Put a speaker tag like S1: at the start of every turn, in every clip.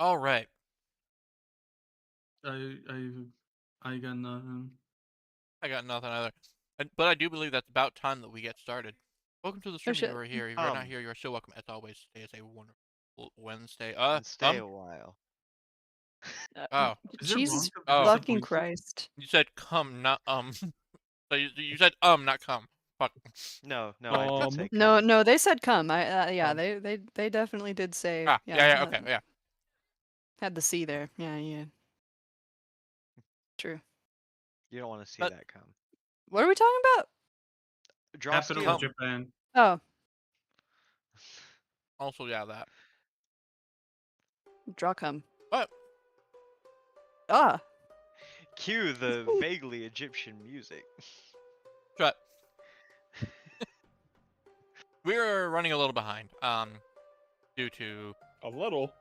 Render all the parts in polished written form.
S1: All right.
S2: I I I got nothing.
S1: I got nothing either. But I do believe that's about time that we get started. Welcome to the
S3: Oh
S1: stream. If you
S3: shit.
S1: are here. If you're not here, you are still welcome. As always, today is a wonderful Wednesday.
S4: And stay a while.
S1: Oh,
S2: Is it wrong
S3: Jesus
S2: to be
S1: Oh.
S3: fucking
S2: disappointed?
S3: Christ.
S1: you said come, not So you said not come. Fuck.
S4: No, I did say
S3: No,
S4: come.
S3: no, they said come. Yeah,
S1: Oh.
S3: they definitely did say.
S1: Ah, yeah, okay, yeah.
S3: Had the C there. Yeah. True.
S4: You don't want to see
S1: But-
S4: that come.
S3: What are we talking about?
S4: Draw
S2: Capital
S4: steel.
S2: of Japan.
S3: Oh,
S1: Also, yeah, that.
S3: draw come.
S1: What?
S3: Ah.
S4: Cue the vaguely Egyptian music.
S1: Shut. We're running a little behind. Due to
S5: A little.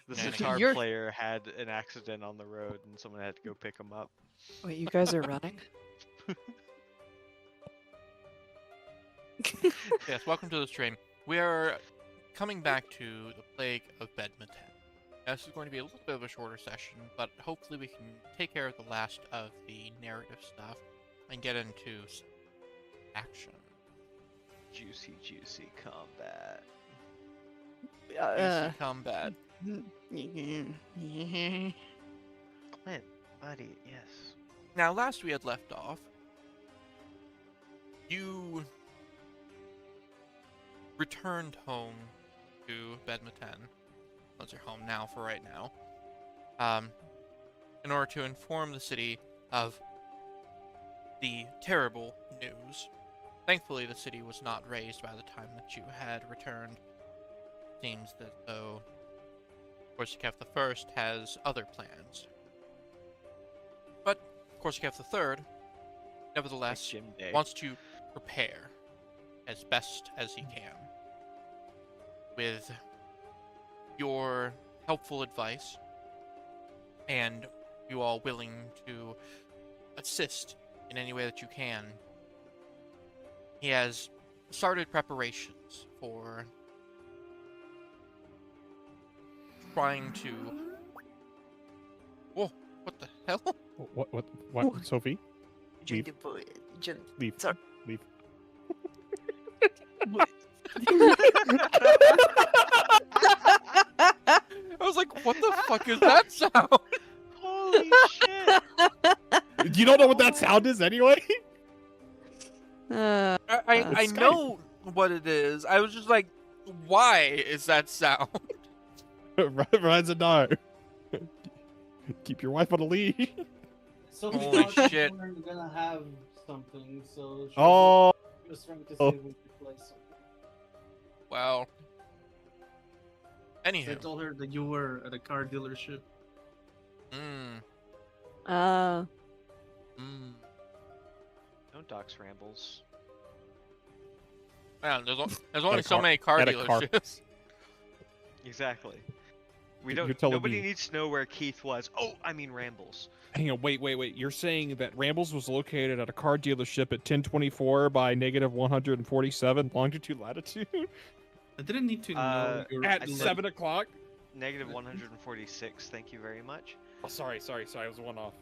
S4: The
S1: Shenanigans.
S4: sitar
S3: You're-
S4: player had an accident on the road and someone had to go pick him up.
S3: Wait, you guys are running?
S1: Yes, welcome to the stream. We are coming back to the Plague of Behdmeten. This is going to be a little bit of a shorter session, but hopefully we can take care of the last of the narrative stuff and get into some action.
S4: Juicy combat.
S1: Easy combat.
S4: Clint, buddy, yes.
S1: Now, last we had left off, you returned home to Behdmeten. That's your home now for right now. In order to inform the city of the terrible news. Thankfully, the city was not razed by the time that you had returned. Seems that though Korsakov I has other plans. But Korsakov III, nevertheless,
S4: Jim Day.
S1: wants to prepare as best as he can. With your helpful advice, and you all willing to assist in any way that you can, he has started preparations for trying to... Whoa, what the hell?
S5: What, Sophie? Leave. Leave.
S3: Sorry.
S5: Leave.
S1: I was like, what the fuck is that sound?
S4: Holy shit!
S5: You don't know what that sound is anyway?
S3: Uh,
S1: I
S5: It's Skype.
S1: know what it is. I was just like, why is that sound?
S5: Rise and die. Keep your wife on a leash.
S6: So
S1: Holy
S6: we thought
S1: shit.
S6: we were gonna have something, so she
S5: Oh,
S6: was trying to see
S5: Oh.
S6: if we could play something.
S1: Wow.
S2: I
S1: Anywho.
S2: told her that you were at a car dealership.
S1: Mm,
S3: uh,
S4: Don't dox rambles.
S1: man, there's only
S5: a
S1: so
S5: car-
S1: many car
S5: at a car-
S1: dealerships.
S4: Exactly. We
S5: You're
S4: don't.
S5: telling
S4: Nobody
S5: me-
S4: needs to know where Keith was. Oh, I mean Rambles.
S5: hang on, wait. You're saying that Rambles was located at a car dealership at 1024 by negative 147 longitude latitude
S2: I didn't need to know. your
S5: at
S4: I
S2: delay.
S4: said-
S5: 7 o'clock?
S4: Negative 146. Thank you very much.
S5: Oh, sorry. I was one off.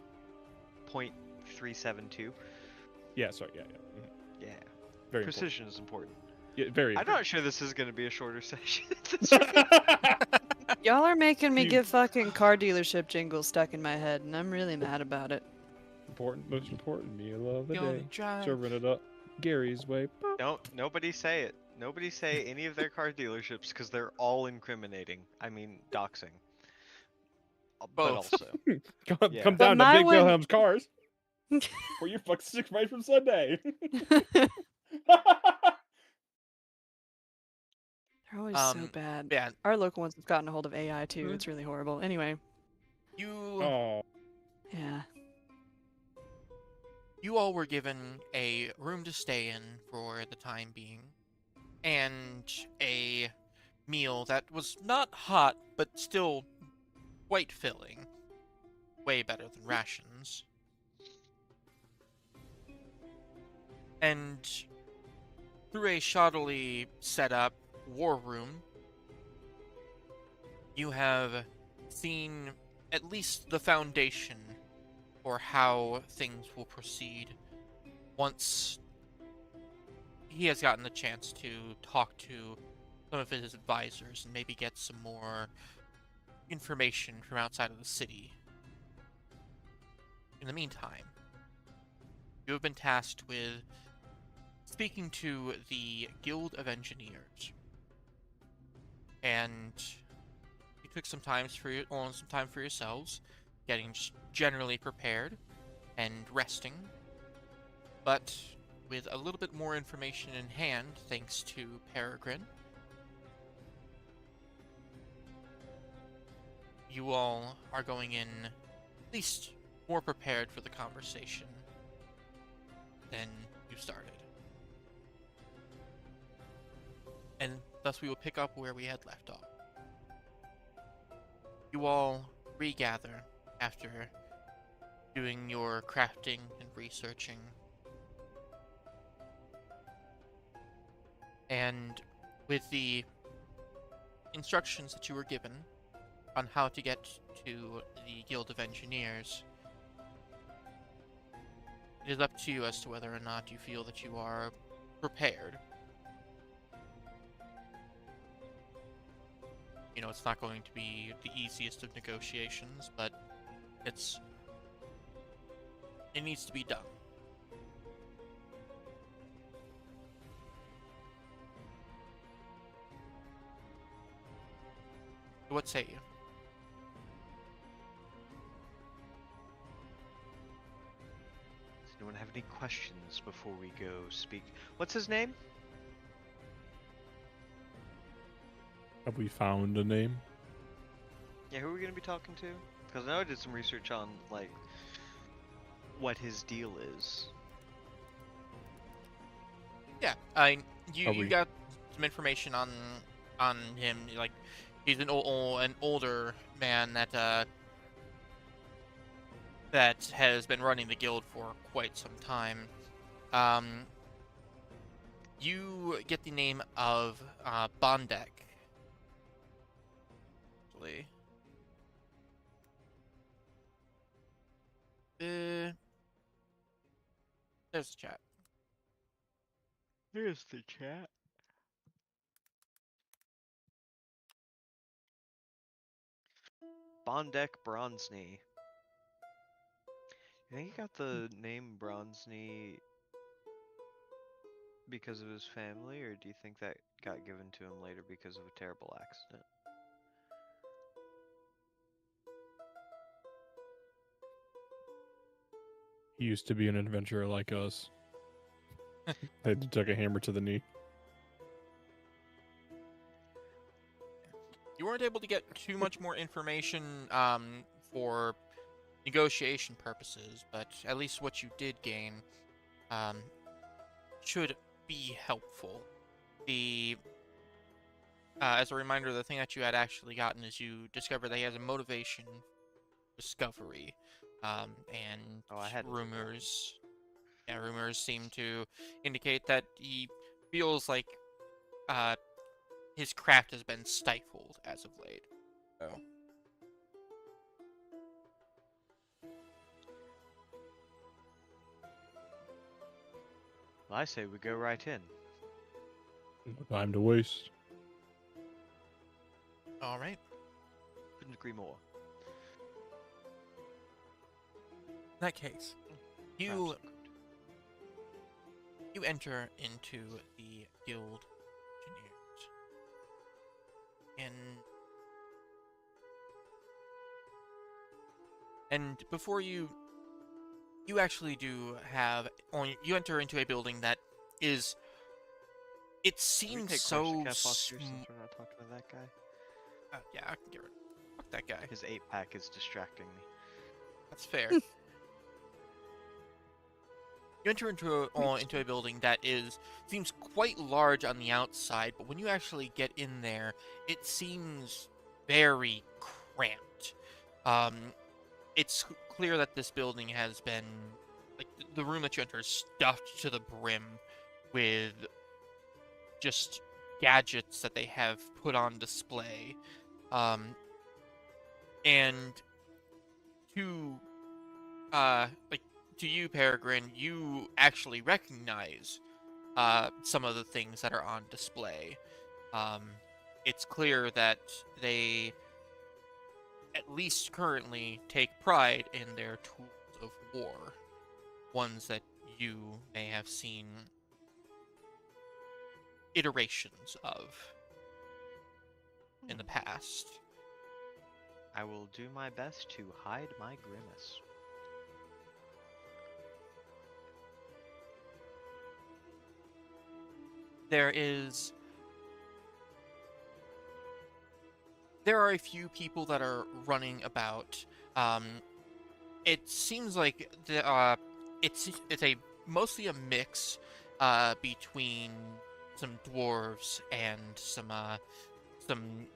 S4: 0.372.
S5: Yeah, sorry. Yeah. Mhm.
S4: Yeah.
S5: Very
S4: Precision is important.
S5: important. Yeah, very
S4: I'm
S5: important.
S4: not sure this is going to be a shorter session.
S3: y'all are making me
S5: You-
S3: get fucking car dealership jingles stuck in my head, and I'm really mad about it.
S5: Important, most important meal of the
S1: Gonna
S5: day.
S1: drive.
S5: Serving it up Gary's way.
S4: Nobody say it. Nobody say any of their car dealerships because they're all incriminating. I mean, doxing. But
S1: Both.
S4: also,
S5: Come,
S4: Yeah.
S5: come
S3: But
S5: down to
S3: my
S5: Big
S3: one-
S5: Wilhelm's cars. Or you're fucking sick right from Sunday.
S3: They're always so
S1: Um,
S3: bad.
S1: Yeah,
S3: Our local ones have gotten a hold of AI too. It's really horrible. Anyway,
S1: you
S5: Oh,
S3: yeah.
S1: you all were given a room to stay in for the time being, and a meal that was not hot, but still quite filling. Way better than rations. And through a shoddily set up war room, you have seen at least the foundation for how things will proceed once he has gotten the chance to talk to some of his advisors and maybe get some more information from outside of the city. In the meantime, you have been tasked with speaking to the Guild of Engineers, and you took some time for yourselves, getting just generally prepared and resting, but with a little bit more information in hand, thanks to Peregrine, you all are going in at least more prepared for the conversation than you started. And thus we will pick up where we had left off. You all regather after doing your crafting and researching. And with the instructions that you were given on how to get to the Guild of Engineers, it is up to you as to whether or not you feel that you are prepared. You know, it's not going to be the easiest of negotiations, but it needs to be done. What say you?
S4: Does anyone have any questions before we go speak? What's his name?
S5: Have we found a name?
S4: Yeah, who are we gonna be talking to? Because I know I did some research on like what his deal is.
S1: Yeah, you got some information on him. Like, he's an older man that that has been running the guild for quite some time. You get the name of Bondek. Actually, there's the chat.
S4: Here's the chat. Bondek Bronzney. You think he got the name Bronzney because of his family, or do you think that got given to him later because of a terrible accident?
S5: He used to be an adventurer like us. They took a hammer to the knee.
S1: You weren't able to get too much more information for negotiation purposes, but at least what you did gain should be helpful. As a reminder, the thing that you had actually gotten is you discovered that he has a motivation discovery, and
S4: Oh, I hadn't.
S1: rumors seem to indicate that he feels like his craft has been stifled as of late. So.
S4: Well, I say we go right in.
S5: No time to waste.
S1: All right.
S4: Couldn't agree more.
S1: In that case, you enter into the guild engineers, and before you actually do have, you enter into a building that is, it
S4: Can we
S1: seems
S4: take
S1: so
S4: Corsica Foster since we're not talking to that guy?
S1: yeah, I can get rid. Fuck that guy.
S4: His 8-pack is distracting me.
S1: That's fair. You enter into a building that seems quite large on the outside, but when you actually get in there, it seems very cramped. It's clear that this building has been, like, the room that you enter is stuffed to the brim with just gadgets that they have put on display. And to like to you, Peregrine, you actually recognize some of the things that are on display. It's clear that they, at least currently, take pride in their tools of war, ones that you may have seen iterations of in the past.
S4: I will do my best to hide my grimace.
S1: There are a few people that are running about. It seems like it's a mostly a mix between some dwarves and some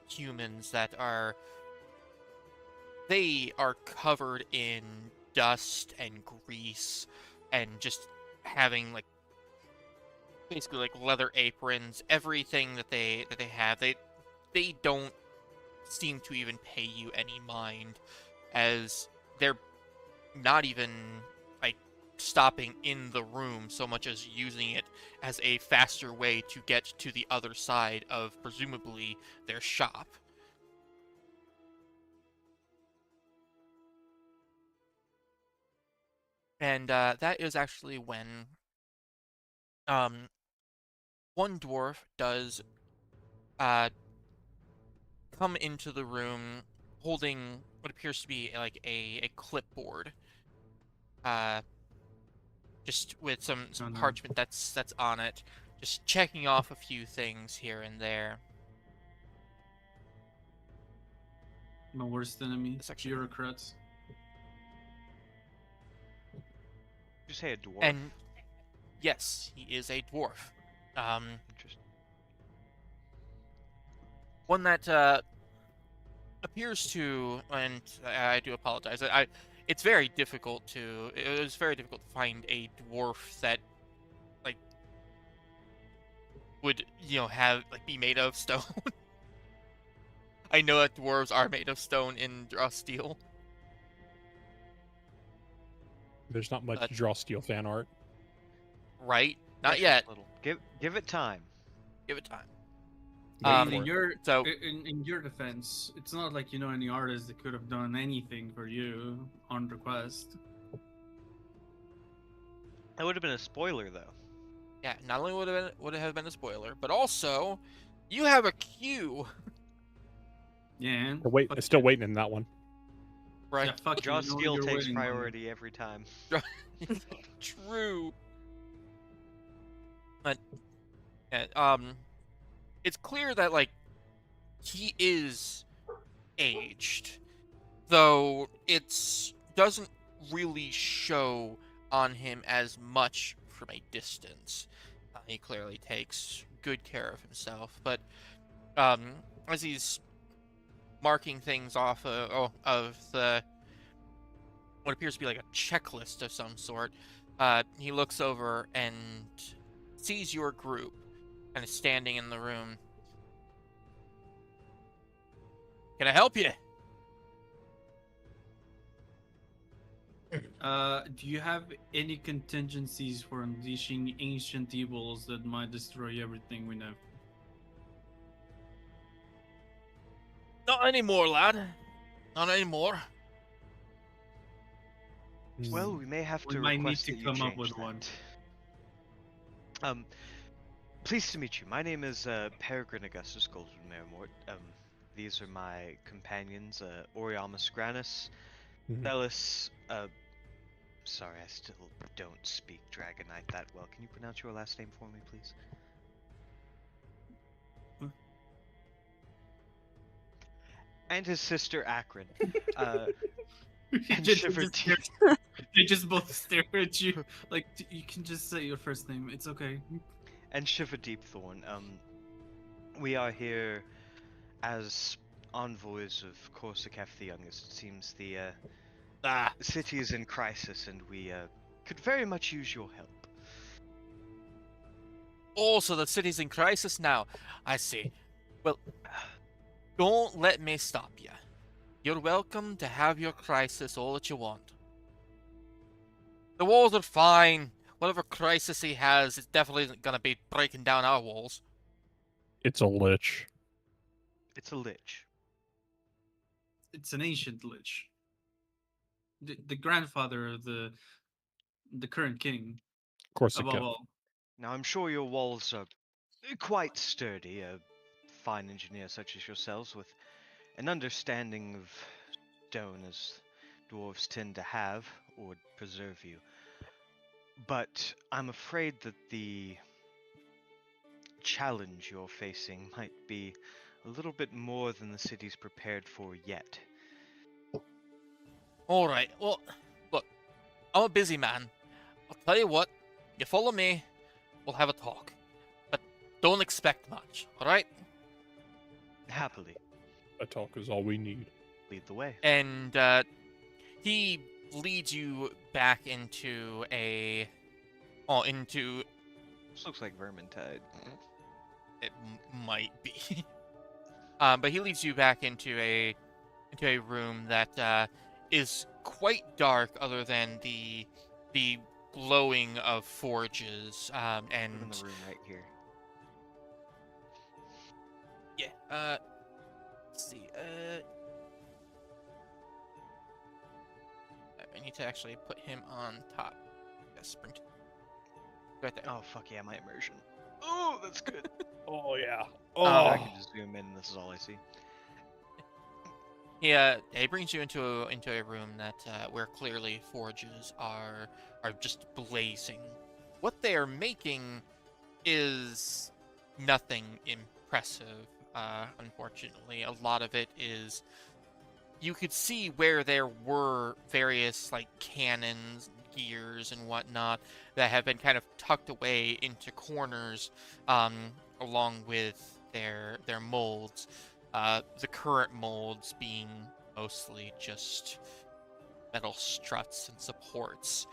S1: humans that are covered in dust and grease and just having like basically like leather aprons. Everything that they have, they don't seem to even pay you any mind, as they're not even like stopping in the room so much as using it as a faster way to get to the other side of presumably their shop. And that is actually when one dwarf does come into the room holding what appears to be like a clipboard, just with some parchment that's on it, just checking off a few things here and there.
S2: My worst enemy,
S1: Section.
S2: bureaucrats.
S4: Did you say a dwarf?
S1: And yes, he is a dwarf.
S4: Interesting.
S1: One that appears to, and I do apologize. It's very difficult to. It was very difficult to find a dwarf that, like, would have like be made of stone. I know that dwarves are made of stone in Draw Steel.
S5: There's not much Draw Steel fan art.
S1: Right? Not
S4: Just
S1: yet.
S4: a little. Give it time.
S1: Give it time.
S2: In your
S1: so
S2: in your defense, it's not like you know any artist that could have done anything for you on request.
S4: That would have been a spoiler, though.
S1: yeah, not only would it have been a spoiler, but also you have a queue,
S2: Yeah.
S5: Still waiting in that one.
S1: right?
S2: Yeah, fuck you,
S4: Draw
S2: you know
S4: Steel
S2: you're
S4: takes
S2: waiting on it.
S4: priority every time.
S1: True. But it's clear that like he is aged, though it doesn't really show on him as much from a distance. He clearly takes good care of himself, but as he's marking things off of the what appears to be like a checklist of some sort, he looks over and sees your group kind of standing in the room. Can I help you?
S2: Do you have any contingencies for unleashing ancient evils that might destroy everything we know?
S1: Not anymore, lad. Not anymore.
S4: Well, we may have
S2: We
S4: to
S2: might need
S4: request
S2: to
S4: that you
S2: come up
S4: change
S2: with
S4: that.
S2: one.
S4: Pleased to meet you. My name is Peregrine Augustus Golden Merrimort. These are my companions, Oriamus Granus,
S5: Mhm.
S4: Bellis. Sorry, I still don't speak Dragonite that well. Can you pronounce your last name for me, please? And his sister Akron. And Shiverty.
S2: They just both stare at you. Like, you can just say your first name. It's okay.
S4: And Shiver Deepthorn. We are here as envoys of Korsakef the Youngest. It seems the city is in crisis, and we could very much use your help.
S1: Oh, so the city's in crisis now. I see. Well, don't let me stop you. You're welcome to have your crisis all that you want. The walls are fine. Whatever crisis he has, it definitely isn't gonna be breaking down our walls.
S5: It's a lich.
S4: It's a lich.
S2: It's an ancient lich. The grandfather of the current king,
S5: Corsica.
S2: above all.
S4: Now, I'm sure your walls are quite sturdy. A fine engineer such as yourselves, with an understanding of stone as dwarves tend to have, would preserve you. But I'm afraid that the challenge you're facing might be a little bit more than the city's prepared for yet.
S1: Alright, well, look, I'm a busy man. I'll tell you what, you follow me, we'll have a talk. But don't expect much, alright?
S4: Happily,
S5: A talk is all we need.
S4: lead the way.
S1: And he leads you back into a... Oh, into...
S4: This looks like Vermintide.
S1: It might be. But he leads you back into a room that is quite dark, other than the glowing of forges.
S4: I'm in
S1: And
S4: the room right here.
S1: yeah. Let's see. I need to actually put him on top. Yes, bring right there.
S4: Oh fuck yeah, my immersion. Oh, that's good.
S5: Oh yeah.
S4: I
S1: Oh.
S4: can just zoom in and this is all I see.
S1: He brings you into a room that where clearly forges are just blazing. What they are making is nothing impressive. Unfortunately, a lot of it is. You could see where there were various like cannons, gears, and whatnot that have been kind of tucked away into corners, along with their molds. The current molds being mostly just metal struts and supports.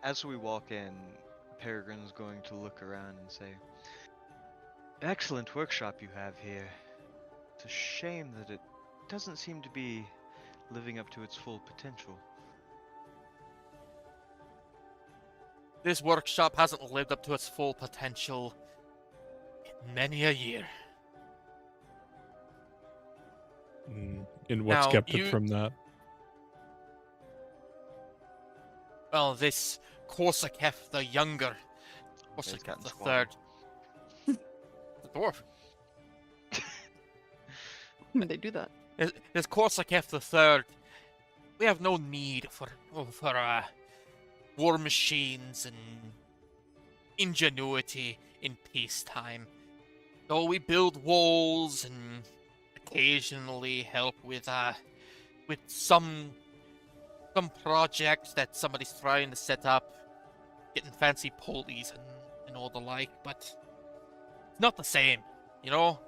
S4: As we walk in, Peregrine's going to look around and say, "Excellent workshop you have here. It's a shame that it doesn't seem to be living up to its full potential."
S1: This workshop hasn't lived up to its full potential in many a year.
S5: And what's
S1: Now,
S5: kept
S1: you-
S5: it from that?
S1: Well, this Korsakef the Younger,
S4: He's
S1: Korsakef
S4: gotten
S1: the
S4: squatted.
S1: Third, the dwarf.
S3: They do that.
S1: This Korsakef the Third. We have no need for war machines and ingenuity in peacetime. Though we build walls and occasionally help with some project that somebody's trying to set up, getting fancy pulleys and all the like, but it's not the same, you know?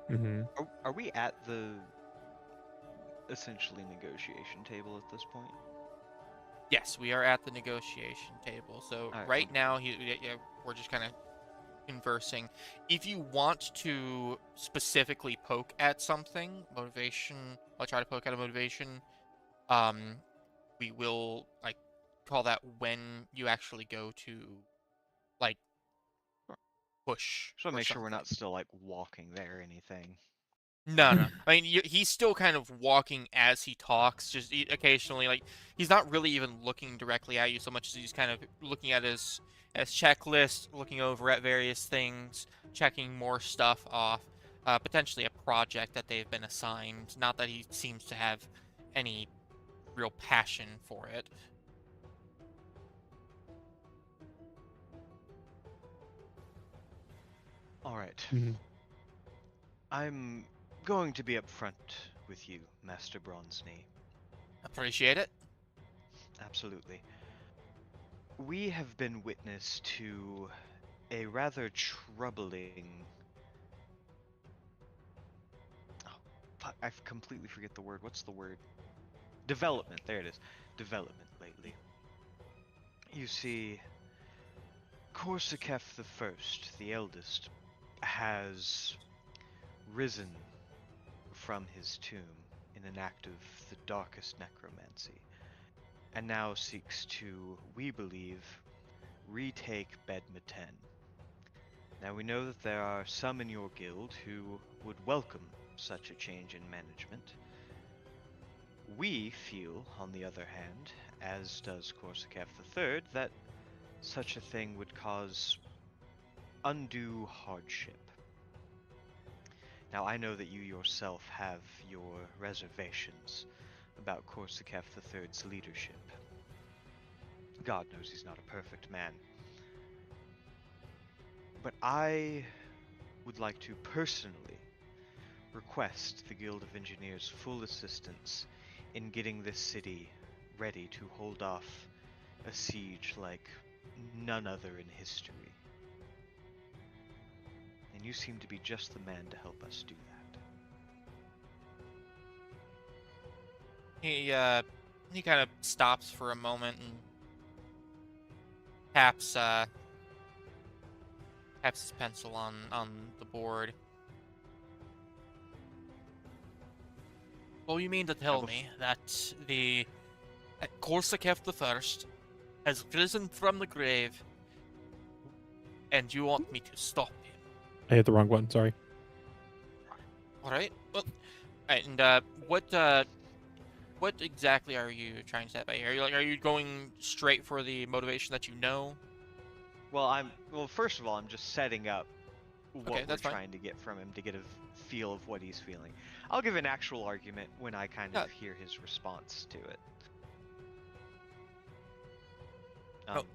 S5: Mm-hmm.
S4: Are we at the essentially negotiation table at this point?
S1: Yes, we are at the negotiation table. So
S4: Alright,
S1: right now, we're just kind of conversing. If you want to specifically poke at something, motivation, I'll try to poke at a motivation. We will like call that when you actually go to like push.
S4: Just want to
S1: or
S4: make sure we're
S1: something.
S4: not still like walking there or anything.
S1: No. I mean, he's still kind of walking as he talks. Just occasionally, like he's not really even looking directly at you so much as he's kind of looking at his checklist, looking over at various things, checking more stuff off. Potentially a project that they've been assigned. Not that he seems to have any real passion for it.
S4: All right.
S5: Mhm.
S4: I'm going to be upfront with you, Master Bronze-Knee.
S1: Appreciate it.
S4: Absolutely. We have been witness to a rather troubling... Oh, fuck, I completely forget the word. What's the word? Development. There it is. Development lately. You see, Korsakef the First, the eldest, has risen from his tomb in an act of the darkest necromancy, and now seeks to, we believe, retake Behdmeten. Now we know that there are some in your guild who would welcome such a change in management. We feel, on the other hand, as does Korsakov III, that such a thing would cause undue hardship. Now I know that you yourself have your reservations about Korsakov III's leadership. God knows he's not a perfect man. But I would like to personally request the Guild of Engineers' full assistance in getting this city ready to hold off a siege like none other in history. And you seem to be just the man to help us do that.
S1: He kind of stops for a moment and taps his pencil on the board. Well, you mean to tell me that Korsakov the First has risen from the grave, and you want me to stop him?
S5: I hit the wrong button. Sorry.
S1: All right. Well, right, and what exactly are you trying to set by here? Are you going straight for the motivation that you know?
S4: Well, first of all, I'm just setting up what
S1: Okay,
S4: we're
S1: that's fine.
S4: trying to get from him to get a feel of what he's feeling. I'll give an actual argument when I kind of hear his response to it.
S1: Oh,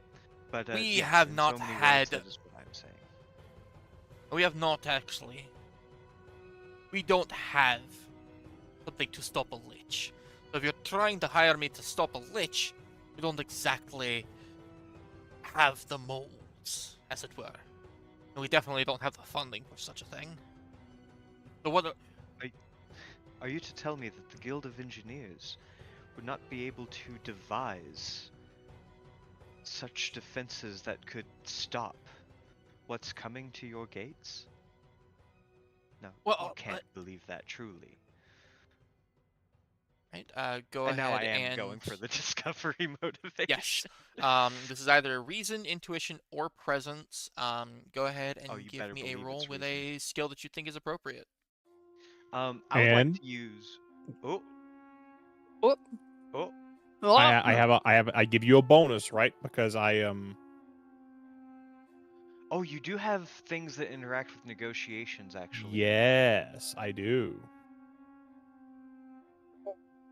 S4: But
S1: we
S4: yes,
S1: have
S4: in
S1: not
S4: so many
S1: had-
S4: words, that is what I'm saying.
S1: We have not actually. We don't have something to stop a lich. So if you're trying to hire me to stop a lich, we don't exactly have the molds, as it were. And we definitely don't have the funding for such a thing. So what?
S4: Are you to tell me that the Guild of Engineers would not be able to devise such defenses that could stop what's coming to your gates? No,
S1: Well,
S4: you can't believe that truly.
S1: Right. Go
S4: And
S1: ahead
S4: now I am
S1: and
S4: going for the discovery motivation.
S1: yes. This is either reason, intuition, or presence. Go ahead and
S4: you
S1: give
S4: better
S1: me a
S4: believe
S1: roll
S4: it's
S1: with
S4: reason.
S1: a skill that you think is appropriate.
S4: I would
S5: And?
S4: like to use. Oh.
S3: Oh.
S4: Oh.
S3: Oh,
S5: I give you a bonus, right? Because
S4: Oh, you do have things that interact with negotiations, actually.
S5: yes, I do.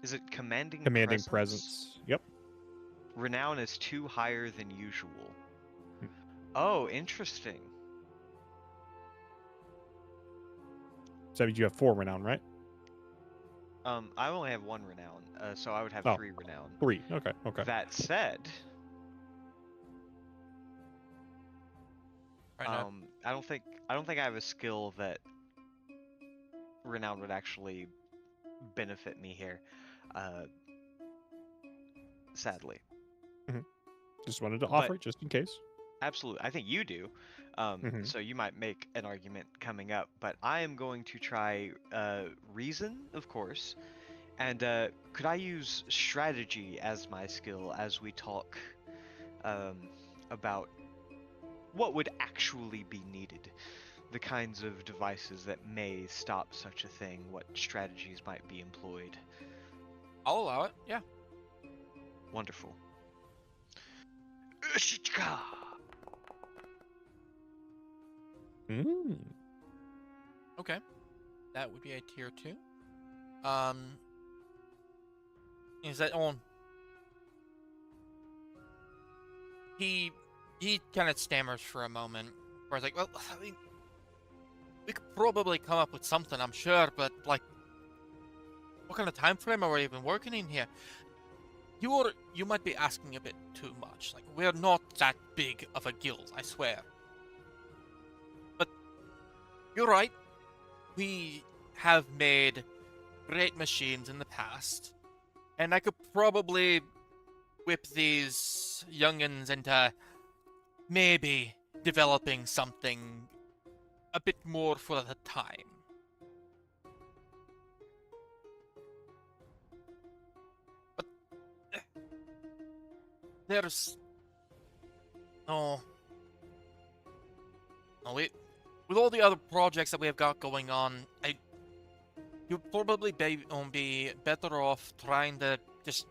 S4: Is it commanding
S5: Commanding
S4: presence?
S5: presence. Yep.
S4: Renown is 2 higher than usual.
S5: Hmm.
S4: Oh, interesting.
S5: So you have 4 renown, right?
S4: I only have 1 renown, so I would have
S5: Oh.
S4: 3 renown.
S5: 3. Okay. Okay.
S4: That said,
S1: Right now.
S4: I don't think I have a skill that renown would actually benefit me here. Sadly.
S5: Just wanted to
S4: But-
S5: offer it just in case.
S4: Absolutely. I think you do.
S5: Mhm.
S4: So you might make an argument coming up, but I am going to try reason, of course. And could I use strategy as my skill as we talk about what would actually be needed? The kinds of devices that may stop such a thing, what strategies might be employed.
S1: I'll allow it. Yeah.
S4: Wonderful.
S5: Mm.
S1: Okay. That would be a tier 2. Is that on? He kind of stammers for a moment. Where he's like, well, I mean, we could probably come up with something, I'm sure, but like, what kind of time frame are we even working in here? You might be asking a bit too much. Like, we're not that big of a guild, I swear. But you're right. We have made great machines in the past, and I could probably whip these youngins into maybe developing something a bit more for the time. there's no, no. With all the other projects that we have got going on, you'd probably be better off trying to just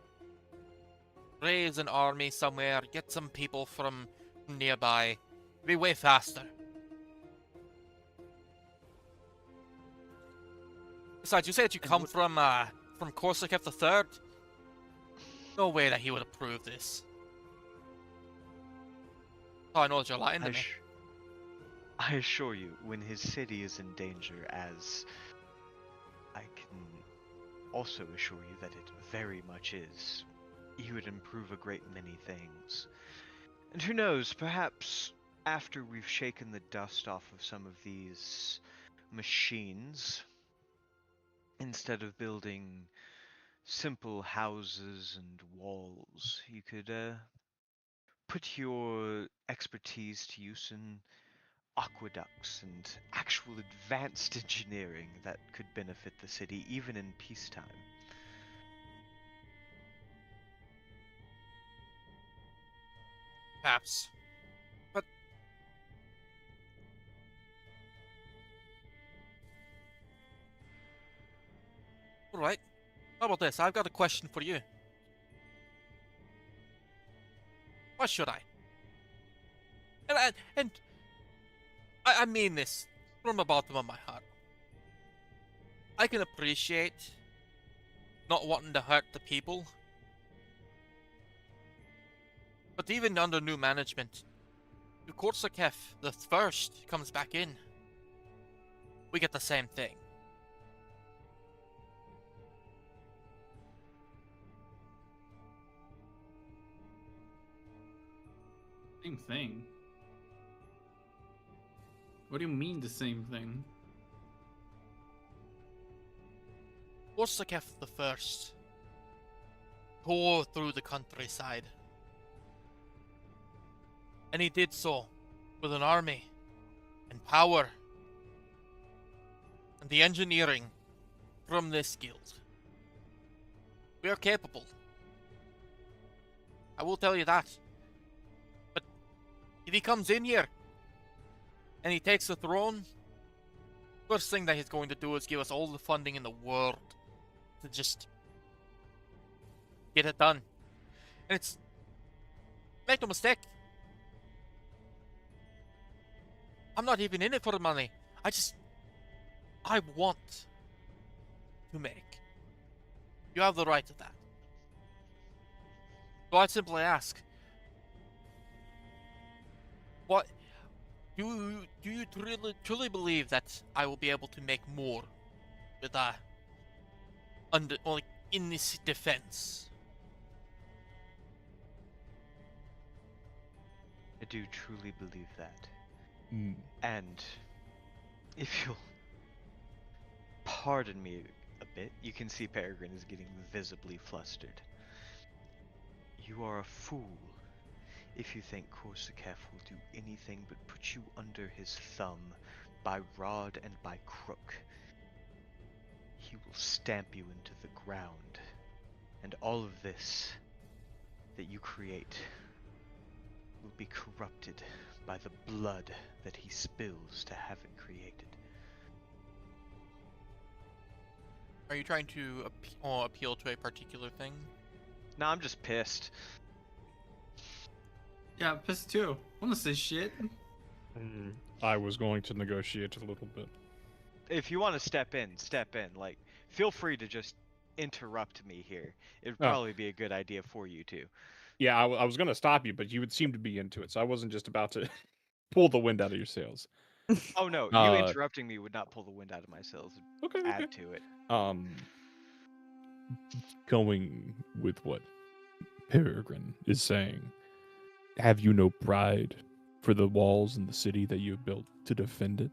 S1: raise an army somewhere, get some people from nearby. It'd be way faster. Besides, you say that you come from Korsakov the Third. No way that he would approve this. Oh, I know that you're lying to me.
S4: I assure you, when his city is in danger, as I can also assure you that it very much is, he would improve a great many things. And who knows, perhaps after we've shaken the dust off of some of these machines, instead of building simple houses and walls, you could put your expertise to use in aqueducts and actual advanced engineering that could benefit the city even in peacetime.
S1: Perhaps. But alright. How about this? I've got a question for you. What should I? And I mean this from the bottom of my heart. I can appreciate not wanting to hurt the people. But even under new management, if Korsakov the First comes back in, we get the same thing.
S2: Same thing. What do you mean the same thing?
S1: Korsakov the First tore through the countryside. And he did so with an army and power and the engineering from this guild. We are capable. I will tell you that. But if he comes in here and he takes the throne, first thing that he's going to do is give us all the funding in the world to just get it done. And it's, make no mistake, I'm not even in it for the money. I want to make. You have the right to that. So I simply ask, what do you truly believe that I will be able to make more with in this defense?
S4: I do truly believe that.
S5: Mm.
S4: And if you'll pardon me a bit, you can see Peregrine is getting visibly flustered. You are a fool if you think Korsakov will do anything but put you under his thumb by rod and by crook. He will stamp you into the ground, and all of this that you create will be corrupted by the blood that he spills to have it created.
S1: Are you trying to appeal to a particular thing?
S4: No, I'm just pissed.
S2: Yeah, pissed too. I wanna say shit.
S5: I was going to negotiate a little bit.
S4: If you want to step in, like, feel free to just interrupt me here. It'd probably be a good idea for you too.
S5: Yeah, I was going to stop you, but you would seem to be into it, so I wasn't just about to pull the wind out of your sails.
S4: Oh no, you interrupting me would not pull the wind out of my sails.
S5: Okay.
S4: Add to it.
S5: Going with what Peregrine is saying, have you no pride for the walls and the city that you have built to defend it?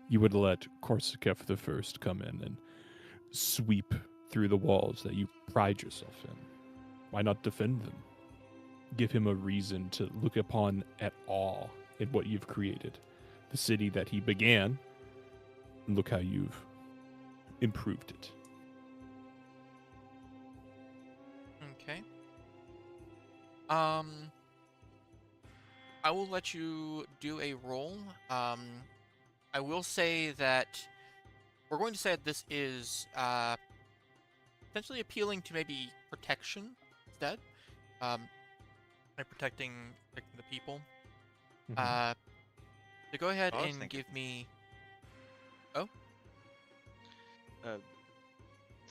S5: You would let Korsakov the First come in and sweep through the walls that you pride yourself in. Why not defend them? Give him a reason to look upon at awe in what you've created. The city that he began, and look how you've improved it.
S1: Okay. I will let you do a roll. I will say that we're going to say that this is potentially appealing to maybe protection instead. By protecting the people.
S5: Mhm.
S1: So go ahead
S4: I was
S1: and
S4: thinking-
S1: give me.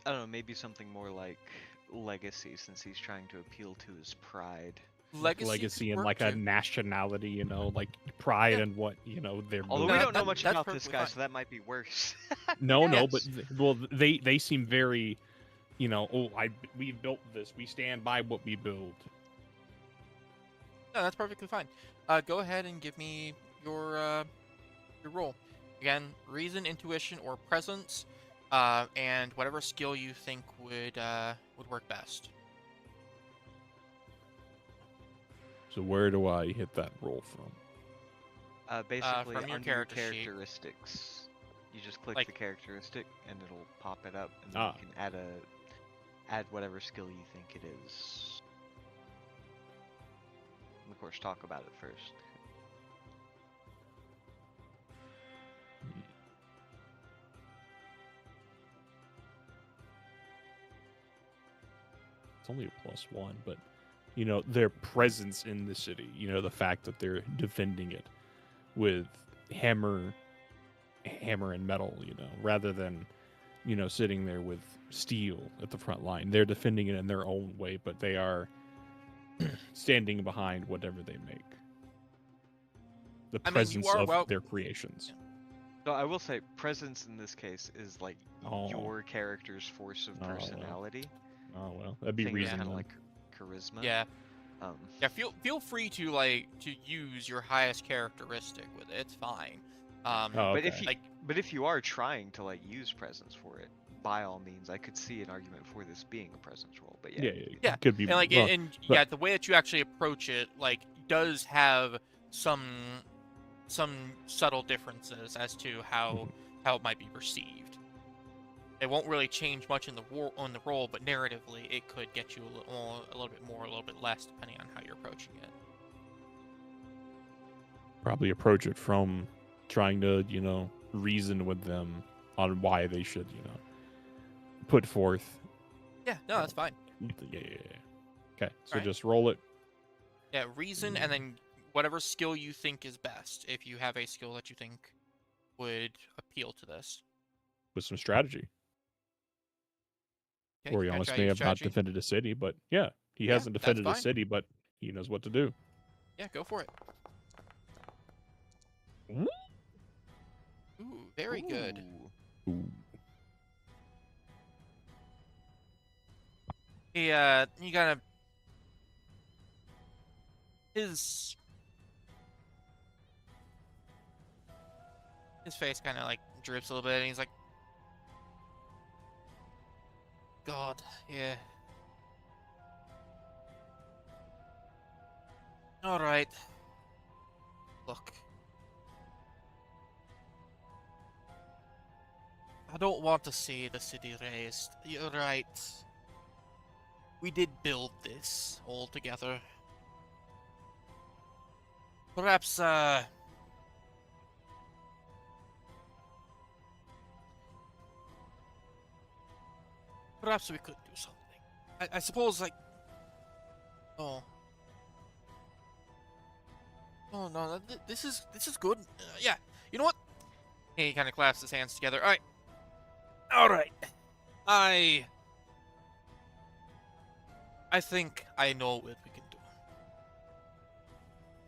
S4: I don't know, maybe something more like legacy, since he's trying to appeal to his pride.
S5: Like
S1: Legacy,
S5: legacy
S1: could
S5: and
S1: work
S5: like a
S1: too.
S5: nationality, like pride
S1: Yeah.
S5: and what they're
S4: Although
S1: No,
S4: we
S5: moving
S4: don't know
S1: that-
S4: much
S1: that's
S4: about this
S1: perfectly
S4: guy,
S1: fine.
S4: so that might be worse.
S5: No, no,
S1: Yes.
S5: but they seem very, we built this. We stand by what we build.
S1: No, that's perfectly fine. Go ahead and give me your roll. Again, reason, intuition, or presence, and whatever skill you think would work best.
S5: So where do I hit that roll from?
S4: Basically,
S1: from your
S4: under your
S1: character sheet.
S4: characteristics, you just click
S1: Like-
S4: the characteristic, and it'll pop it up, and then
S5: Ah.
S4: you can add whatever skill you think it is. And of course, talk about it first.
S5: It's only a +1, but their presence in the city. The fact that they're defending it with hammer and metal. Rather than sitting there with steel at the front line. They're defending it in their own way, but they are standing behind whatever they make. The
S1: I mean, you
S5: presence
S1: are
S5: of
S1: wel-
S5: their creations.
S4: So I will say, presence in this case is like
S5: Oh.
S4: your character's force of
S5: Oh, well.
S4: personality.
S5: Oh well, that'd be
S4: Thing is
S5: reason.
S4: kind of
S5: then.
S4: like charisma.
S1: Yeah,
S4: Um,
S1: yeah. Feel free to to use your highest characteristic with it. It's fine.
S5: Oh,
S4: But if
S5: okay.
S4: you
S1: like-
S4: but if you are trying to use presence for it, by all means, I could see an argument for this being a presence roll. But
S5: yeah,
S1: Yeah,
S5: could be.
S1: and
S5: well, but-
S1: yeah, the way that you actually approach it does have some subtle differences as to how it might be perceived. It won't really change much in the roll, but narratively it could get you a little bit more, a little bit less, depending on how you're approaching it.
S5: probably approach it from trying to reason with them on why they should put forth.
S1: Yeah, no, that's fine.
S5: Yeah. Okay, so
S1: Alright.
S5: just roll it.
S1: Yeah, reason, and then whatever skill you think is best. If you have a skill that you think would appeal to this.
S5: With some strategy.
S1: Okay,
S5: Or
S1: you
S5: he
S1: wanna
S5: honestly
S1: try
S5: may
S1: your
S5: have not
S1: strategy?
S5: defended a city, but yeah, he
S1: Yeah,
S5: hasn't
S1: that's
S5: defended a
S1: fine.
S5: city, but he knows what to do.
S1: Yeah, go for it.
S5: Ooh.
S1: Ooh, very good.
S4: Ooh.
S5: Ooh.
S1: He kind of his face kind of drips a little bit, and he's like, God, yeah. All right. Look, I don't want to see the city razed. You're right. We did build this all together. Perhaps, perhaps we could do something. I suppose, oh. Oh no, this is good. Yeah, you know what? He kind of clasps his hands together. All right. I think I know what we can do.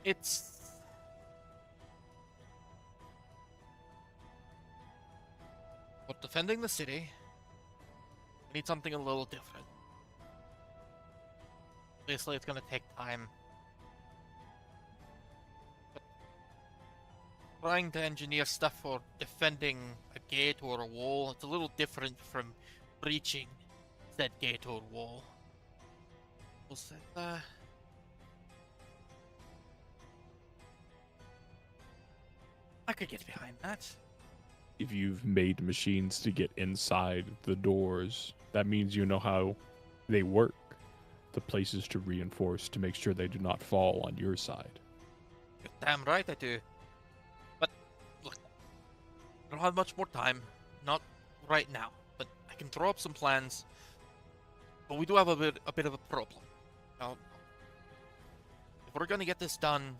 S1: It's for defending the city. We need something a little different. Obviously, it's gonna take time. But trying to engineer stuff for defending a gate or a wall, it's a little different from breaching said gate or wall. Was that, I could get behind that.
S5: If you've made machines to get inside the doors, that means you know how they work. the places to reinforce to make sure they do not fall on your side.
S1: You're damn right I do. But look, I don't have much more time. Not right now. But I can throw up some plans. But we do have a bit of a problem. Now, if we're gonna get this done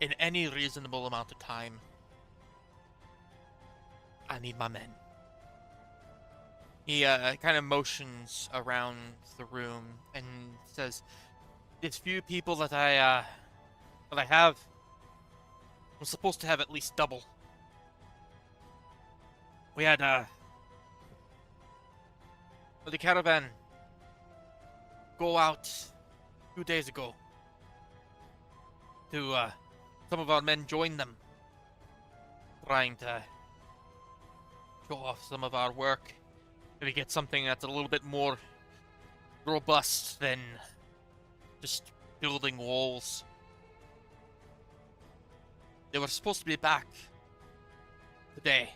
S1: in any reasonable amount of time, I need my men. He kind of motions around the room and says, "These few people that I have, I'm supposed to have at least double. We had the caravan go out 2 days ago. To some of our men joined them, trying to show off some of our work. Maybe get something that's a little bit more robust than just building walls. They were supposed to be back today.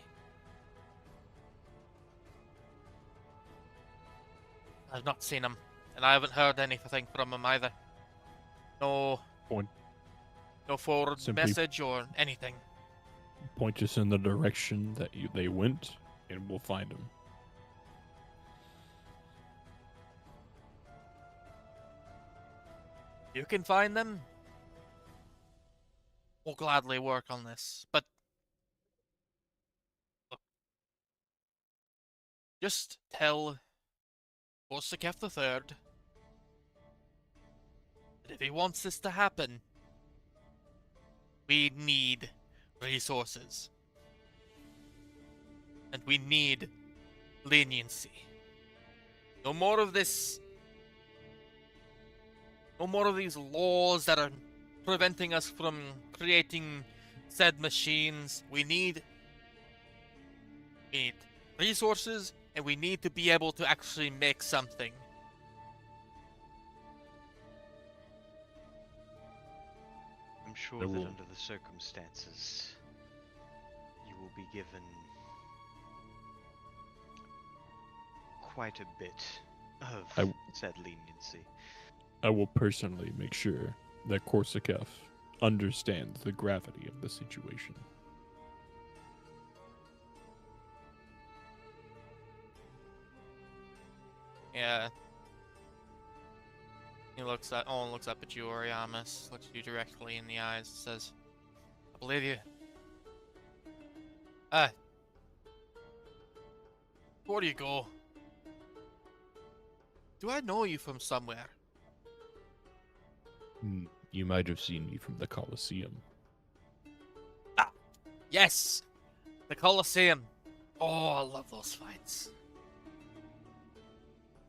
S1: I've not seen them, and I haven't heard anything from them either. No forward
S5: Simply-
S1: message or anything.
S5: Point us in the direction that they went, and we'll find them.
S1: You can find them. We'll gladly work on this, but look, just tell Korsakef III that if he wants this to happen, we need resources. And we need leniency. No more of this. No more of these laws that are preventing us from creating said machines. We need resources, and we need to be able to actually make something.
S4: I'm sure
S5: I
S4: that
S5: will-
S4: under the circumstances, you will be given quite a bit of said leniency.
S5: I will personally make sure that Korsakef understands the gravity of the situation.
S1: Yeah. He looks up at you, Oriamis, looks you directly in the eyes, and says, "I believe you." Before you go, do I know you from somewhere?
S5: You might have seen me from the Colosseum.
S1: Yes! The Colosseum. Oh, I love those fights.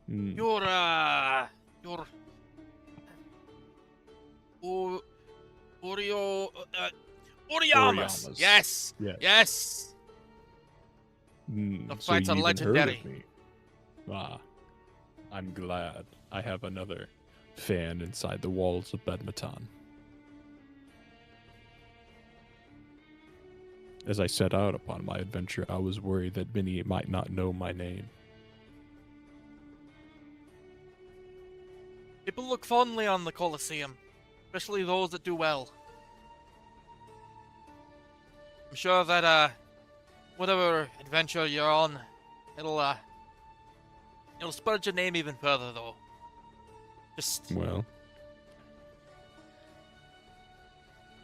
S1: You're Oriamas.
S5: Oriamas.
S1: Yes!
S5: Yes.
S1: Yes! The
S5: So
S1: fights
S5: you
S1: are
S5: even heard of
S1: legendary.
S5: me. I'm glad I have another fan inside the walls of Behdmeten. As I set out upon my adventure, I was worried that many might not know my name.
S1: People look fondly on the Colosseum, especially those that do well. I'm sure that whatever adventure you're on, it'll spread your name even further, though. Just
S5: Well,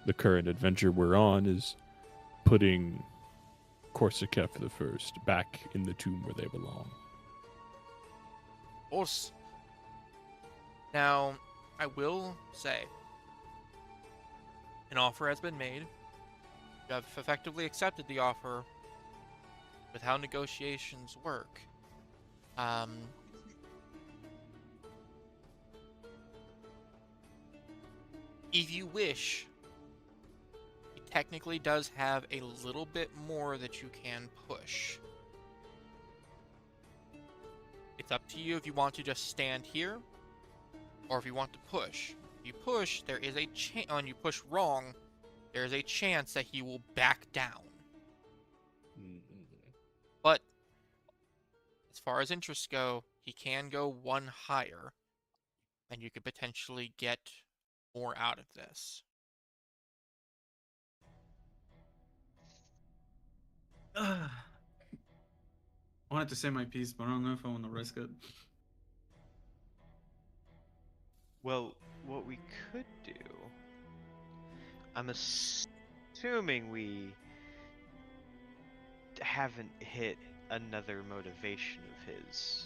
S5: the current adventure we're on is putting Korsakef I back in the tomb where they belong.
S1: of course. Now, I will say, an offer has been made. You have effectively accepted the offer with how negotiations work. If you wish, he technically does have a little bit more that you can push. It's up to you if you want to just stand here, or if you want to push. If you push, there is a chance, and you push wrong, there is a chance that he will back down. But as far as interests go, he can go one higher and you could potentially get more out of this.
S2: I wanted to say my piece, but I don't know if I want to risk it.
S4: Well, what we could do, I'm assuming we haven't hit another motivation of his.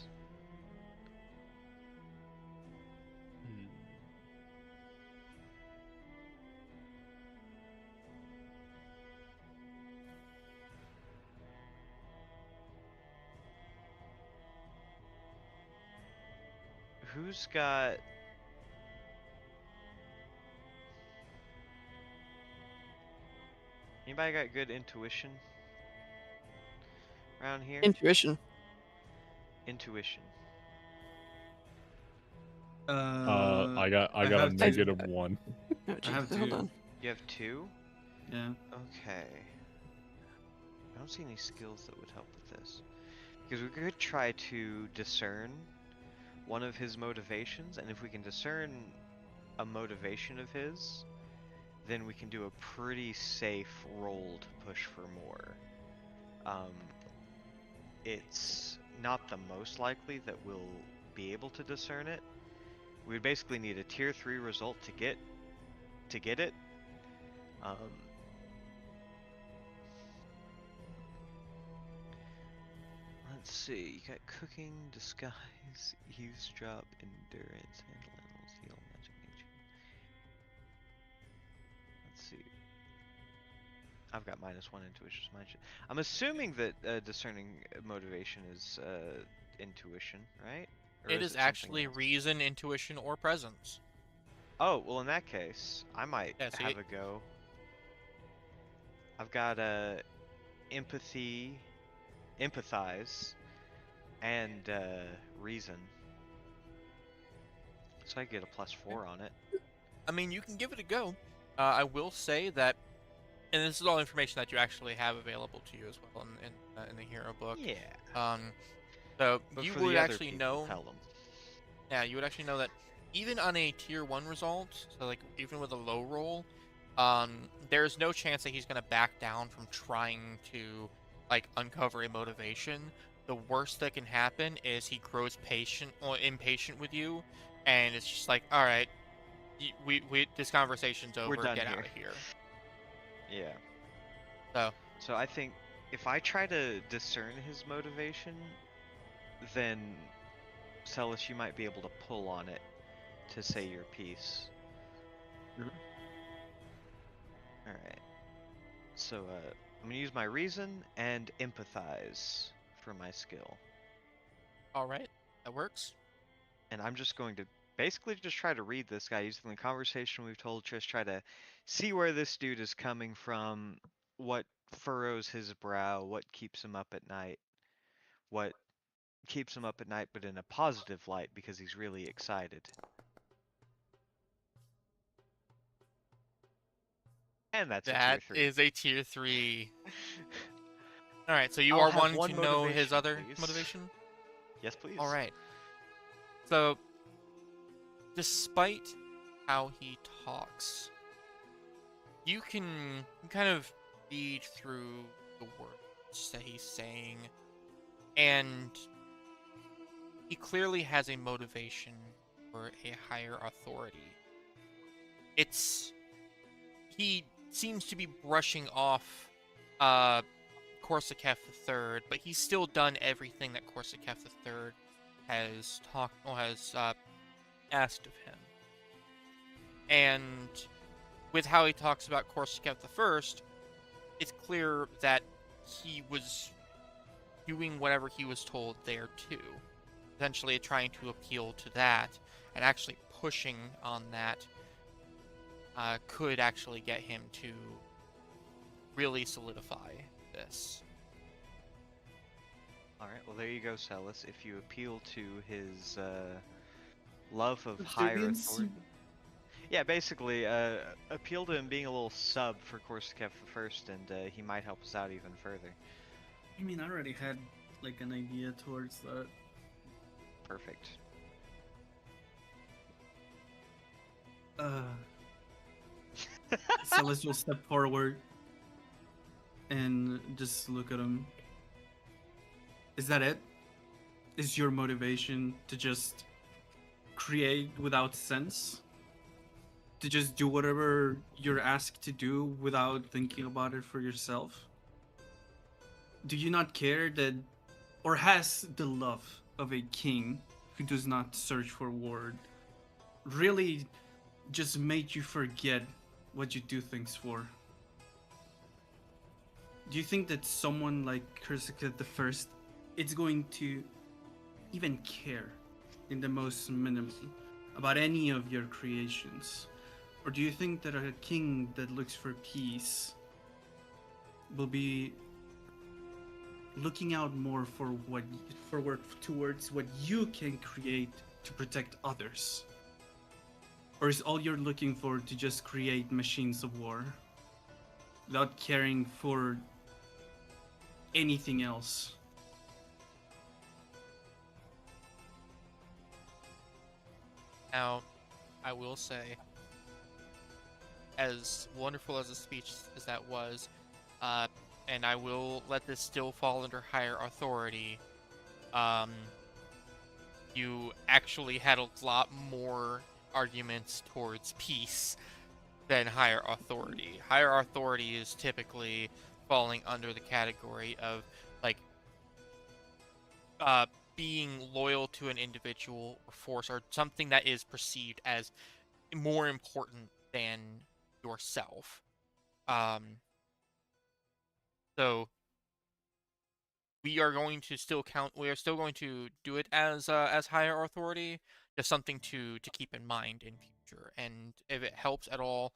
S4: Who's got... Anybody got good intuition around here?
S3: Intuition.
S4: Intuition.
S5: I got
S2: I
S5: a
S2: have two.
S5: negative one.
S3: Oh,
S2: I have
S3: Jesus, hold
S2: two.
S3: on.
S4: You have 2?
S2: Yeah.
S4: Okay. I don't see any skills that would help with this. Because we could try to discern one of his motivations, and if we can discern a motivation of his, then we can do a pretty safe roll to push for more. It's not the most likely that we'll be able to discern it. We would basically need a tier 3 result to get it. Let's see, you got cooking, disguise, eavesdrop, endurance, handle animals, heal, magic nature. Let's see. I've got -1 intuition. I'm assuming that discerning motivation is intuition, right? Or
S1: It
S4: is
S1: is
S4: it something
S1: actually
S4: else?
S1: reason, intuition, or presence.
S4: Oh, well in that case, I might
S1: Yeah, so
S4: have a go. I've got empathy, empathize, and reason. So I get a +4 on it.
S1: I mean, you can give it a go. I will say that, and this is all information that you actually have available to you as well in the hero book.
S4: Yeah.
S1: So
S4: But
S1: you
S4: for
S1: would
S4: the other
S1: actually
S4: people,
S1: know.
S4: tell them.
S1: Yeah, you would actually know that even on a tier 1 result, so like even with a low roll, there's no chance that he's gonna back down from trying to like uncover a motivation. The worst that can happen is he grows patient or impatient with you, and it's just like, all right, we this conversation's over.
S4: We're done
S1: Get
S4: here.
S1: out of here.
S4: Yeah. So I think if I try to discern his motivation, then Celis, you might be able to pull on it to say your piece.
S2: Sure.
S4: Alright. So I'm gonna use my reason and empathize for my skill.
S1: All right, that works.
S4: And I'm just going to basically just try to read this guy using the conversation we've told, just try to see where this dude is coming from, what furrows his brow, what keeps him up at night, what keeps him up at night but in a positive light because he's really excited. And that's a tier
S1: That
S4: 3.
S1: is a tier 3. All right, so you
S4: I'll
S1: are
S4: have
S1: wanting
S4: one
S1: to know his
S4: motivation,
S1: other
S4: please.
S1: motivation.
S4: Yes, please.
S1: All right. So, despite how he talks, you can kind of read through the words that he's saying, and he clearly has a motivation for a higher authority. He seems to be brushing off Korsakov III, but he's still done everything that Korsakov III has asked of him. And with how he talks about Korsakov I, it's clear that he was doing whatever he was told there too. Essentially trying to appeal to that, and actually pushing on that could actually get him to really solidify this.
S4: Alright, well there you go, Celis. If you appeal to his love of
S2: Which
S4: higher
S2: means
S4: authority... Yeah, basically, appeal to him being a little sub for Korsakov I, and he might help us out even further.
S2: I mean, I already had like an idea towards that.
S4: Perfect.
S2: Uh, Celestial step forward and just look at him. Is that it? Is your motivation to just create without sense? To just do whatever you're asked to do without thinking about it for yourself? Do you not care that, or has the love of a king who does not search for ward really just made you forget what you do things for? Do you think that someone like Kursika the First is going to even care in the most minimum about any of your creations? Or do you think that a king that looks for peace will be looking out more for work towards what you can create to protect others? Or is all you're looking for to just create machines of war without caring for anything else?
S1: Now, I will say, as wonderful as a speech as that was, and I will let this still fall under higher authority, you actually had a lot more arguments towards peace than higher authority. Higher authority is typically falling under the category of, like, being loyal to an individual or force or something that is perceived as more important than yourself. So we are going to still count. We are still going to do it as higher authority. Just something to keep in mind in future. And if it helps at all,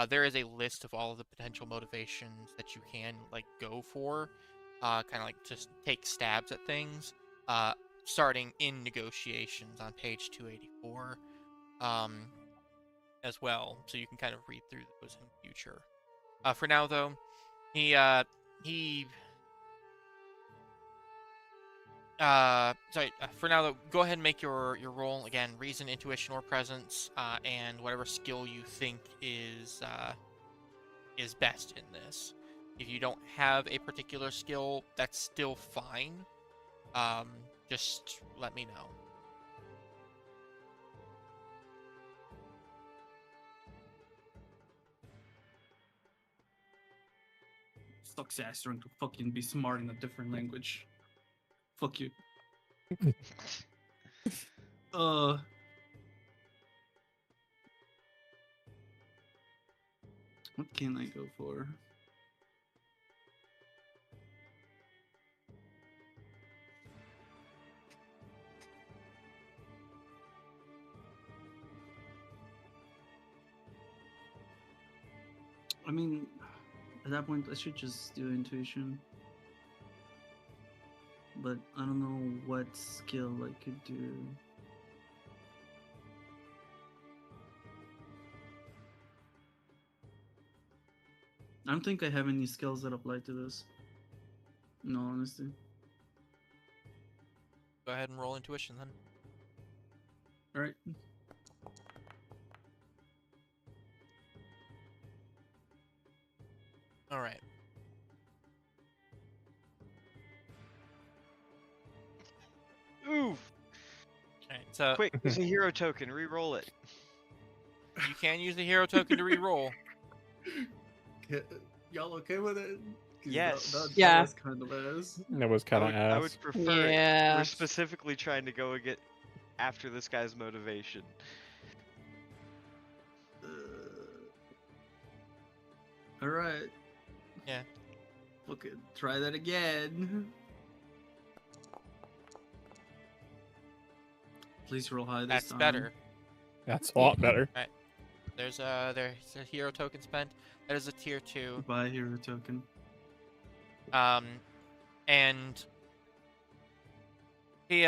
S1: there is a list of all of the potential motivations that you can like go for. Kind of like just take stabs at things. Starting in negotiations on page 284. As well, so you can kind of read through those in the future. For now, though, he for now, though, go ahead and make your roll again. Reason, intuition, or presence, and whatever skill you think is best in this. If you don't have a particular skill, that's still fine. Just let me know.
S2: Sucks ass trying to fucking be smart in a different language. Fuck you. What can I go for? I mean, at that point, I should just do intuition. But I don't know what skill I could do. I don't think I have any skills that apply to this. No, honestly.
S1: Go ahead and roll intuition then.
S2: Alright.
S1: All right.
S4: Oof!
S1: Alright, so
S4: Quick, use a hero token, re-roll it.
S1: you can use the hero token to re-roll.
S2: Y'all okay with it? 'Cause
S4: Yes.
S3: Yeah.
S2: That's kind of ass.
S5: That was kind of
S4: I
S5: ass.
S4: would prefer it.
S3: Yeah.
S4: We're specifically trying to go and get after this guy's motivation.
S2: Alright.
S1: Yeah.
S2: Okay, try that again. Please roll high this
S1: That's
S2: time.
S1: better.
S5: That's a lot better.
S1: There's a hero token spent. That is a tier 2.
S2: Buy hero token.
S1: And he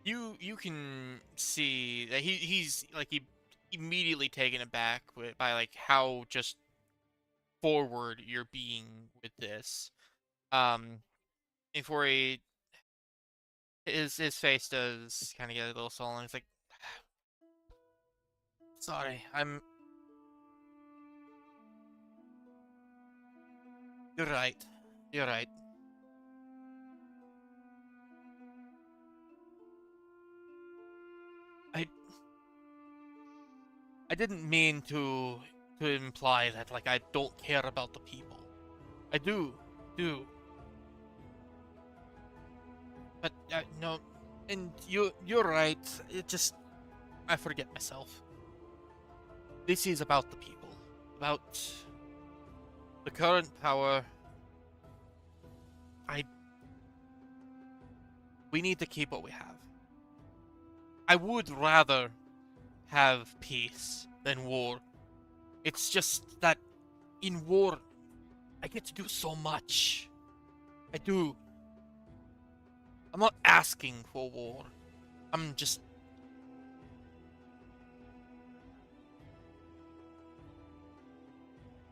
S1: you can see that he's like he immediately taken aback by like how just forward you're being with this. And for his face does kind of get a little sullen. It's like, Sorry, I'm. You're right. You're right. I I didn't mean to imply that like I don't care about the people. I do. But no, and you're right. It just I forget myself. This is about the people, about the current power. We need to keep what we have. I would rather have peace than war. It's just that in war, I get to do so much. I do. I'm not asking for war. I'm just.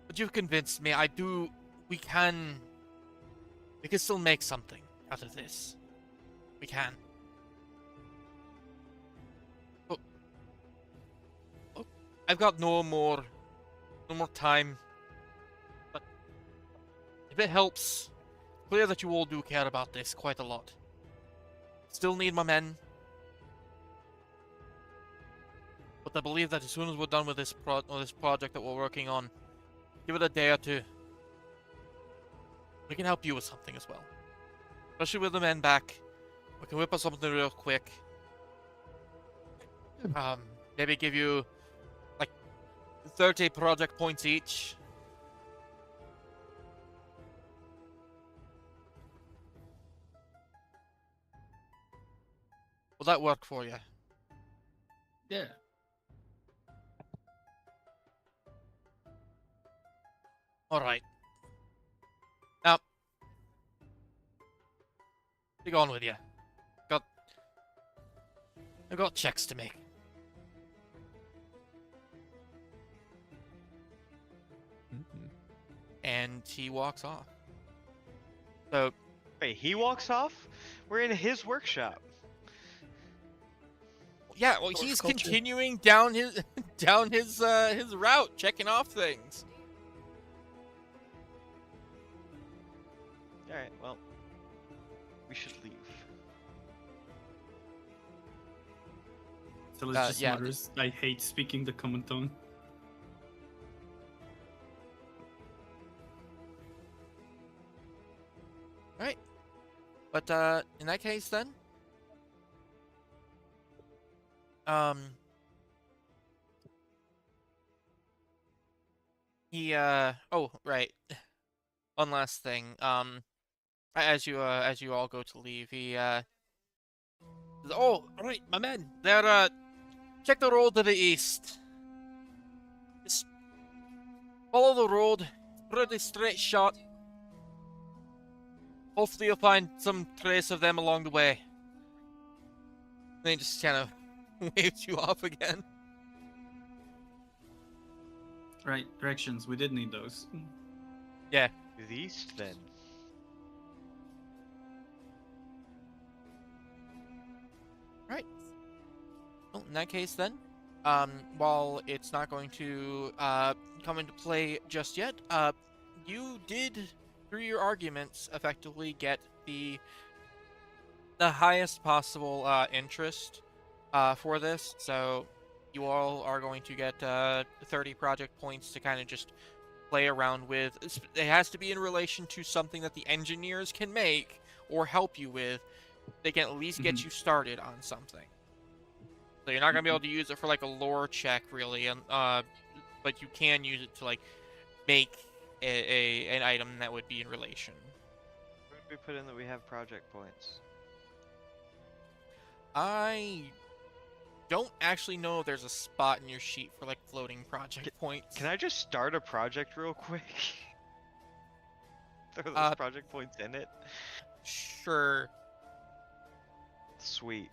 S1: But you've convinced me. I do. We can. We can still make something out of this. We can. Look, I've got no more time. But if it helps, clear that you all do care about this quite a lot. Still need my men. But I believe that as soon as we're done with this project that we're working on, give it a day or two. We can help you with something as well. Especially with the men back. We can whip up something real quick. Maybe give you like 30 project points each. Will that work for you?
S2: Yeah.
S1: Alright. Now, be gone with you. I've got checks to make. And he walks off. So,
S4: Wait, he walks off? We're in his workshop.
S1: yeah, well,
S3: Dwarf
S1: he's
S3: culture.
S1: continuing down his his route, checking off things.
S4: Alright, well, we should leave.
S2: So just
S1: yeah.
S2: mutters, I hate speaking the common tongue.
S1: Right. But in that case then, he oh, right. One last thing. As you all go to leave, he says, "Oh, right, my men. They're check the road to the east. Just follow the road. Pretty straight shot. Hopefully you'll find some trace of them along the way." Then he just kind of waves you off again.
S2: Right, directions. We did need those.
S1: Yeah.
S4: To the east, then.
S1: Right. Well, in that case then, while it's not going to come into play just yet, you did, through your arguments, effectively get the highest possible interest for this. So you all are going to get 30 project points to kind of just play around with. It has to be in relation to something that the engineers can make or help you with. They can at least get you started on something. So you're not gonna be able to use it for like a lore check, really, and but you can use it to like make an item that would be in relation.
S4: Where did we put in that we have project points?
S1: I don't actually know if there's a spot in your sheet for like floating project points.
S4: Can I just start a project real quick? Throw those project points in it?
S1: Sure.
S4: Sweet.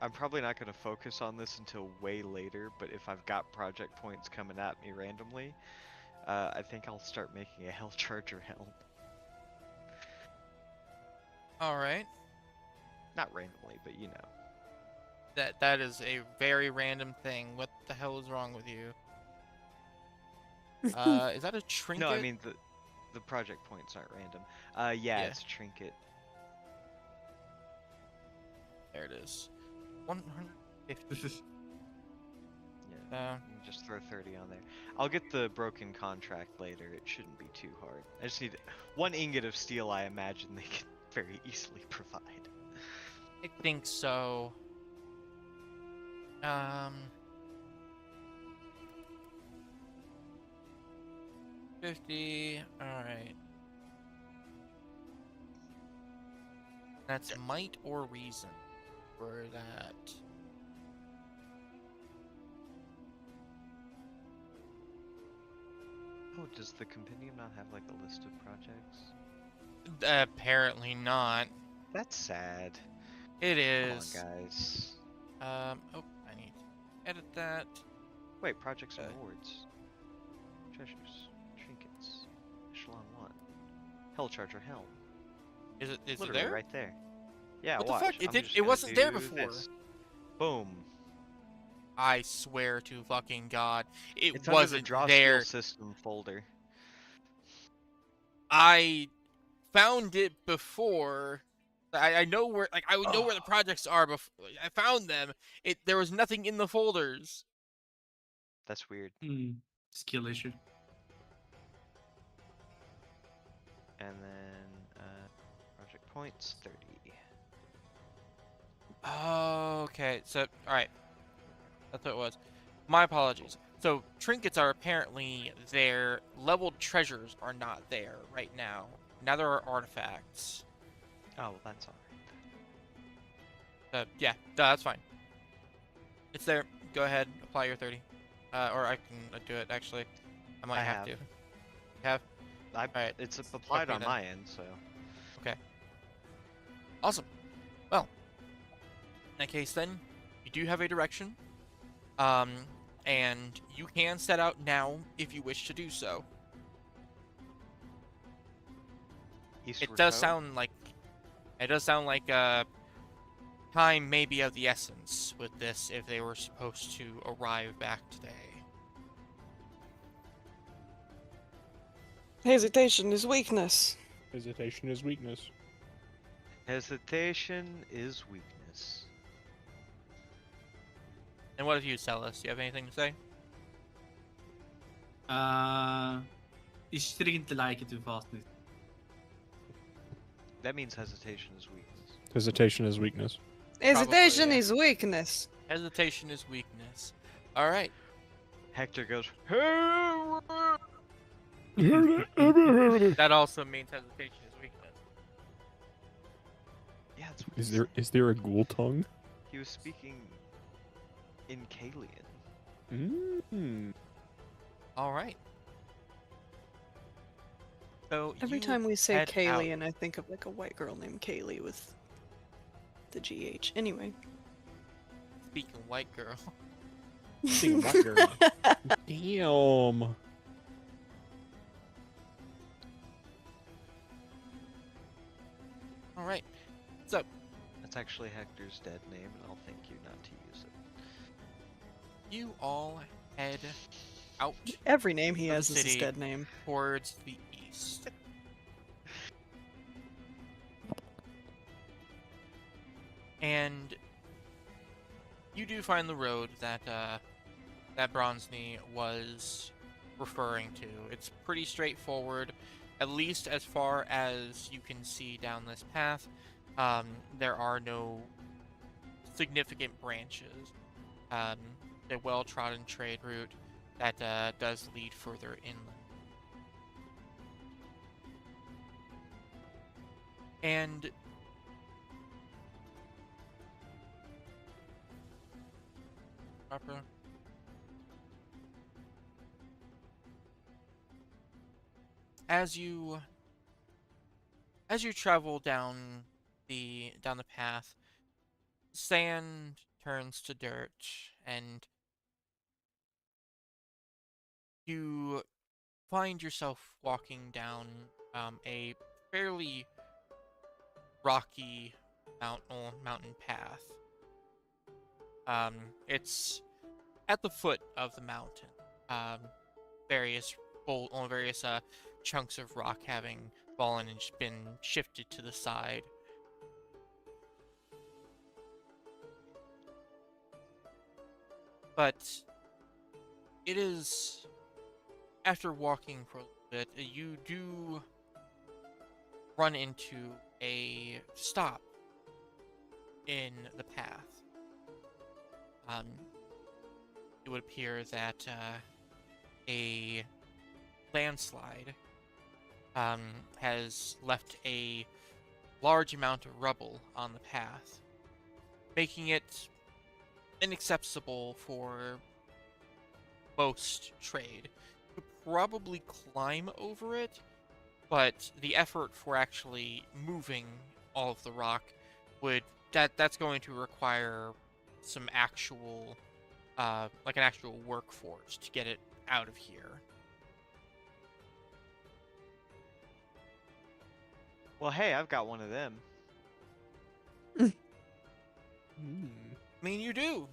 S4: I'm probably not going to focus on this until way later, but if I've got project points coming at me randomly, I think I'll start making a Hell Charger helm.
S1: All right.
S4: Not randomly, but you know.
S1: That is a very random thing. What the hell is wrong with you? Is that a trinket?
S4: No, I mean the project points aren't random. Yeah,
S1: Yeah.
S4: it's a trinket.
S1: There it is. 150.
S4: Yeah, you can just throw 30 on there. I'll get the broken contract later. It shouldn't be too hard. I just need 1 ingot of steel. I imagine they can very easily provide.
S1: I think so. 50. All right. That's might or reason for that.
S4: Oh, does the compendium not have like a list of projects?
S1: Apparently not.
S4: That's sad.
S1: It
S4: Come on,
S1: is.
S4: guys.
S1: Oh, I need to edit that.
S4: Wait, projects and
S1: Uh,
S4: rewards. Treasures. Trinkets. Echelon 1. Hell Charger Helm.
S1: Is it
S4: Literally
S1: there?
S4: right there. Yeah,
S1: What the
S4: watch.
S1: fuck? It
S4: I'm
S1: did-
S4: just
S1: it
S4: gonna
S1: wasn't there
S4: do
S1: before.
S4: this. Boom.
S1: I swear to fucking God, it
S4: It's
S1: wasn't
S4: under the draw
S1: there.
S4: skill system folder.
S1: I found it before. I know where, like, I would know where the projects are before I found them. There was nothing in the folders.
S4: That's weird.
S2: Skill issue.
S4: And then project points 30.
S1: Okay, so all right, that's what it was. My apologies. So trinkets are apparently there. Leveled treasures are not there right now. Now there are artifacts.
S4: Oh, well, that's alright.
S1: Yeah, that's fine. It's there. Go ahead, apply your 30. Or I can do it actually. I might
S4: I
S1: have
S4: have.
S1: to. Have? Alright.
S4: It's applied
S1: me
S4: on
S1: then.
S4: my end, so.
S1: Awesome. Well, in that case then, you do have a direction. And you can set out now if you wish to do so.
S4: Eastward
S1: It does
S4: Ho?
S1: sound like time may be of the essence with this if they were supposed to arrive back today.
S3: Hesitation is weakness.
S5: Hesitation is weakness.
S4: Hesitation is weakness.
S1: And what of you, Celis? Do you have anything to say?
S2: Is dringend like it fast nu.
S4: That means hesitation is weakness.
S5: Hesitation is weakness.
S3: Hesitation
S1: yeah.
S3: is weakness.
S1: Hesitation is weakness. All right.
S4: Hector goes,
S1: That also means hesitation is weakness.
S4: yeah, it's
S5: Is there a ghoul tongue?
S4: He was speaking in Kalian.
S5: Mm.
S1: All right. So
S3: Every
S1: you
S3: time we say
S1: head out.
S3: Kaylee, and I think of like a white girl named Kaylee with the GH. Anyway.
S1: Speaking white girl.
S5: Speaking white girl. Damn.
S1: All right. So
S4: That's actually Hector's dead name, and I'll thank you not to use it.
S1: you all head out
S3: Every name he
S1: Of the
S3: has is his
S1: city.
S3: dead name.
S1: towards the east. And you do find the road that that Bronzny was referring to. It's pretty straightforward, at least as far as you can see down this path. There are no significant branches. A well-trodden trade route that does lead further inland. And proper. As you travel down the path, sand turns to dirt, and you find yourself walking down a fairly rocky mountain path. It's at the foot of the mountain. Um, various chunks of rock having fallen and just been shifted to the side. But it is, after walking for a little bit, you do run into a stop in the path. It would appear that a landslide has left a large amount of rubble on the path, making it inaccessible for most trade. You could probably climb over it, but the effort for actually moving all of the rock that's going to require some actual like an actual workforce to get it out of here.
S4: Well, hey, I've got one of them.
S5: Hmm.
S1: I mean, you do.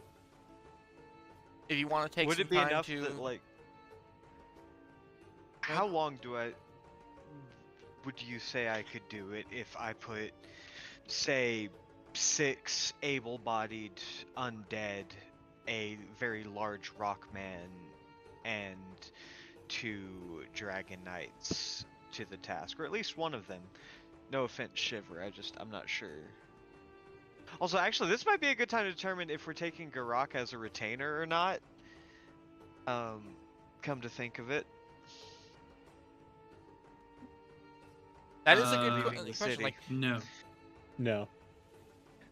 S1: If you want to take
S4: Would
S1: some
S4: it be
S1: time
S4: enough
S1: to
S4: that, like, how long would you say I could do it if I put, say, 6 able-bodied undead, a very large rock man, and 2 dragon knights to the task, or at least one of them? No offense, Shiver, I'm not sure. Also, actually, this might be a good time to determine if we're taking Garak as a retainer or not. Come to think of it.
S1: That is a good
S4: Leaving the
S1: question.
S4: city.
S1: Like,
S2: No.
S5: No,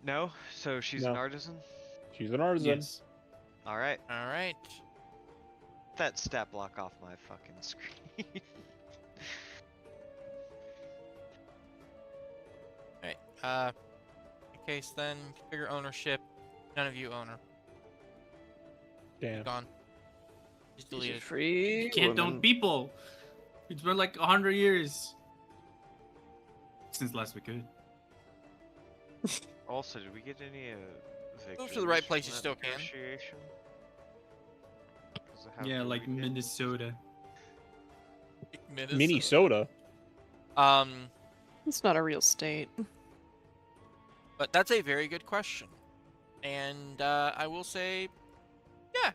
S4: No? So she's
S5: No.
S4: an artisan?
S5: she's an artisan.
S2: Yes.
S4: Alright.
S1: all right.
S4: That stat block off my fucking screen.
S1: Alright, in case then, configure ownership. None of you own her.
S5: Damn.
S1: Gone. She's deleted.
S3: Free
S2: You can't
S3: women.
S2: own people. It's been like 100 years since last we could.
S4: Also, did we get any
S1: Move to the right
S4: victories
S1: place,
S4: from
S1: you
S4: that
S1: still can.
S4: negotiation? 'Cause of how
S2: Yeah,
S4: good
S2: like
S4: we did.
S2: Minnesota.
S5: Minnesota.
S3: It's not a real state.
S1: But that's a very good question, and I will say, yeah,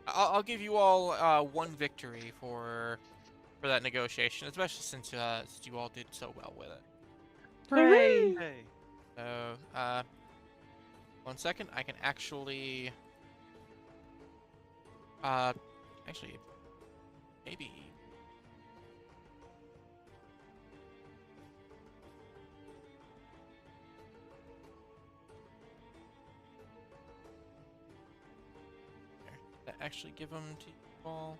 S1: I'll give you all one victory for that negotiation, especially since you all did so well with it.
S3: Hooray!
S4: Hey.
S1: So, 1 second, I can actually, actually, maybe. There, that actually give them to you all.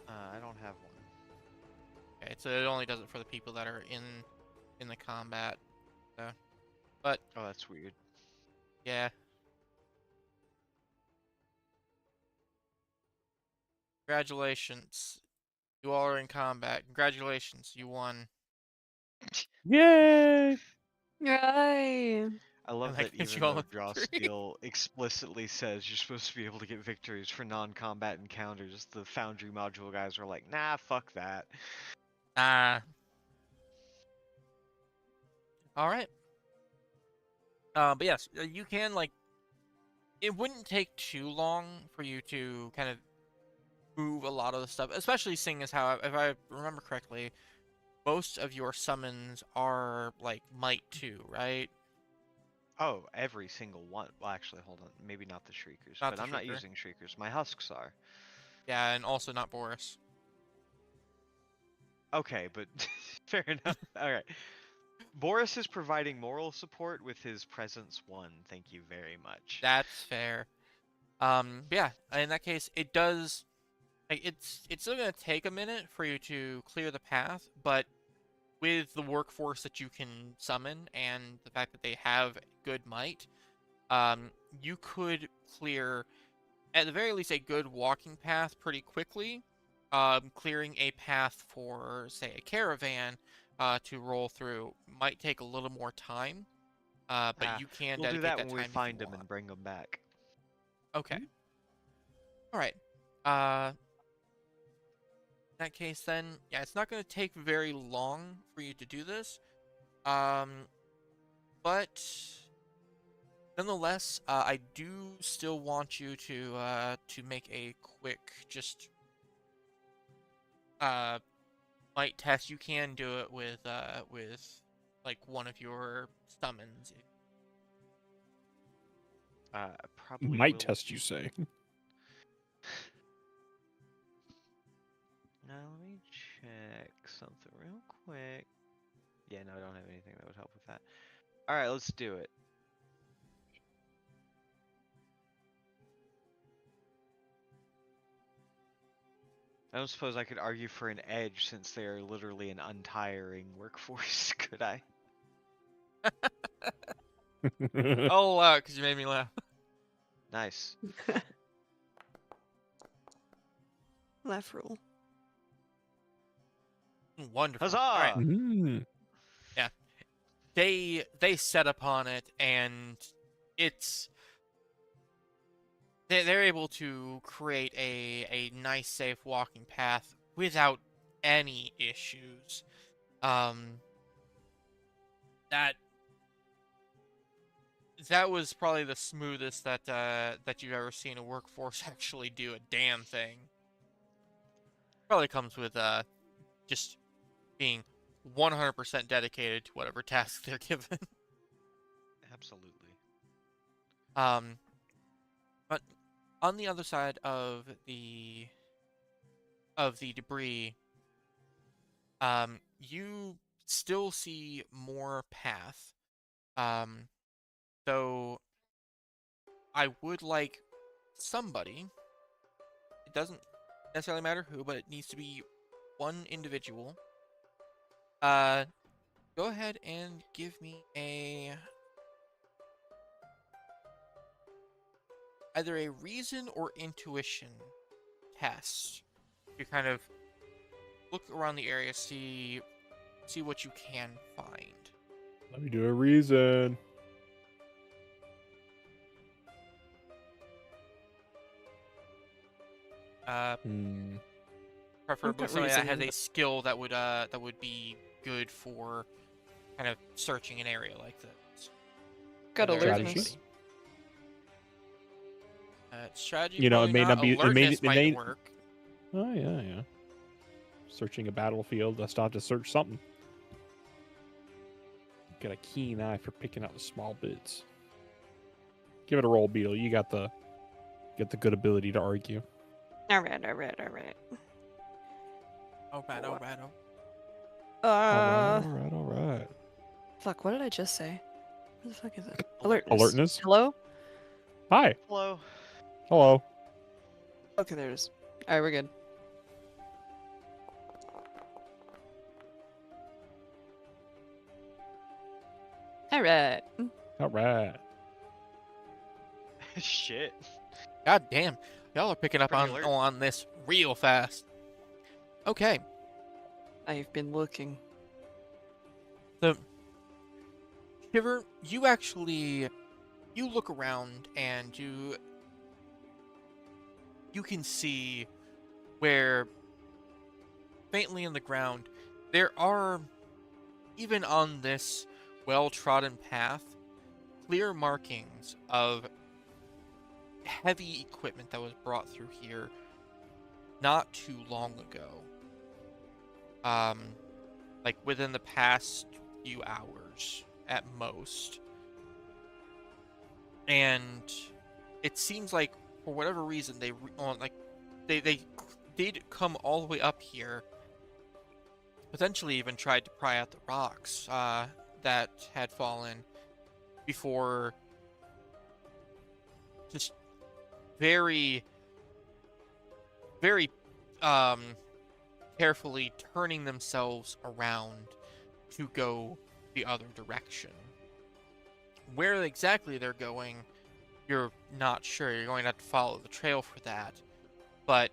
S4: I don't have one.
S1: Okay, so it only does it for the people that are in the combat. So,
S4: Oh, that's weird.
S1: yeah. Congratulations. You all are in combat. Congratulations, you won.
S5: Yay!
S3: Yay!
S4: I love
S1: like
S4: that
S1: that you
S4: even
S1: all
S4: though
S1: have
S4: draw
S1: victory.
S4: skill explicitly says you're supposed to be able to get victories for non-combat encounters, the Foundry module guys are like, nah, fuck that.
S1: Alright. But yes, you can, like, it wouldn't take too long for you to kind of move a lot of the stuff, especially seeing as how, if I remember correctly, most of your summons are, like, Might 2, right?
S4: Oh, every single one. Well, actually, hold on. Maybe not the Shriekers,
S1: Not
S4: but
S1: the
S4: I'm not
S1: Shrieker.
S4: using Shriekers. My Husks are.
S1: Yeah, and also not Boris.
S4: Okay, but fair enough. Alright. Boris is providing moral support with his Presence 1. Thank you very much.
S1: That's fair. But yeah, in that case, it does. Like, it's still gonna take a minute for you to clear the path, but with the workforce that you can summon and the fact that they have good might, you could clear, at the very least, a good walking path pretty quickly. Clearing a path for, say, a caravan to roll through might take a little more time. But you can
S4: We'll do
S1: dedicate
S4: that when we
S1: time if you
S4: find them
S1: want.
S4: and bring them back.
S1: Okay. All right. In that case, then, yeah, it's not going to take very long for you to do this. But nonetheless, I do still want you to make a quick might test. You can do it with like one of your summons.
S4: Probably
S5: Might
S4: will.
S5: test, you say?
S4: Now let me check something real quick. Yeah, no, I don't have anything that would help with that. All right, let's do it. I don't suppose I could argue for an edge since they are literally an untiring workforce, could I?
S1: I'll allow it because you made me laugh.
S4: Nice.
S3: Laugh rule.
S1: Wonderful.
S4: Huzzah!
S1: All right.
S5: Mm.
S1: They set upon it, and they're able to create a nice, safe walking path without any issues. That was probably the smoothest that you've ever seen a workforce actually do a damn thing. Probably comes with just being 100% dedicated to whatever task they're given.
S4: Absolutely.
S1: But on the other side of the debris, you still see more path. So I would like somebody. It doesn't necessarily matter who, but it needs to be one individual. Go ahead and give me either a reason or intuition test. You kind of look around the area, see what you can find.
S5: Let me do a reason.
S1: Preferably
S3: Not
S1: somebody that has
S3: reason,
S1: a
S3: but-
S1: skill that would be good for kind of searching an area like this.
S3: Got
S1: Is there
S3: alertness.
S5: Strategy?
S1: Strategy.
S5: You know,
S1: probably
S5: it may not be- it may-
S1: Alertness
S5: it
S1: might
S5: may-
S1: work.
S5: Oh, yeah. Searching a battlefield, that's not to search something. Got a keen eye for picking out the small bits. Give it a roll, Beal. You got the good ability to argue.
S3: Alright.
S1: All right.
S5: All right.
S3: Fuck, what did I just say? What the fuck is it?
S1: Alertness.
S5: Alertness?
S3: Hello?
S5: Hi.
S4: Hello.
S5: Hello.
S3: Okay, there it is. Alright, we're good. Alright.
S5: All right.
S4: Shit.
S1: God damn, y'all are picking up
S4: Pretty
S1: on
S4: alert.
S1: on this real fast. Okay,
S3: I've been looking.
S1: so Shiver, you look around and you can see where faintly in the ground there are, even on this well-trodden path, clear markings of heavy equipment that was brought through here not too long ago. Like within the past few hours at most. And it seems like for whatever reason they did come all the way up here. Potentially even tried to pry out the rocks that had fallen before just very carefully turning themselves around to go the other direction. Where exactly they're going, you're not sure. You're going to have to follow the trail for that. But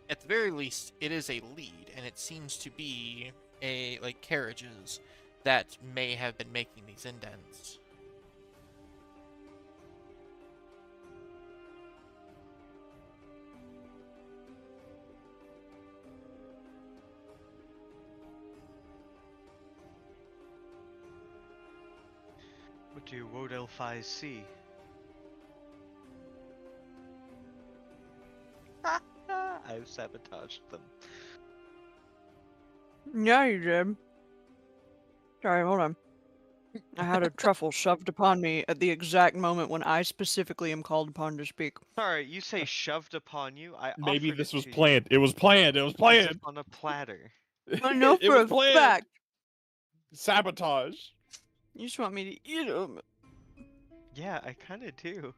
S1: at the very least, it is a lead, and it seems to be like carriages that may have been making these indents.
S4: What do Woad Elf eyes see? I've sabotaged them.
S3: Yeah, you did. Sorry, hold on. I had a truffle shoved upon me at the exact moment when I specifically am called upon to speak.
S4: Sorry, you say shoved upon you? I
S5: Maybe
S4: offered
S5: this
S4: it
S5: was
S4: to
S5: planned. It was planned. It was
S4: you as if
S5: planned.
S4: on a platter.
S3: I know
S5: It
S3: for
S5: was
S3: a
S5: planned.
S3: fact.
S5: Sabotage.
S3: You just want me to eat them.
S4: Yeah, I kind of do.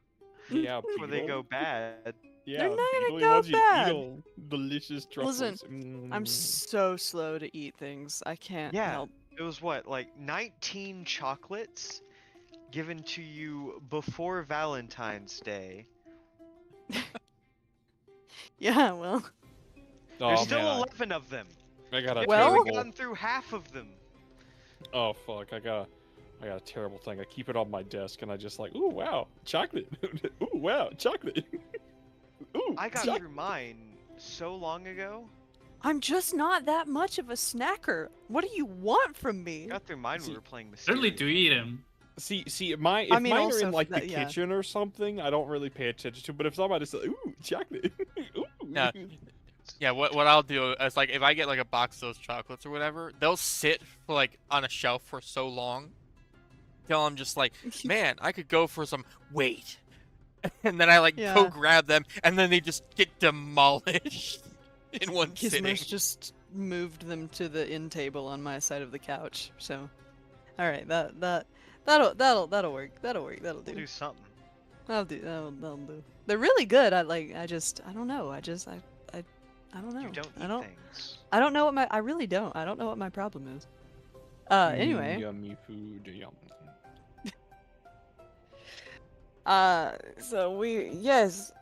S5: Yeah,
S4: Before they go bad.
S5: Yeah,
S3: not gonna
S5: Beetle,
S3: go
S5: wants you to eat
S3: bad.
S5: 'em. Delicious truffles.
S3: Listen, I'm
S5: Mm.
S3: so slow to eat things. I can't
S4: Yeah.
S3: help.
S4: It was what, like 19 chocolates given to you before Valentine's Day.
S3: Yeah, well.
S4: There's
S5: Oh,
S4: still
S5: man,
S4: 11 of them.
S5: I got a
S4: I've
S3: Well-
S4: barely
S5: terrible.
S4: gotten through half of them.
S5: Oh fuck! I got a terrible thing. I keep it on my desk, and I just like, ooh wow, chocolate. Ooh wow, chocolate. Ooh,
S4: I got
S5: choc-
S4: through mine so long ago.
S3: I'm just not that much of a snacker. What do you want from me?
S4: Got through mine when
S5: See,
S4: we were playing
S2: Certainly
S4: Mysterio.
S2: to eat him.
S5: See, if
S3: I mean,
S5: mine are
S3: also
S5: in like
S3: that-
S5: the
S3: yeah.
S5: kitchen or something, I don't really pay attention to. But if somebody says, ooh, chocolate, ooh,
S1: Yeah. Yeah, what I'll do is like if I get like a box of those chocolates or whatever, they'll sit for like on a shelf for so long till I'm just like, man, I could go for some. Wait, and then I like go
S3: Yeah.
S1: grab them, and then they just get demolished in one sitting.
S3: Gizmo's just moved them to the end table on my side of the couch. So, all right, that'll work. That'll work. That'll
S4: Do
S3: do.
S4: something.
S3: That'll do. They're really good. I don't know. I don't know.
S4: You don't eat
S3: I don't.
S4: things.
S3: I don't know what my. I really don't. I don't know what my problem is. Anyway.
S5: yummy food, yum.
S3: So yes.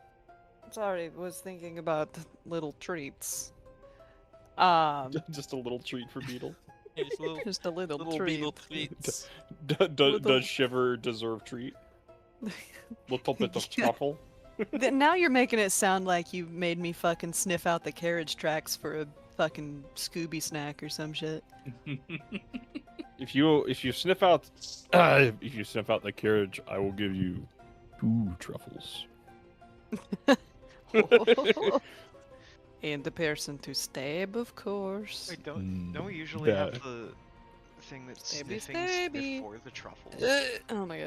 S3: Sorry, was thinking about little treats.
S5: Just a little treat for Beetle.
S1: Yeah, just
S3: Just a little treat.
S1: beetle treats.
S5: Does Shiver deserve treat? Little bit of
S3: Yeah.
S5: truffle.
S3: Now you're making it sound like you made me fucking sniff out the carriage tracks for a fucking Scooby snack or some shit.
S5: If you sniff out the carriage, I will give you 2 truffles.
S3: And the person to stab, of course.
S4: Wait, don't we usually
S5: that-
S4: have the thing that's
S3: Stabby,
S4: sniffing
S3: stabby.
S4: before the truffles?
S3: Oh my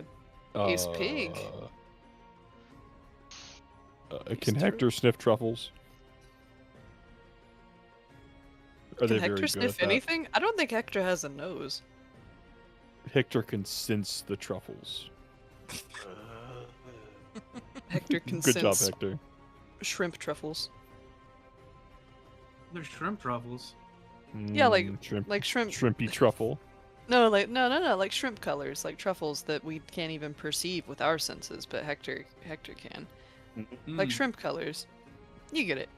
S3: god. He's pig.
S5: Can
S3: He's
S5: Hector sniff truffles? Are they
S3: Can
S5: very
S3: Hector
S5: good
S3: sniff
S5: at that?
S3: anything? I don't think Hector has a nose.
S5: Hector can sense the truffles.
S3: Hector can
S5: Good job,
S3: sense
S5: Hector.
S3: shrimp truffles.
S2: They're shrimp truffles.
S3: Yeah, like-
S5: shrimp,
S3: Like shrimp.
S5: shrimpy truffle.
S3: No, like shrimp colors, like truffles that we can't even perceive with our senses, but Hector can. Like
S2: Mm.
S3: shrimp colors. You get it.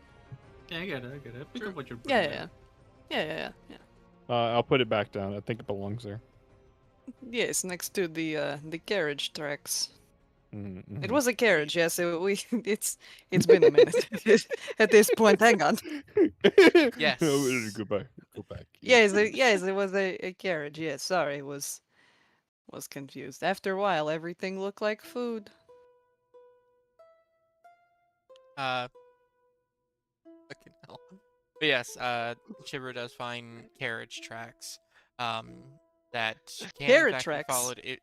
S2: Yeah, I get it. I pick up what you're
S3: Yeah,
S2: putting
S3: yeah,
S2: down.
S3: yeah.
S5: I'll put it back down. I think it belongs there.
S3: Yes, next to the carriage tracks.
S5: Mhm,
S3: It
S5: mhm.
S3: was a carriage, yes. It's been a minute at this point. Hang on.
S1: Yes.
S5: Go back. Go back.
S3: Yes, it was a carriage. Yes, sorry, was confused. After a while, everything looked like food.
S1: Fucking hell. But yes, Shiver does find carriage tracks. That can
S3: Carrot
S1: in fact be
S3: tracks?
S1: followed.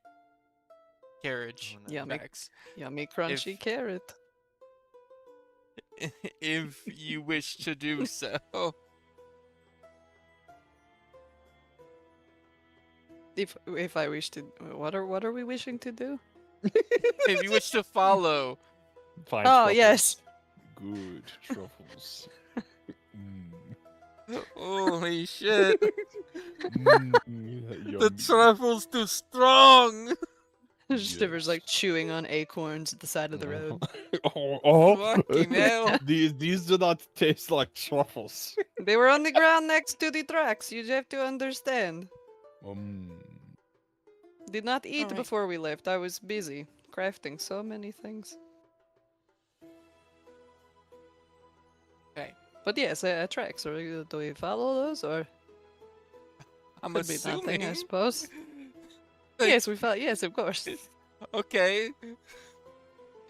S1: Carriage
S4: Oh, no.
S3: Yummy.
S1: tracks.
S3: Yummy, crunchy
S1: If-
S3: carrot.
S1: If you wish to do so.
S3: If I wish to, what are we wishing to do?
S1: If you wish to follow.
S5: Find
S3: Oh
S5: truffles.
S3: yes.
S5: Good truffles.
S1: Holy shit.
S5: Mm,
S1: The
S5: yummy.
S1: truffle's too strong.
S3: Shiver's like
S5: Yes.
S3: chewing on acorns at the side of the road.
S1: Fucking hell.
S5: These do not taste like truffles.
S3: They were on the ground next to the tracks. You have to understand. Did not eat
S1: Alright.
S3: before we left. I was busy crafting so many things.
S1: Okay.
S3: But yes, tracks. Or do we follow those, or
S1: I'm
S3: could be nothing? I
S1: assuming.
S3: suppose. Yes, we follow. Yes, of course.
S1: Okay.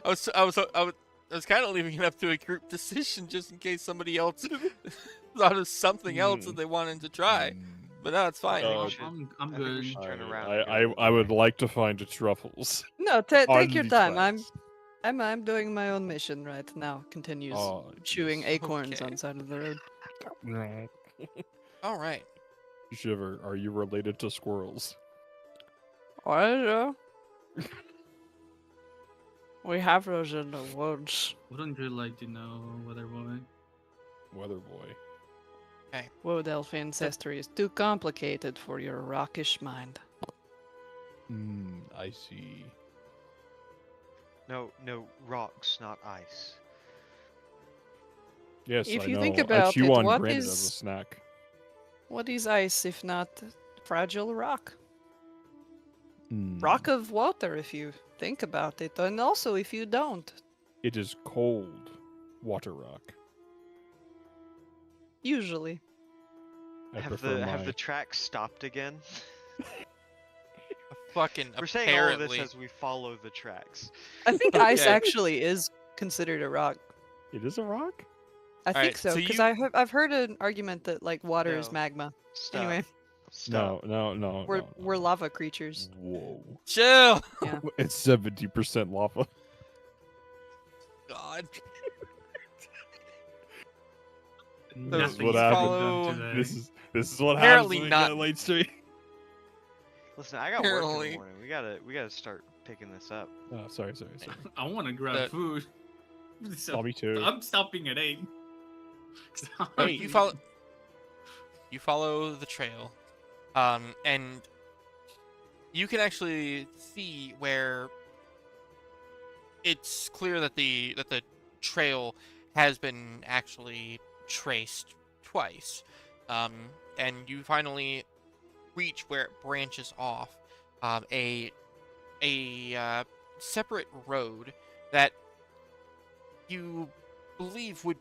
S1: I was kind of leaving it up to a group decision just in case somebody else thought of something else that they wanted to try. But no, it's fine.
S5: Uh,
S2: I'm
S4: I think we
S2: good.
S4: should turn around.
S5: I would like to find the truffles.
S3: No,
S5: on
S3: take your
S5: the
S3: time.
S5: tracks.
S3: I'm doing my own mission right now. Continues
S5: Oh,
S3: chewing
S5: jeez.
S3: acorns
S1: Okay.
S3: on the side of the road.
S1: All right.
S5: Shiver, are you related to squirrels?
S3: I don't know. We have those in the woods.
S2: Wouldn't you like to know, Weather Boy?
S5: Weather boy.
S3: Wood elf ancestry is too complicated for your rockish mind.
S5: I see.
S4: No, rocks, not ice.
S5: Yes,
S3: If
S5: I
S3: you
S5: know.
S3: think
S5: I
S3: about
S5: chew
S3: it,
S5: on
S3: what
S5: granite as a
S3: is-
S5: snack.
S3: What is ice if not fragile rock?
S5: Hmm.
S3: Rock of water, if you think about it, and also if you don't.
S5: It is cold water rock.
S3: Usually.
S5: I
S4: Have
S5: prefer
S4: the
S5: my...
S4: have the tracks stopped again?
S1: Fucking
S4: We're saying all of
S1: apparently.
S4: this as we follow the tracks.
S3: I think ice
S1: Okay.
S3: actually is considered a rock.
S5: It is a rock?
S3: I think
S1: Alright,
S3: so,
S1: so
S3: because
S1: you-
S3: I've heard an argument that like water is
S4: No.
S3: magma.
S4: Stop.
S3: Anyway,
S4: Stop.
S5: No.
S3: we're lava creatures.
S5: Whoa.
S1: Chill.
S3: Yeah.
S5: It's 70% lava.
S1: God.
S2: Nothing's
S1: is
S2: been
S1: what
S2: done
S1: happens.
S2: today.
S5: This is what
S1: Apparently
S5: happens when
S1: not.
S5: you get a late stream.
S4: Listen, I got work in
S1: Apparently.
S4: the morning. We gotta start picking this up.
S5: Oh, sorry.
S2: I want to grab
S1: That-
S2: food. So
S5: Oh, me too.
S2: I'm stopping at 8.
S1: Oh, you follow the trail, and you can actually see where it's clear that the trail has been actually traced twice, and you finally reach where it branches off a separate road that you believe would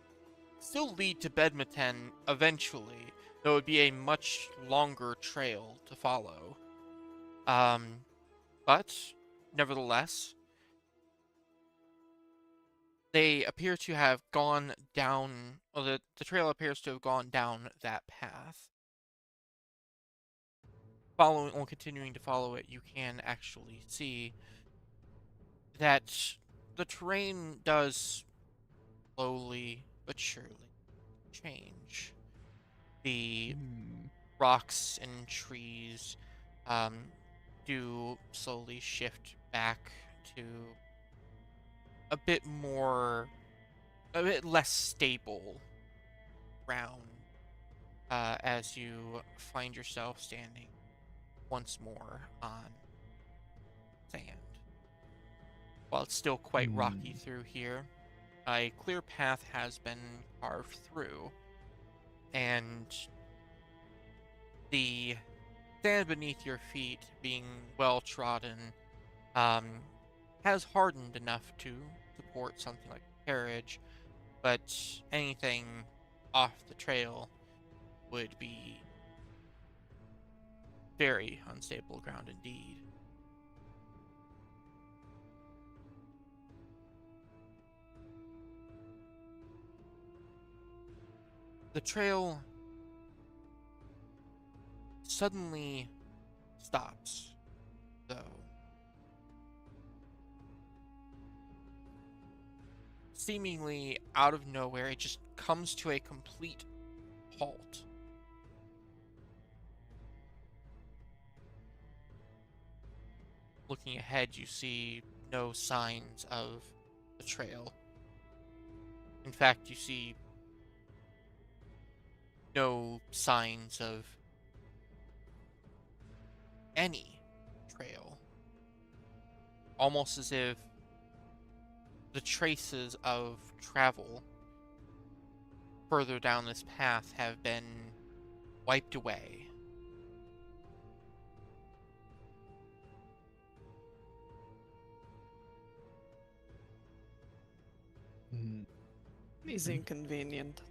S1: still lead to Behdmeten eventually, though it would be a much longer trail to follow. But nevertheless, they appear to have gone down, well, the trail appears to have gone down that path. Continuing to follow it, you can actually see that the terrain does slowly but surely change. The rocks and trees do slowly shift back to a bit less stable ground as you find yourself standing once more on sand. While it's still quite rocky through here, a clear path has been carved through, and the sand beneath your feet, being well trodden, has hardened enough to support something like a carriage, but anything off the trail would be very unstable ground indeed. The trail suddenly stops, though. Seemingly out of nowhere, it just comes to a complete halt. Looking ahead, you see no signs of the trail. In fact, you see no signs of any trail. Almost as if the traces of travel further down this path have been wiped away.
S5: Hmm.
S3: He's inconvenient.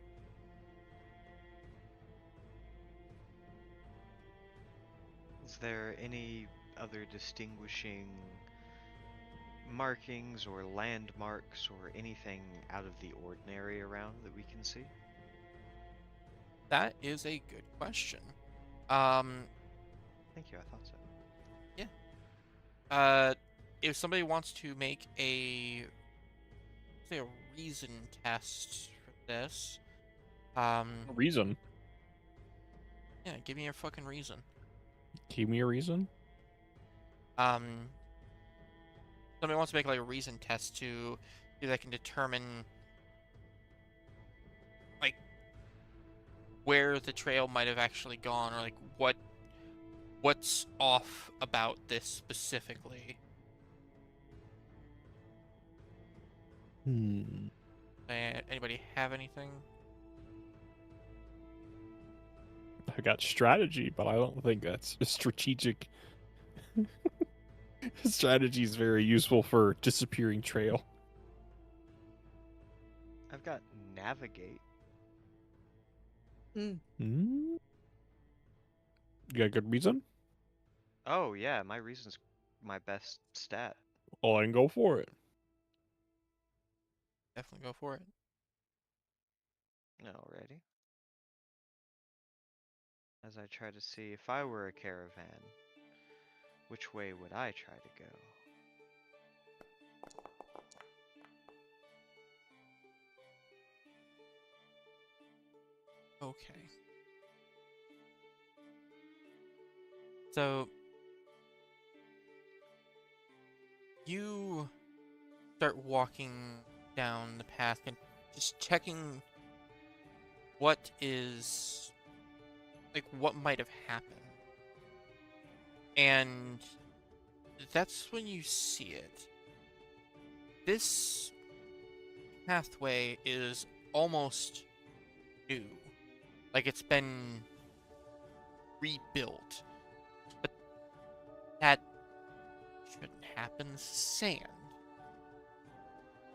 S4: Is there any other distinguishing markings or landmarks or anything out of the ordinary around that we can see?
S1: That is a good question. Um,
S4: Thank you, I thought so.
S1: if somebody wants to make say a reason test for this,
S5: Reason.
S1: yeah, give me a fucking reason.
S5: Give me a reason.
S1: Um, somebody wants to make like a reason test to see if they can determine like where the trail might have actually gone, or like what's off about this specifically.
S5: Hmm.
S1: Anybody have anything?
S5: I got strategy, but I don't think that's a strategic. Strategy is very useful for disappearing trail.
S4: I've got navigate.
S3: Hmm.
S5: Hmm? You got a good reason?
S4: Oh yeah, my reason's my best stat.
S5: Oh, I can go for it.
S1: Definitely go for it.
S4: Alrighty. As I try to see if I were a caravan, which way would I try to go?
S1: Okay. So you start walking down the path and just checking what might have happened. And that's when you see it. This pathway is almost new. Like it's been rebuilt. But that shouldn't happen. This is sand.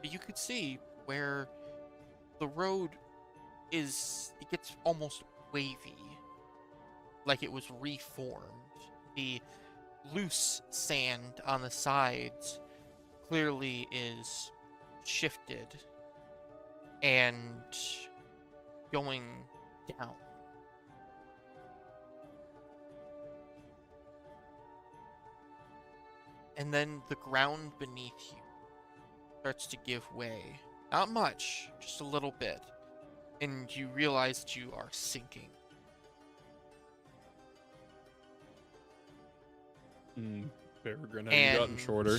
S1: But you could see where the road it gets almost wavy. Like it was reformed. The loose sand on the sides clearly is shifted and going down. And then the ground beneath you starts to give way. Not much, just a little bit. And you realize that you are sinking.
S5: Peregrine, have you gotten shorter?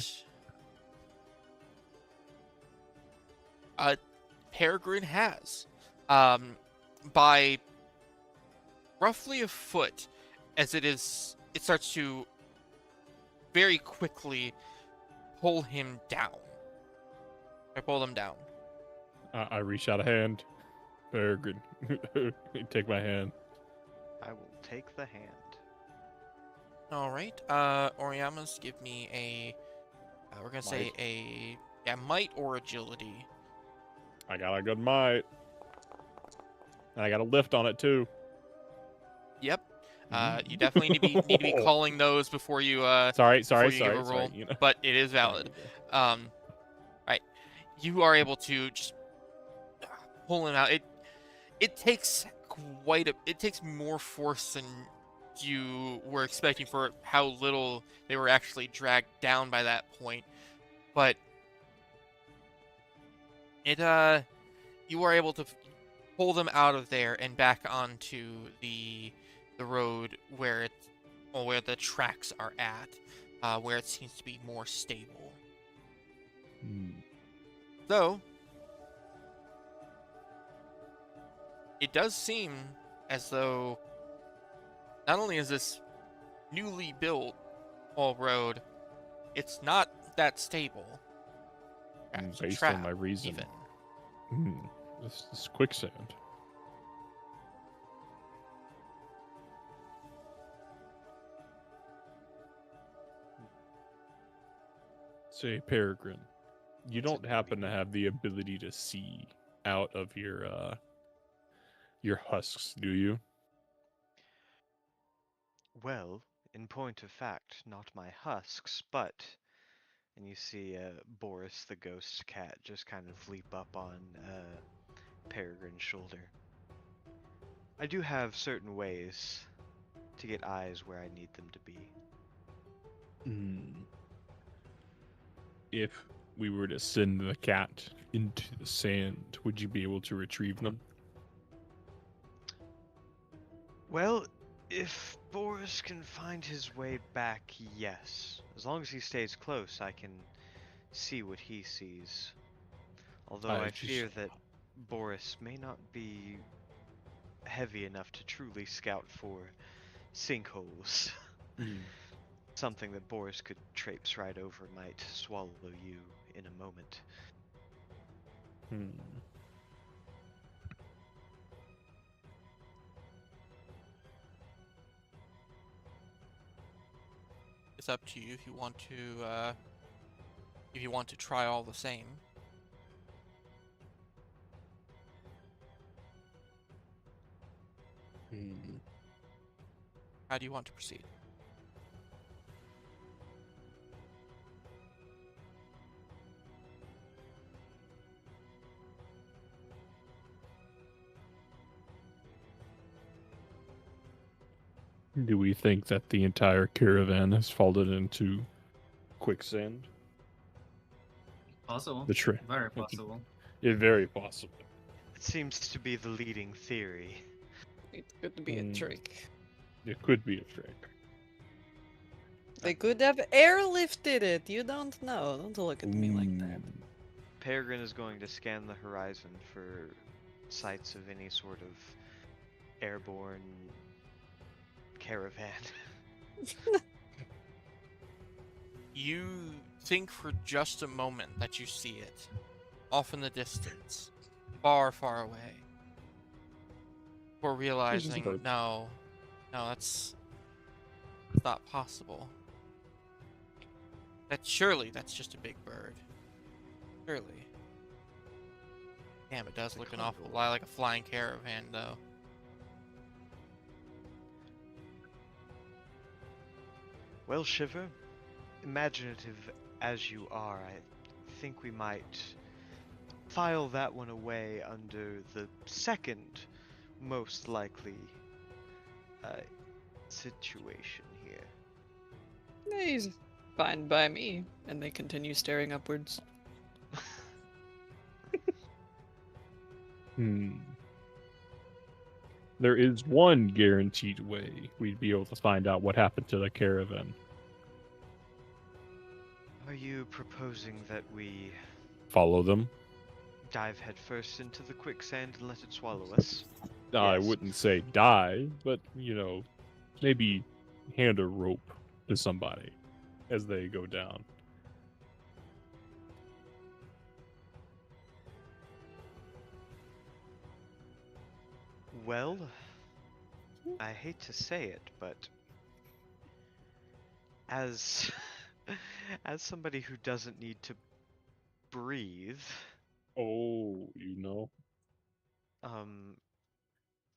S1: Peregrine has. By roughly a foot, as it starts to very quickly pull him down. I pull him down.
S5: I reach out a hand. Peregrine, take my hand.
S4: I will take the hand.
S1: All right. Oriyamas, give me we're gonna say might or agility.
S5: I got a good might. And I got a lift on it too.
S1: Yep. You definitely need to be calling those before you
S5: Sorry,
S1: give a roll.
S5: sorry, you know.
S1: But it is valid. Right. You are able to just pull him out. It takes it takes more force than you were expecting for how little they were actually dragged down by that point. But you are able to pull them out of there and back onto the road where the tracks are at, where it seems to be more stable. So it does seem as though not only is this newly built whole road, it's not that stable. Perhaps
S5: Based
S1: trap,
S5: on my reason.
S1: even.
S5: This is quicksand. Say, Peregrine, You don't happen to have the ability to see out of your husks, do you?
S4: Well, in point of fact, not my husks, but. And you see Boris the ghost cat just kind of leap up on Peregrine's shoulder. I do have certain ways to get eyes where I need them to be.
S5: If we were to send the cat into the sand, would you be able to retrieve them?
S4: Well, if Boris can find his way back, yes. As long as he stays close, I can see what he sees. Although I fear that Boris may not be heavy enough to truly scout for sinkholes. Something that Boris could traipse right over might swallow you in a moment.
S1: It's up to you if you want to try all the same. How do you want to proceed?
S5: Do we think that the entire caravan has fallen into quicksand?
S2: Possible.
S5: The trick.
S2: Very possible.
S5: It's very possible.
S4: It seems to be the leading theory.
S3: It could be a trick.
S5: It could be a trick.
S3: They could have airlifted it. You don't know. Don't look at me like that.
S4: Peregrine is going to scan the horizon for sights of any sort of airborne caravan.
S1: You think for just a moment that you see it, off in the distance, far, far away, before realizing, no, that's not possible. Surely that's just a big bird. Surely. Damn, it does look an awful lot like a flying caravan, though.
S4: Well, Shiver, imaginative as you are, I think we might file that one away under the second most likely situation here.
S3: He's fine by me. And they continue staring upwards.
S5: There is one guaranteed way we'd be able to find out what happened to the caravan.
S4: Are you proposing that we
S5: Follow them?
S4: dive headfirst into the quicksand and let it swallow us?
S5: I
S4: Yes.
S5: wouldn't say die, but, maybe hand a rope to somebody as they go down.
S4: Well, I hate to say it, but as as somebody who doesn't need to breathe,
S5: Oh,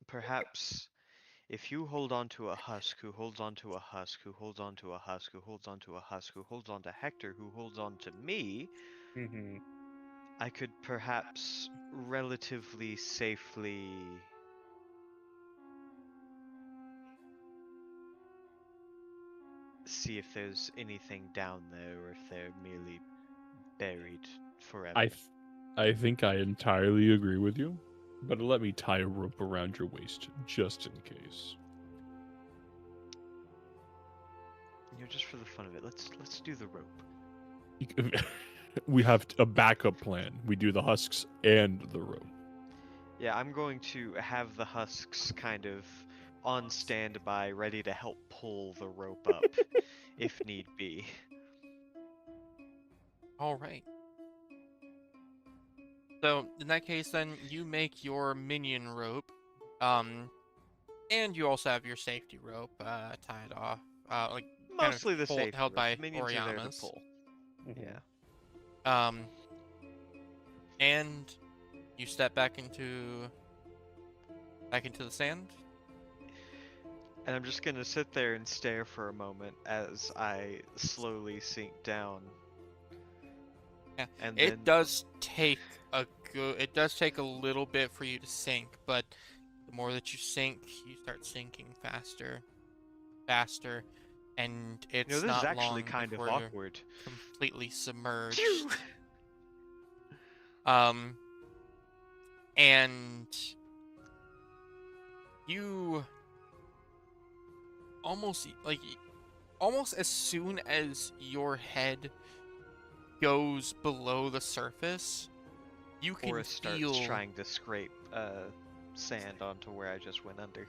S4: perhaps if you hold on to a husk who holds on to a husk who holds on to a husk who holds on to a husk who holds on to Hector who holds on to me, I could perhaps relatively safely see if there's anything down there or if they're merely buried forever.
S5: I think I entirely agree with you, but let me tie a rope around your waist just in case.
S4: Just for the fun of it, let's do the rope.
S5: We have a backup plan. We do the husks and the rope.
S4: Yeah, I'm going to have the husks kind of on standby, ready to help pull the rope up if need be.
S1: All right. So in that case, then you make your minion rope, and you also have your safety rope tied off, like
S4: Mostly the safety
S1: held
S4: rope.
S1: by
S4: Minions are there to
S1: Oriana's.
S4: pull. Yeah.
S1: And you step back into the sand.
S4: And I'm just gonna sit there and stare for a moment as I slowly sink down.
S1: Yeah,
S4: And
S1: it
S4: then
S1: does take it does take a little bit for you to sink, but the more that you sink, you start sinking faster, and it's
S4: this is
S1: not
S4: actually
S1: long
S4: kind of
S1: before you're
S4: awkward.
S1: completely submerged. Um, and you almost as soon as your head goes below the surface, you can
S4: Boris starts
S1: feel
S4: trying to scrape sand onto where I just went under.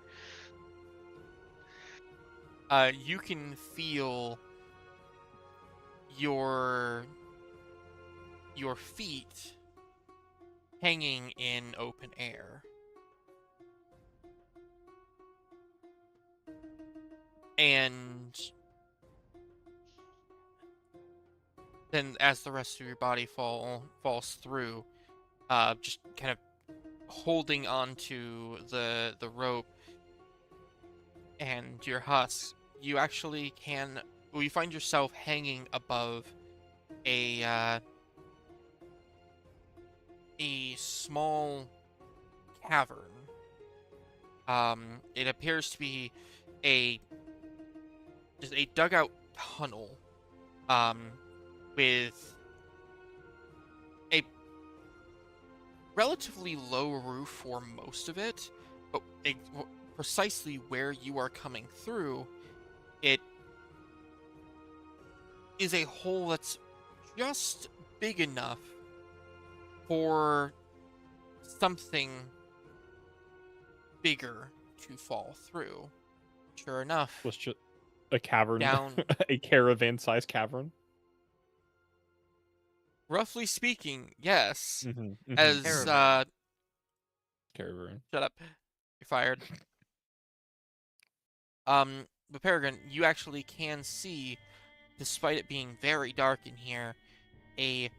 S1: you can feel your feet hanging in open air. And then as the rest of your body falls through, just kind of holding onto the rope and your husks, you actually you find yourself hanging above a small cavern. It appears to be just a dugout tunnel, with a relatively low roof for most of it, but precisely where you are coming through, it is a hole that's just big enough for something bigger to fall through. Sure enough,
S5: Was just a cavern,
S1: down,
S5: a caravan-sized cavern.
S1: roughly speaking, yes.
S5: Mm-hmm,
S1: As
S4: Caravan.
S5: caravan.
S1: shut up, you're fired. But Peregrine, you actually can see, despite it being very dark in here, a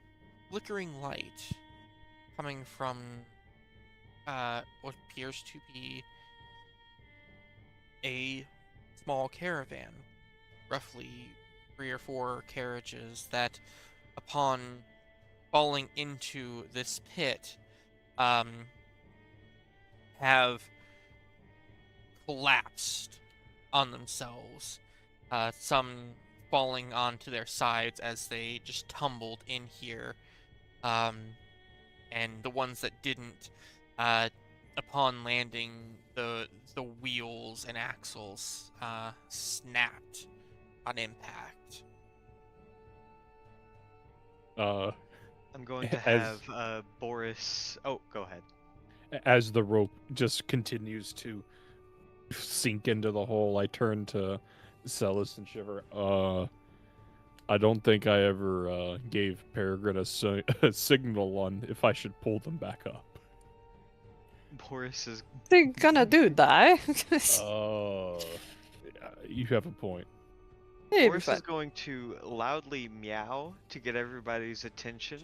S1: flickering light coming from what appears to be a small caravan, roughly 3 or 4 carriages that, upon falling into this pit, have collapsed on themselves. Some falling onto their sides as they just tumbled in here, and the ones that didn't, upon landing, the wheels and axles snapped on impact.
S4: I'm going to
S5: As-
S4: have Boris. Oh, go ahead.
S5: As the rope just continues to sink into the hole, I turn to Celis and Shiver. I don't think I ever gave Peregrine a signal on if I should pull them back up.
S4: Boris is
S3: They're gonna do that.
S5: You have a point.
S3: Hey,
S4: Boris is going to loudly meow to get everybody's attention,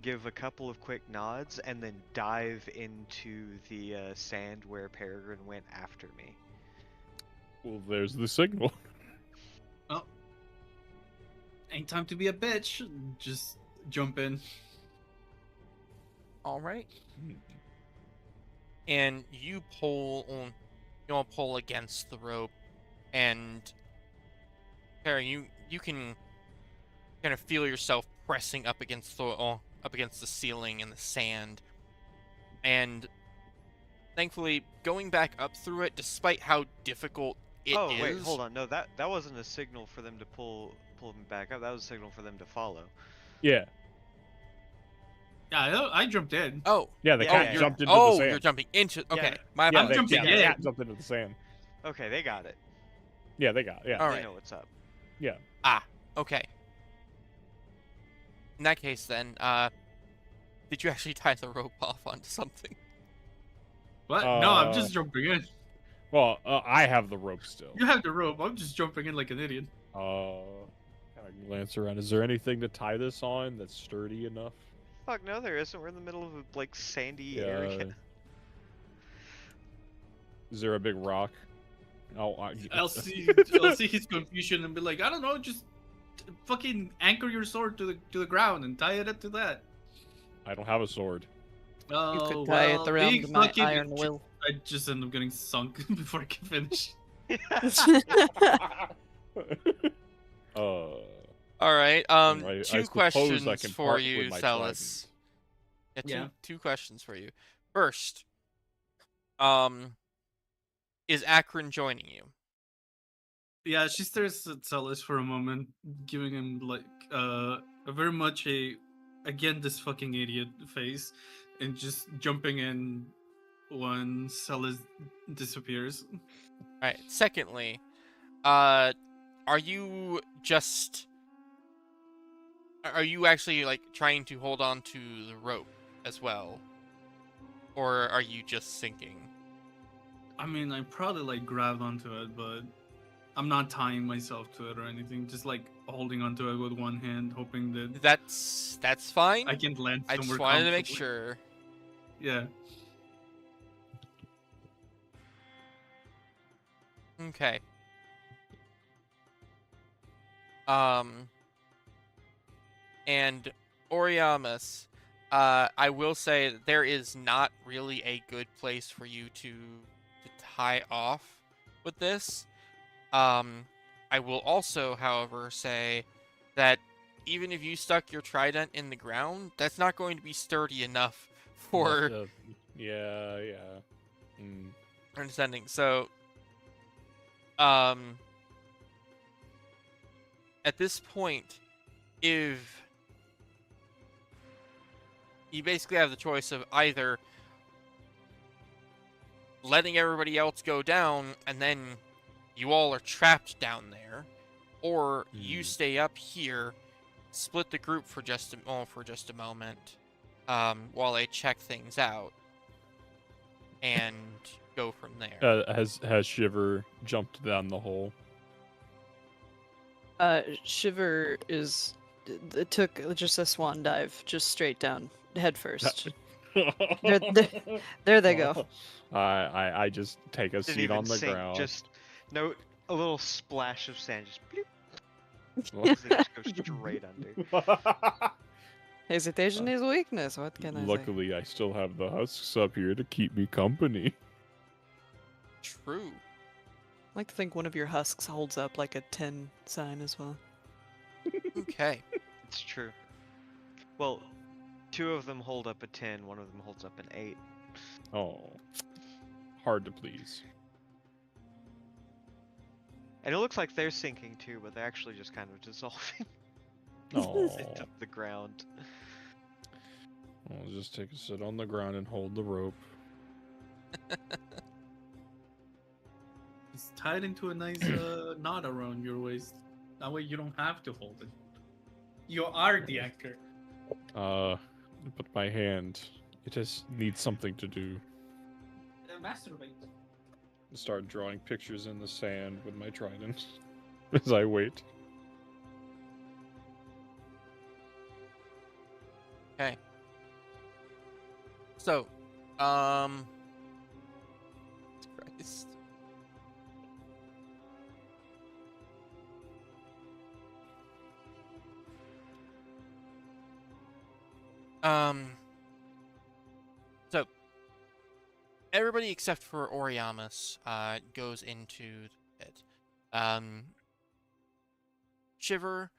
S4: give a couple of quick nods, and then dive into the sand where Peregrine went after me.
S5: Well, there's the signal.
S2: Ain't time to be a bitch. Just jump in.
S1: All right. And you all pull against the rope, and Harry, you can kind of feel yourself pressing up against the ceiling and the sand, and thankfully going back up through it, despite how difficult it is.
S4: Oh wait, hold on. No, that wasn't a signal for them to pull me back up. That was a signal for them to follow.
S5: Yeah.
S2: Yeah, I jumped in.
S1: Oh,
S5: Yeah, the
S4: Yeah,
S5: cat
S4: yeah,
S5: jumped into the sand.
S1: you're jumping into. Okay,
S4: Yeah.
S1: my
S5: Yeah,
S2: I'm
S1: apologies.
S2: jumping
S5: the
S2: in.
S5: cat jumped into the sand.
S4: Okay, they got it.
S5: Yeah, they got it. Yeah.
S1: All
S4: They
S1: right.
S4: know what's up.
S5: Yeah.
S1: Okay. In that case, then, did you actually tie the rope off onto something?
S2: What? No, I'm just jumping in.
S5: Well, I have the rope still.
S2: You have the rope. I'm just jumping in like an idiot.
S5: Kind of glance around. Is there anything to tie this on that's sturdy enough?
S4: Fuck no, there isn't. We're in the middle of a like sandy
S5: Yeah.
S4: area.
S5: Is there a big rock? Oh,
S2: I'll see his confusion and be like, I don't know, just fucking anchor your sword to the ground and tie it up to that.
S5: I don't have a sword.
S3: You
S2: Oh,
S3: could tie
S2: well,
S3: it around
S2: big
S3: my
S2: fucking
S3: iron will.
S2: I just end up getting sunk before I can finish.
S5: Uh,
S1: All right.
S5: I
S1: Two
S5: suppose I
S1: questions
S5: can
S1: for
S5: part
S1: you,
S5: with my
S1: Celis.
S5: trident.
S1: Yeah,
S2: Yeah.
S1: two questions for you. First, is Akron joining you?
S2: Yeah, she stares at Celis for a moment, giving him like a very much a again this fucking idiot face, and just jumping in when Celis disappears.
S1: All right. Secondly, are you actually like trying to hold on to the rope as well, or are you just sinking?
S2: I mean, I probably like grabbed onto it, but I'm not tying myself to it or anything. Just like holding onto it with one hand, hoping that
S1: That's fine.
S2: I can land
S1: I
S2: somewhere
S1: just wanted to make
S2: comfortably.
S1: sure.
S2: Yeah.
S1: Okay. And Oriamus, I will say that there is not really a good place for you to tie off with this. I will also, however, say that even if you stuck your trident in the ground, that's not going to be sturdy enough for
S5: Yeah. Mm.
S1: understanding. So, at this point, if you basically have the choice of either letting everybody else go down and then you all are trapped down there, or you stay up here, split the group for just a moment, while I check things out, and go from there.
S5: Has Shiver jumped down the hole?
S3: Shiver it took just a swan dive, just straight down, head first. There they go.
S5: I just take a
S4: Didn't
S5: seat
S4: even
S5: on the
S4: sink,
S5: ground.
S4: just a little splash of sand, just bloop. As they just go straight under.
S3: Hesitation is weakness. What can I say?
S5: Luckily, I still have the husks up here to keep me company.
S1: True.
S3: I like to think one of your husks holds up like a 10 sign as well.
S1: Okay.
S4: It's true. Well, two of them hold up a 10, one of them holds up an 8.
S5: Oh, hard to please.
S4: And it looks like they're sinking too, but they're actually just kind of dissolving
S5: Oh,
S4: into the ground.
S5: I'll just take a sit on the ground and hold the rope.
S2: It's tied into a nice knot around your waist. That way you don't have to hold it. You are the anchor.
S5: But my hand, it just needs something to do.
S6: Masturbate.
S5: Start drawing pictures in the sand with my trident as I wait.
S1: Okay. So, Christ. So everybody except for Oriamus goes into the pit. Shiver,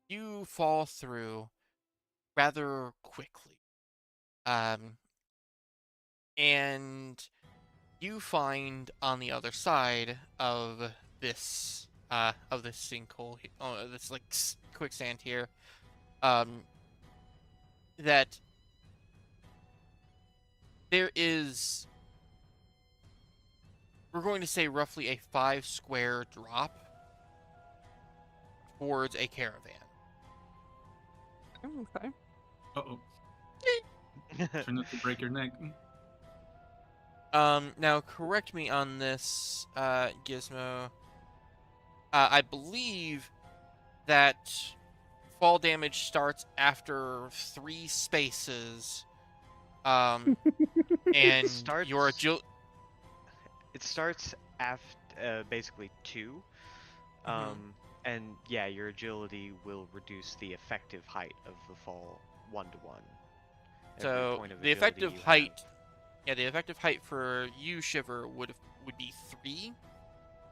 S1: you fall through rather quickly. And you find on the other side of this sinkhole, this like quicksand here, that there is, we're going to say, roughly a 5 square drop towards a caravan.
S3: Oh, okay.
S2: Uh-oh. Try not to break your neck.
S1: Now correct me on this, Gizmo. I believe that fall damage starts after 3 spaces. And
S4: starts-
S1: your agility.
S4: It starts after basically 2. And yeah, your agility will reduce the effective height of the fall 1 to 1. Every
S1: So
S4: point of
S1: the
S4: agility
S1: effective
S4: you have.
S1: height, yeah, the effective height for you, Shiver, would be 3.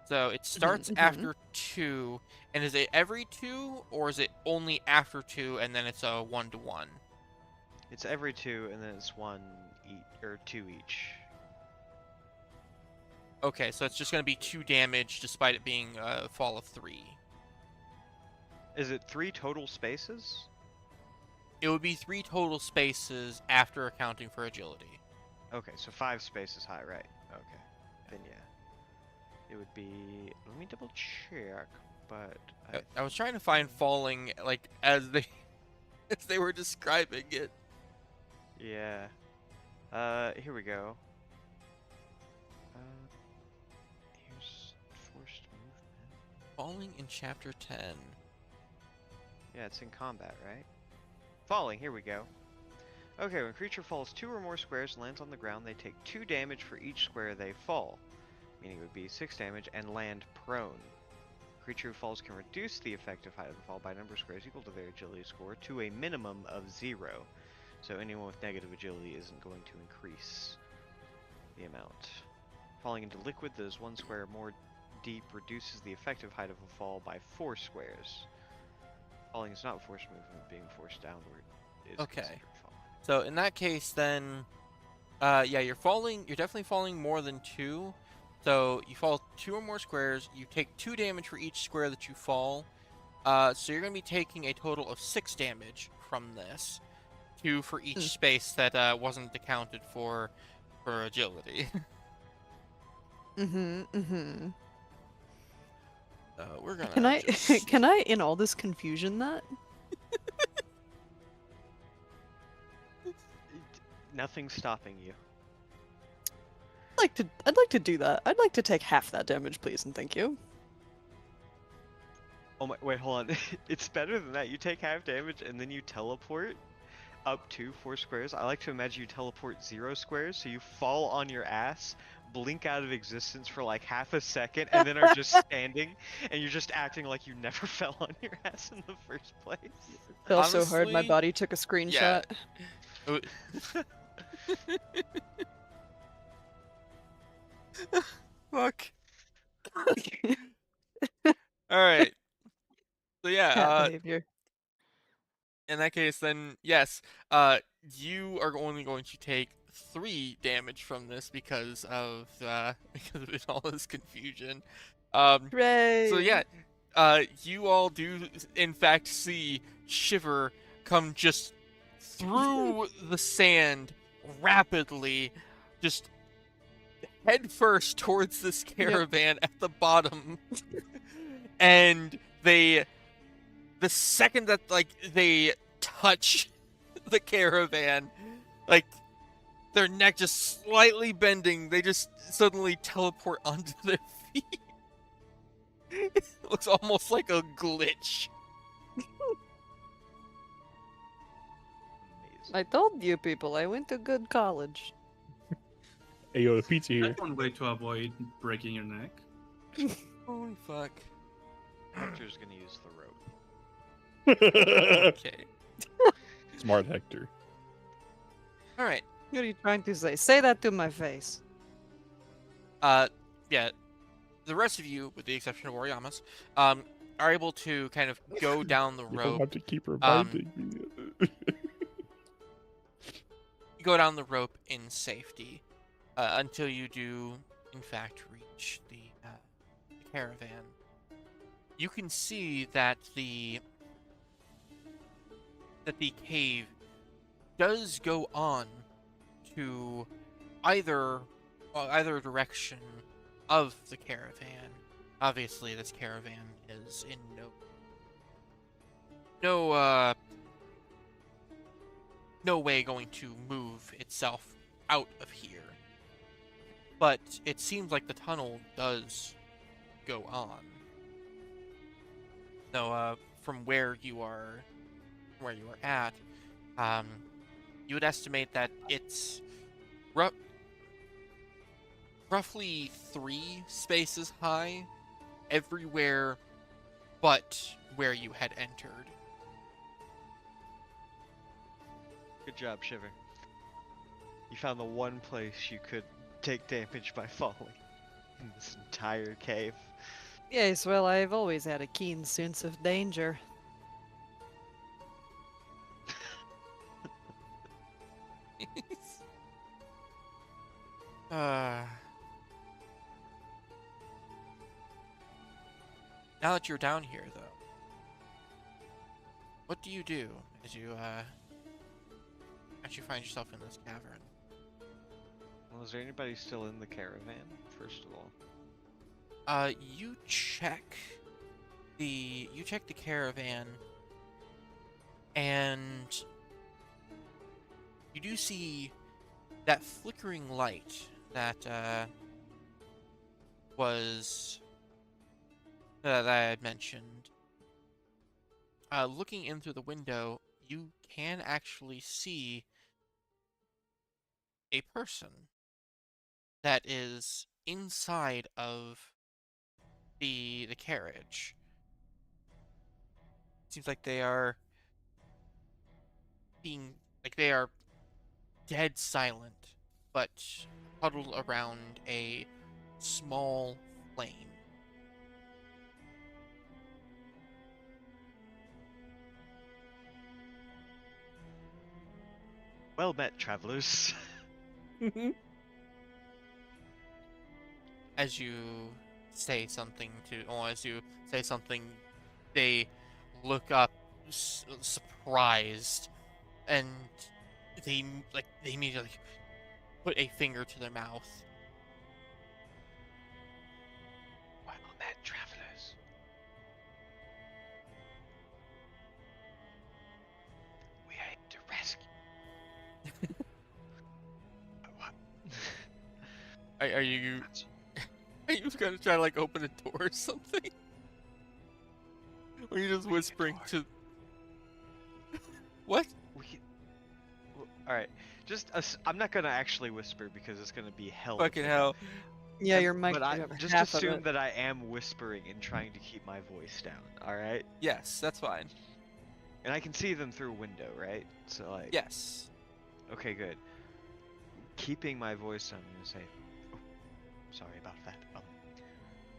S1: So it starts after 2, and is it every 2, or is it only after 2, and then it's a 1 to 1?
S4: It's every 2, and then it's 1 each or 2 each.
S1: Okay, so it's just going to be 2 damage, despite it being a fall of 3.
S4: Is it 3 total spaces?
S1: It would be 3 total spaces after accounting for agility.
S4: Okay, so 5 spaces high, right? Okay, then yeah. It would be. Let me double check, but
S1: I was trying to find falling, like, as they were describing it.
S4: yeah. Here we go. Here's forced movement.
S1: Falling in Chapter 10.
S4: Yeah, it's in combat, right? Falling, here we go. Okay, when a creature falls 2 or more squares and lands on the ground, they take 2 damage for each square they fall, meaning it would be 6 damage, and land prone. A creature who falls can reduce the effective height of the fall by a number of squares equal to their agility score to a minimum of 0. So anyone with negative agility isn't going to increase the amount. Falling into liquid that is 1 square or more deep reduces the effective height of a fall by 4 squares. Falling is not forced movement, being forced downward is
S1: Okay.
S4: considered falling.
S1: So in that case, then, yeah, you're definitely falling more than 2. So you fall 2 or more squares, you take 2 damage for each square that you fall. So you're going to be taking a total of 6 damage from this. 2 for each space that wasn't accounted for agility. We're gonna
S3: Can I
S1: just...
S3: can I in all this confusion that?
S4: Nothing's stopping you.
S3: I'd like to do that. I'd like to take half that damage, please, and thank you.
S4: Oh my, wait, hold on. It's better than that. You take half damage and then you teleport up to 4 squares. I like to imagine you teleport 0 squares, so you fall on your ass, blink out of existence for like half a second, and then are just standing, and you're just acting like you never fell on your ass in the first place.
S3: Fell so hard, my
S1: Honestly,
S3: body took a screenshot.
S1: Fuck. Alright. So yeah,
S3: Cat behavior.
S1: in that case, then yes, you are only going to take 3 damage from this because of all this confusion.
S3: Hooray!
S1: So yeah, you all do in fact see Shiver come just through the sand rapidly, just head first towards this caravan at the bottom, and the second that they touch the caravan, like their neck just slightly bending, they just suddenly teleport onto their feet. It looks almost like a glitch.
S3: I told you people, I went to good college.
S5: Hey, yo, the pizza here.
S2: That's one way to avoid breaking your neck.
S1: Holy fuck.
S4: Hector's gonna use the rope.
S1: Okay.
S5: Smart Hector.
S1: Alright.
S3: What are you trying to say? Say that to my face.
S1: Yeah. The rest of you, with the exception of Oriyamas, are able to kind of go down the
S5: You don't
S1: rope.
S5: have to keep reminding me.
S1: Go down the rope in safety until you do, in fact, reach the caravan. You can see that the cave does go on to either direction of the caravan. Obviously, this caravan is in no way going to move itself out of here. But it seems like the tunnel does go on. So, from where you are where you are at, um, you would estimate that it's ru- roughly 3 spaces high everywhere but where you had entered.
S4: Good job, Shiver. You found the one place you could take damage by falling in this entire cave.
S3: Yes, well, I've always had a keen sense of danger.
S1: uh, Now that you're down here, though, what do you do as you find yourself in this cavern?
S4: Well, is there anybody still in the caravan, first of all?
S1: You check the caravan, and you do see that flickering light that was that I had mentioned. Looking in through the window, you can actually see a person that is inside of the carriage. Seems like they are they are dead silent, but huddled around a small flame.
S4: Well met, travelers.
S1: As you say something they look up surprised, and they immediately put a finger to their mouth.
S4: Well met, travelers. We aim to rescue. What?
S1: Are you gonna try to like open a door or something? Or are you just whispering to what?
S4: Alright, I'm not gonna actually whisper because it's gonna be hell.
S1: Fucking hell.
S3: Yeah, your mic.
S4: But I just
S3: half of
S4: assume
S3: it.
S4: that I am whispering and trying to keep my voice down. Alright?
S1: Yes, that's fine.
S4: And I can see them through a window, right? So like,
S1: Yes.
S4: okay, good. Keeping my voice down, I'm gonna say, oh, sorry about that.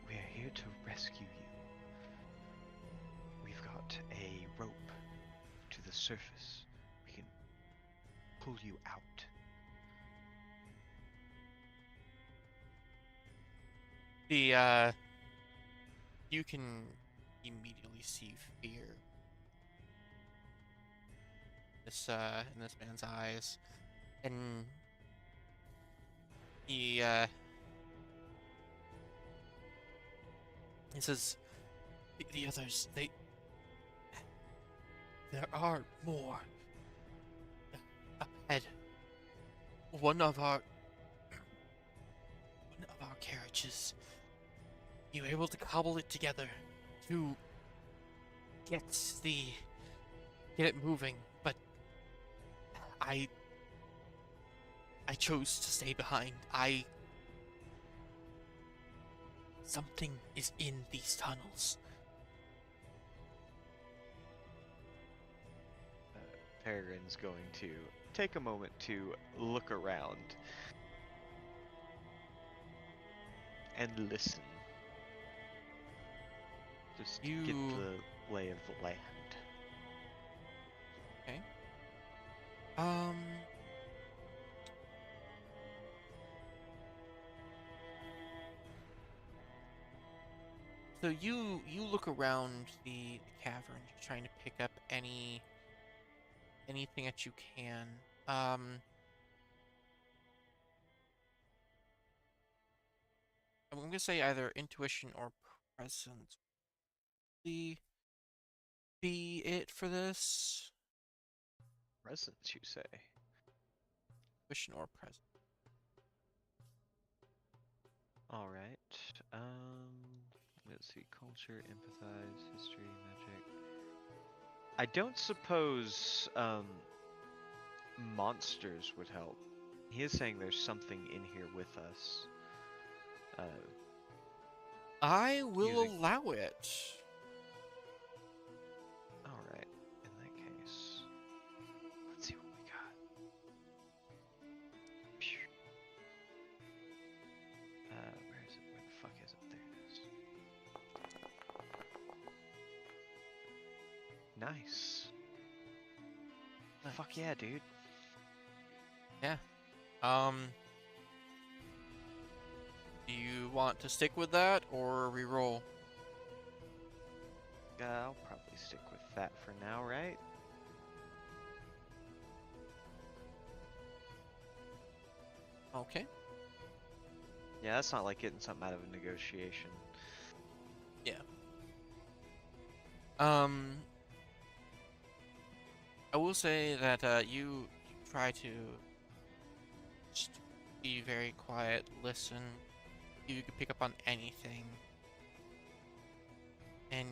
S4: We are here to rescue you. We've got a rope to the surface. We can pull you out.
S1: You can immediately see fear in this man's eyes, and he says, the others, there are more ahead. One of our carriages, you were able to cobble it together to get it moving, but I chose to stay behind. Something is in these tunnels.
S4: Peregrine's going to take a moment to look around and listen. Just get the lay of the land.
S1: Okay. So you look around the cavern, trying to pick up anything that you can. I'm gonna say either intuition or presence. Be it for this.
S4: Presence, you say?
S1: Intuition or presence.
S4: Alright. Let's see. Culture, empathize, history, magic. I don't suppose monsters would help. He is saying there's something in here with us.
S1: I will
S4: Using-
S1: allow it.
S4: Alright, in that case. Let's see what we got. Phew. Where is it? Where the fuck is it? There it is. Nice. Fuck yeah, dude.
S1: Do you want to stick with that or reroll?
S4: I'll probably stick with that for now, right?
S1: Okay.
S4: Yeah, that's not like getting something out of a negotiation.
S1: I will say that you try to just be very quiet, listen. You can pick up on anything, and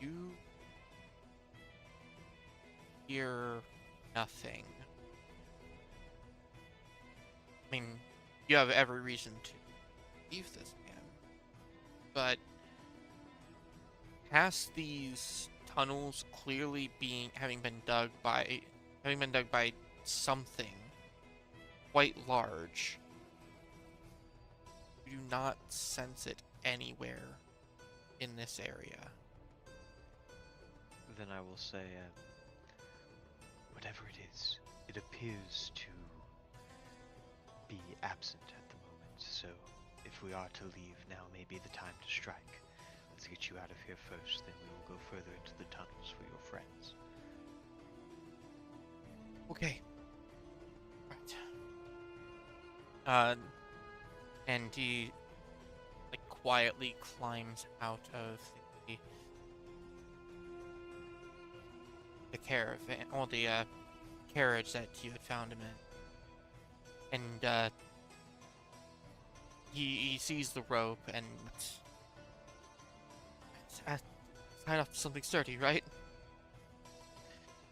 S1: you hear nothing. I mean, you have every reason to believe this man, but past these tunnels clearly having been dug by something quite large, you do not sense it anywhere in this area.
S4: Then I will say, whatever it is, it appears to be absent at the moment. So, if we are to leave, now may be the time to strike. Let's get you out of here first, then we will go further into the tunnels for your friends.
S1: Okay. Right. And he quietly climbs out of the caravan, or the carriage that you had found him in, and he sees the rope and tied up to something sturdy, right?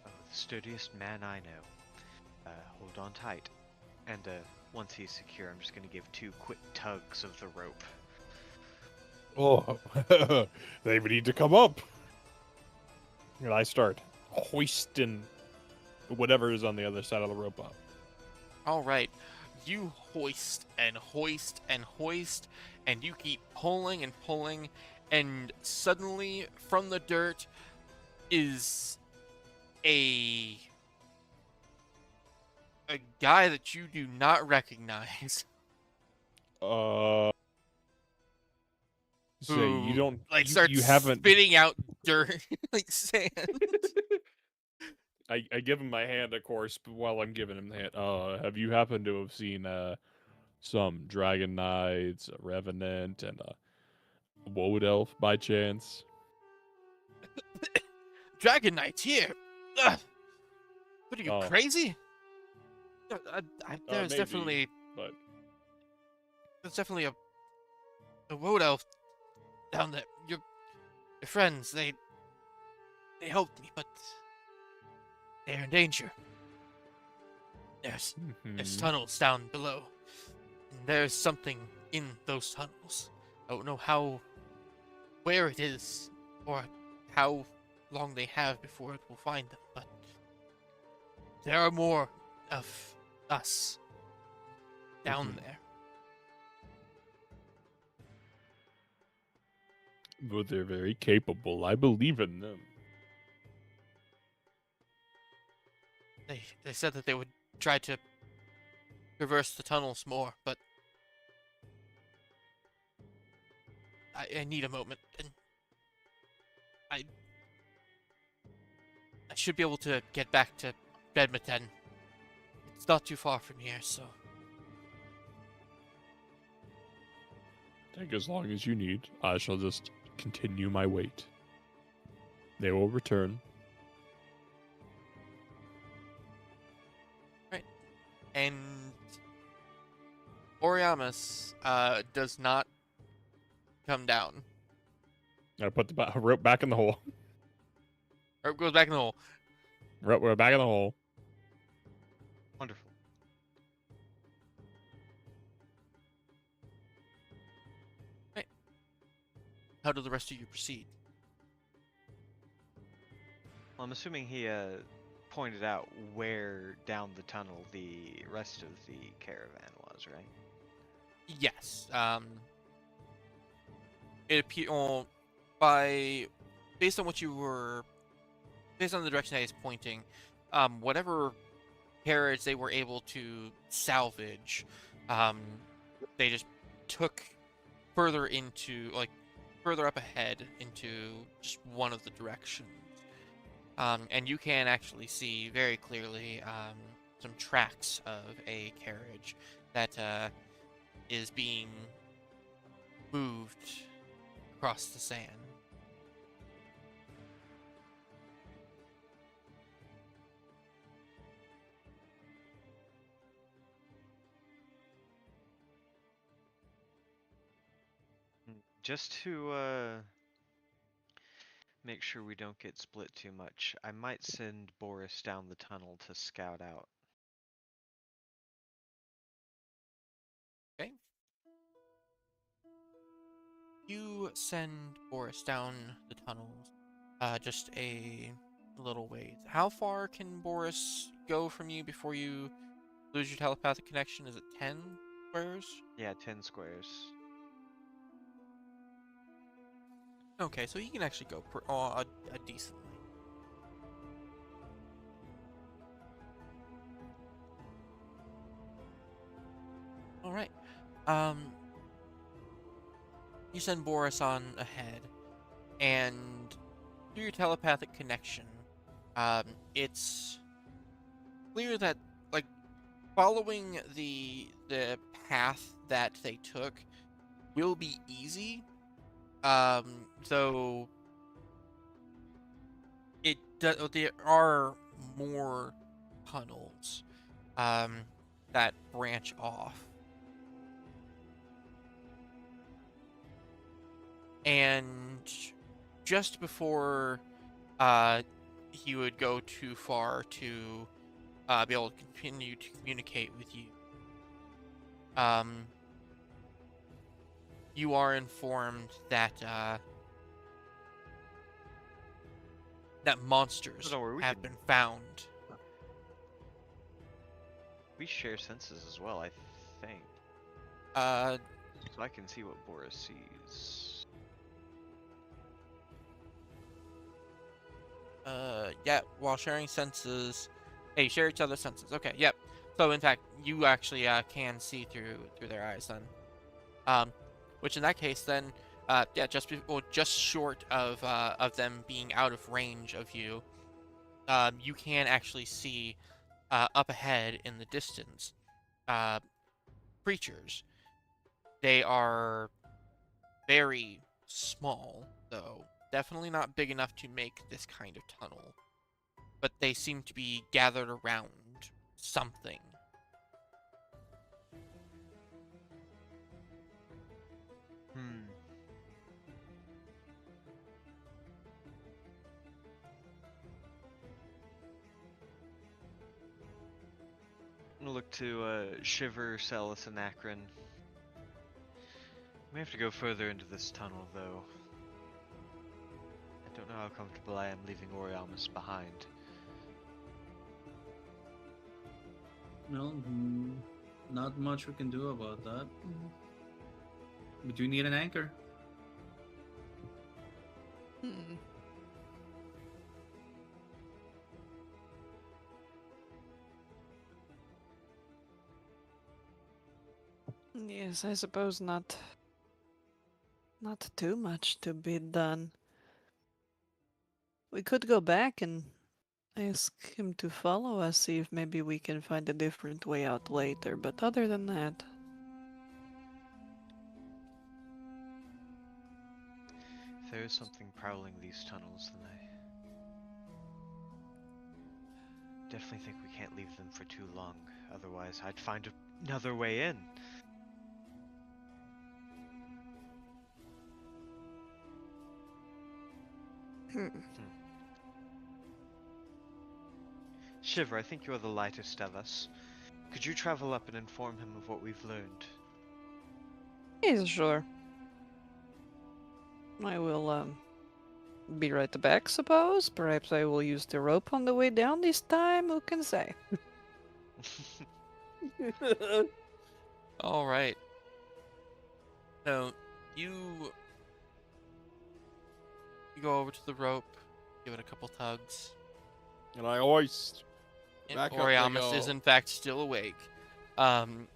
S4: Oh, the sturdiest man I know. Hold on tight. And once he's secure, I'm just gonna give 2 quick tugs of the rope.
S5: Oh, they would need to come up. And I start hoisting whatever is on the other side of the rope up.
S1: All right, you hoist and hoist and hoist, and you keep pulling and pulling, and suddenly from the dirt is a guy that you do not recognize.
S5: Say
S1: Who,
S5: you don't
S1: starts
S5: you haven't.
S1: spitting out dirt like sand.
S5: I give him my hand, of course, but while I'm giving him the hand, have you happened to have seen some dragon knights, a revenant, and a wood elf by chance?
S1: Dragon Knight's here. Ugh. What are you,
S5: Oh.
S1: crazy? There's
S5: Maybe,
S1: definitely
S5: but
S1: a wood elf down there. Your friends, they helped me, but they're in danger. There's tunnels down below, and there's something in those tunnels. I don't know where it is, or how long they have before it will find them, but there are more of us down there.
S5: But they're very capable. I believe in them.
S1: They said that they would try to traverse the tunnels more, but I need a moment, and I should be able to get back to Behdmeten. It's not too far from here, so
S5: Take as long as you need. I shall just continue my wait. They will return.
S1: and Oriamus does not come down.
S5: I put the rope back in the hole.
S1: Or goes back in the hole.
S5: We're back in the hole.
S4: Wonderful.
S1: How do the rest of you proceed?
S4: Well, I'm assuming he pointed out where down the tunnel the rest of the caravan was, right?
S1: Yes. It appears by based on what you were, based on the direction that he's pointing, whatever carriage they were able to salvage, they just took further into further up ahead into just one of the directions. And you can actually see very clearly some tracks of a carriage that is being moved across the sand.
S4: Just to make sure we don't get split too much, I might send Boris down the tunnel to scout out.
S1: Okay. You send Boris down the tunnels, just a little ways. How far can Boris go from you before you lose your telepathic connection? Is it 10 squares?
S4: Yeah, 10 squares.
S1: Okay, so he can actually go a decent length. All right. You send Boris on ahead, and through your telepathic connection, it's clear that like following the path that they took will be easy. Though there are more tunnels that branch off. And just before he would go too far to be able to continue to communicate with you, you are informed that that monsters
S4: Oh, don't worry, we
S1: have
S4: can-
S1: been found.
S4: We share senses as well, I think.
S1: Uh,
S4: So I can see what Boris sees.
S1: yeah, while sharing senses. Hey, share each other's senses. Okay, yep. So in fact, you actually can see through their eyes then. Which in that case then, yeah, just short of them being out of range of you, you can actually see up ahead in the distance, creatures. They are very small, though. Definitely not big enough to make this kind of tunnel. But they seem to be gathered around something.
S4: Hmm. I'm gonna look to Shiver, Celis, and Akron. We have to go further into this tunnel, though. I don't know how comfortable I am leaving Oriamus behind.
S2: Well, not much we can do about that. We do need an anchor.
S3: Hmm. Yes, I suppose not too much to be done. We could go back and ask him to follow us, see if maybe we can find a different way out later, but other than that,
S4: If there is something prowling these tunnels, then I definitely think we can't leave them for too long. Otherwise, I'd find another way in. Shiver, I think you're the lightest of us. Could you travel up and inform him of what we've learned?
S3: Yes, sure. I will, be right back, suppose. Perhaps I will use the rope on the way down this time. Who can say?
S1: All right. So you go over to the rope, give it a couple tugs.
S5: And I hoist.
S1: And
S5: Back up they
S1: Oriamus is
S5: go.
S1: in fact still awake. And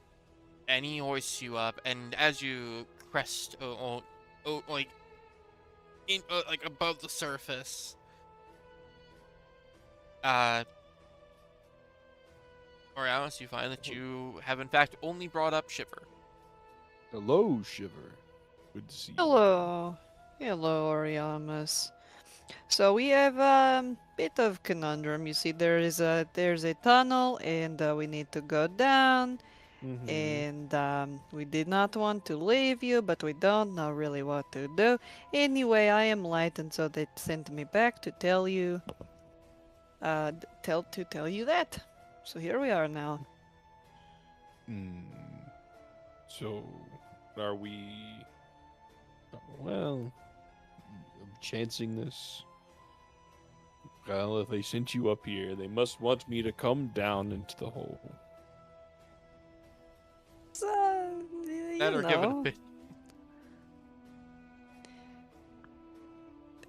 S1: he hoists you up, and as you crest, like like above the surface, Oriamus, you find that you have in fact only brought up Shiver.
S5: Hello, Shiver. Good to see you.
S3: Hello. Hello, Oriamus. So we have bit of conundrum. You see, there's a tunnel, and we need to go down.
S5: Mhm.
S3: And we did not want to leave you, but we don't know really what to do. Anyway, I am light, and so they sent me back to tell you, tell you that. So here we are now.
S5: So, are we? Well, I'm chancing this. Well, if they sent you up here, they must want me to come down into the hole.
S3: So, you
S1: That or give it a
S3: know,
S1: bit.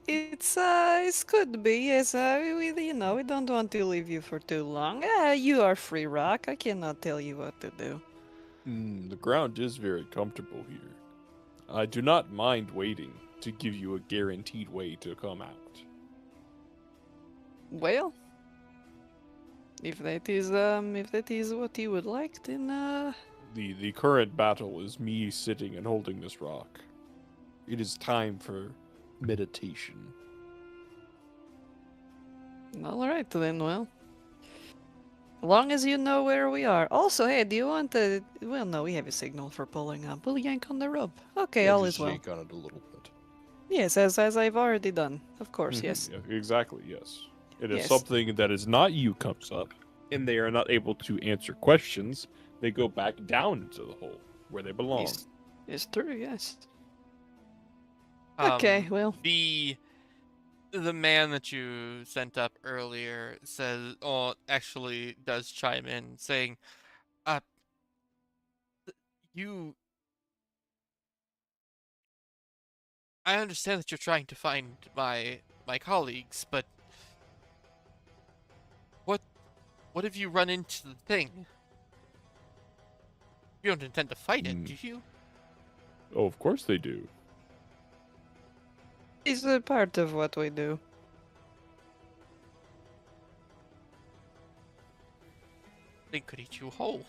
S3: it could be. Yes, we don't want to leave you for too long. You are free, Rock. I cannot tell you what to do.
S5: The ground is very comfortable here. I do not mind waiting to give you a guaranteed way to come out.
S3: Well, if that is what you would like, then
S5: The current battle is me sitting and holding this rock. It is time for meditation.
S3: all right then. Well, as long as you know where we are. Also, hey, do you want to? Well, no, we have a signal for pulling up. We'll yank on the rope. Okay, all
S5: just
S3: is well.
S5: shake on it a little bit.
S3: Yes, as I've already done. Of course, yes.
S5: Yeah, exactly, yes. It is
S3: Yes.
S5: something that is not you comes up, and they are not able to answer questions. They go back down into the hole where they belong.
S3: It's true. Yes. Okay. Well.
S1: The man that you sent up earlier says, actually does chime in, saying, you. I understand that you're trying to find my colleagues, but what if you run into the thing? You don't intend to fight it, do you?
S5: Oh, of course they do.
S3: It's a part of what we do.
S1: They could eat you whole.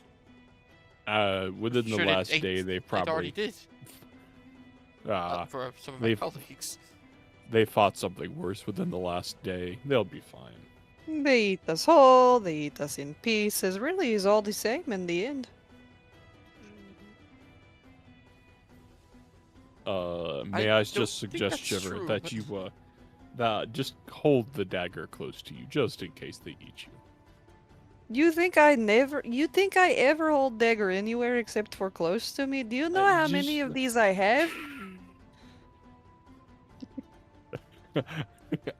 S5: Within the
S1: Sure,
S5: last day, they
S1: It already
S5: probably
S1: did. For some of my
S5: they've-
S1: colleagues.
S5: they fought something worse within the last day. They'll be fine.
S3: They eat us whole. They eat us in pieces. Really, is all the same in the end.
S5: May
S1: I
S5: I
S1: don't
S5: just
S1: think
S5: suggest,
S1: that's
S5: Shiver,
S1: true,
S5: that
S1: but-
S5: you just hold the dagger close to you, just in case they eat you.
S3: You think I ever hold dagger anywhere except for close to me? Do you know how many
S5: just-
S3: of these I have?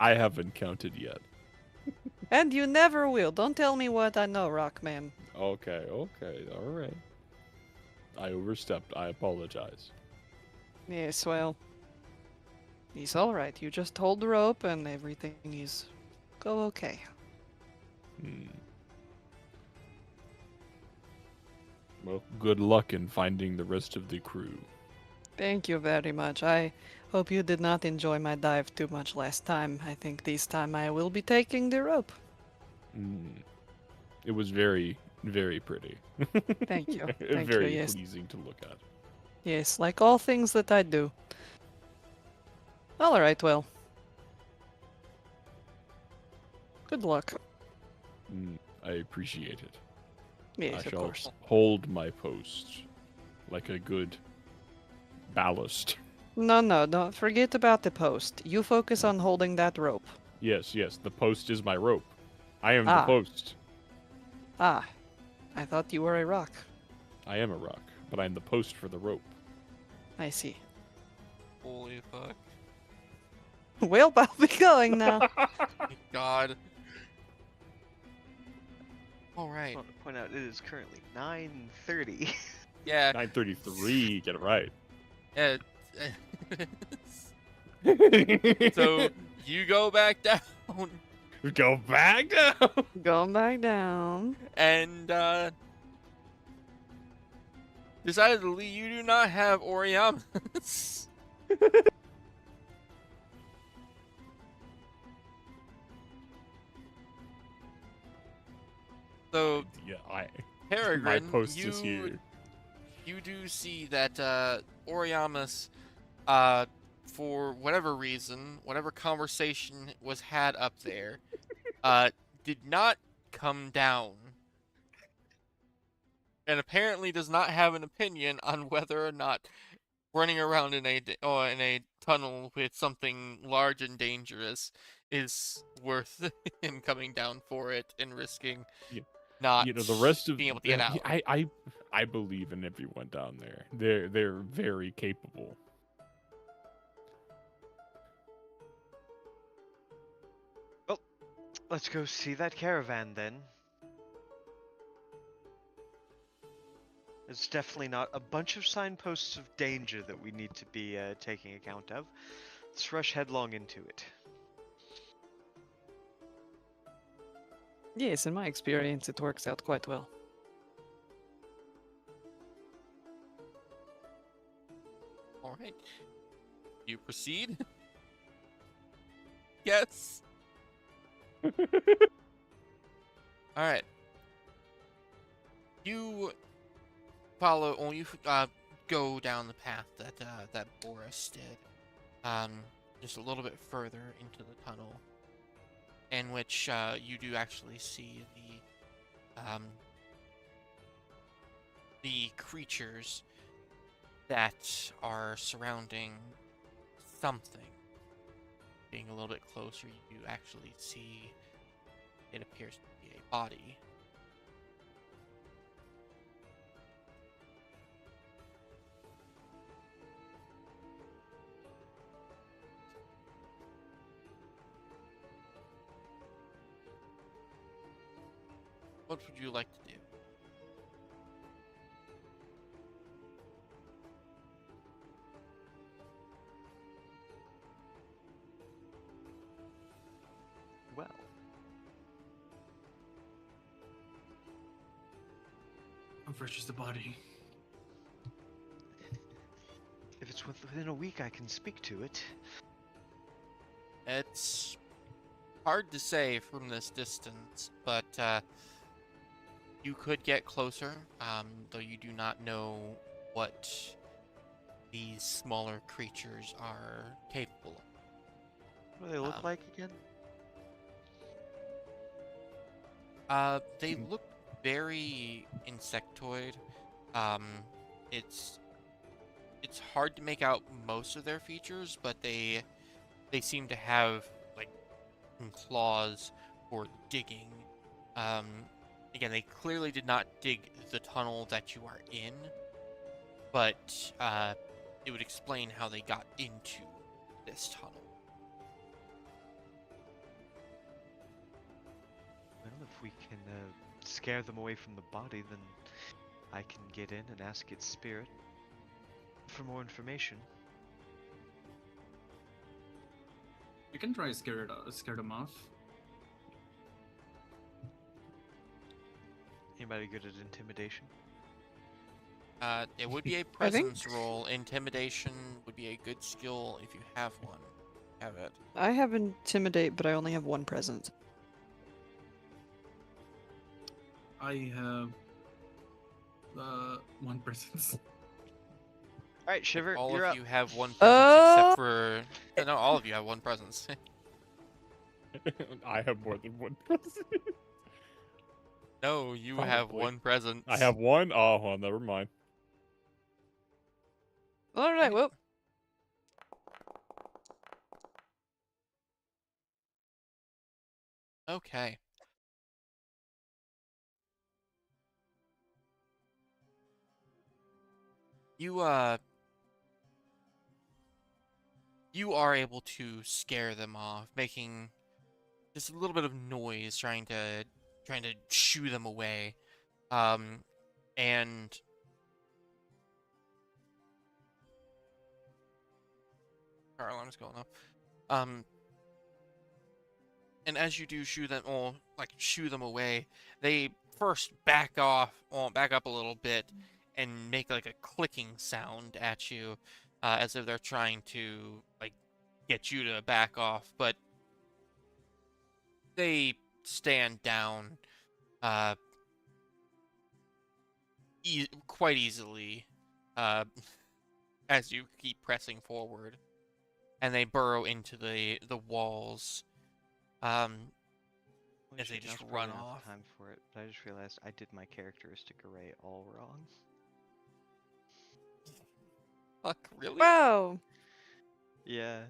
S5: I haven't counted yet.
S3: And you never will. Don't tell me what I know, Rockman.
S5: Okay, all right. I overstepped. I apologize.
S3: Yes, well, it's all right. You just hold the rope and everything is go okay.
S5: Well, good luck in finding the rest of the crew.
S3: Thank you very much. I hope you did not enjoy my dive too much last time. I think this time I will be taking the rope.
S5: It was very, very pretty.
S3: Thank you. Thank
S5: Very
S3: you. Yes.
S5: pleasing to look at.
S3: Yes, like all things that I do. All right, well. Good luck.
S5: I appreciate it.
S3: Yes,
S5: I
S3: of
S5: shall
S3: course.
S5: hold my post like a good ballast.
S3: No, don't forget about the post. You focus on holding that rope.
S5: Yes, the post is my rope. I am
S3: Ah.
S5: the post.
S3: Ah, I thought you were a rock.
S5: I am a rock, but I'm the post for the rope.
S3: I see.
S1: Holy fuck.
S3: Well, I'll be going now.
S1: God. All right.
S4: I want to point out it is currently 9:30.
S1: Yeah.
S5: 9:33. Get it right.
S1: Yeah. So you go back down,
S5: Go back down.
S3: Going back down.
S1: and decidedly you do not have Oriamas. So
S5: Yeah, my
S1: Peregrine,
S5: post is here.
S1: you do see that Oriamas, for whatever reason, whatever conversation was had up there, did not come down, and apparently does not have an opinion on whether or not running around in a tunnel with something large and dangerous is worth him coming down for it and risking
S5: Yeah.
S1: not
S5: The rest of
S1: being able to get out.
S5: I believe in everyone down there. They're very capable.
S4: Let's go see that caravan then. It's definitely not a bunch of signposts of danger that we need to be taking account of. Let's rush headlong into it.
S3: Yes, in my experience, it works out quite well.
S1: All right. You proceed? Yes. All right. You follow, or you go down the path that Boris did, just a little bit further into the tunnel, in which you do actually see the creatures that are surrounding something. Being a little bit closer, you actually see it appears to be a body. What would you like to do?
S4: Well,
S2: How fresh is the body?
S4: if it's within a week, I can speak to it.
S1: It's hard to say from this distance, but you could get closer, though you do not know what these smaller creatures are capable of.
S4: What do they look like again?
S1: They look very insectoid. It's hard to make out most of their features, but they seem to have like some claws for digging. Again, they clearly did not dig the tunnel that you are in, but it would explain how they got into this tunnel.
S4: Well, if we can scare them away from the body, then I can get in and ask its spirit for more information.
S2: You can try scare them off.
S4: Anybody good at intimidation?
S1: It would be a
S3: I think-
S1: presence roll. Intimidation would be a good skill if you have one. Have it.
S3: I have intimidate, but I only have one present.
S2: I have one presence.
S4: All right, Shiver,
S1: All
S4: you're
S1: of
S4: up.
S1: you have one presence
S3: Oh!
S1: except for no, all of you have one presence.
S5: I have more than one present.
S1: No, you have
S5: Probably.
S1: one presence.
S5: I have one. Oh, well, never mind.
S3: All right, well,
S1: Okay. You you are able to scare them off, making just a little bit of noise, trying to shoo them away. Um, and car alarm's going off. Um, and as you do shoo them, or like shoo them away, they first back off, or back up a little bit, and make like a clicking sound at you, as if they're trying to like get you to back off. But they stand down, uh, quite easily, uh, as you keep pressing forward, and they burrow into the walls. Um,
S4: Holy
S1: as they
S4: shit,
S1: just
S4: now's
S1: run
S4: probably not
S1: off.
S4: the time for it, but I just realized I did my characteristic array all wrong.
S1: Fuck, really?
S3: Wow.
S4: Yeah.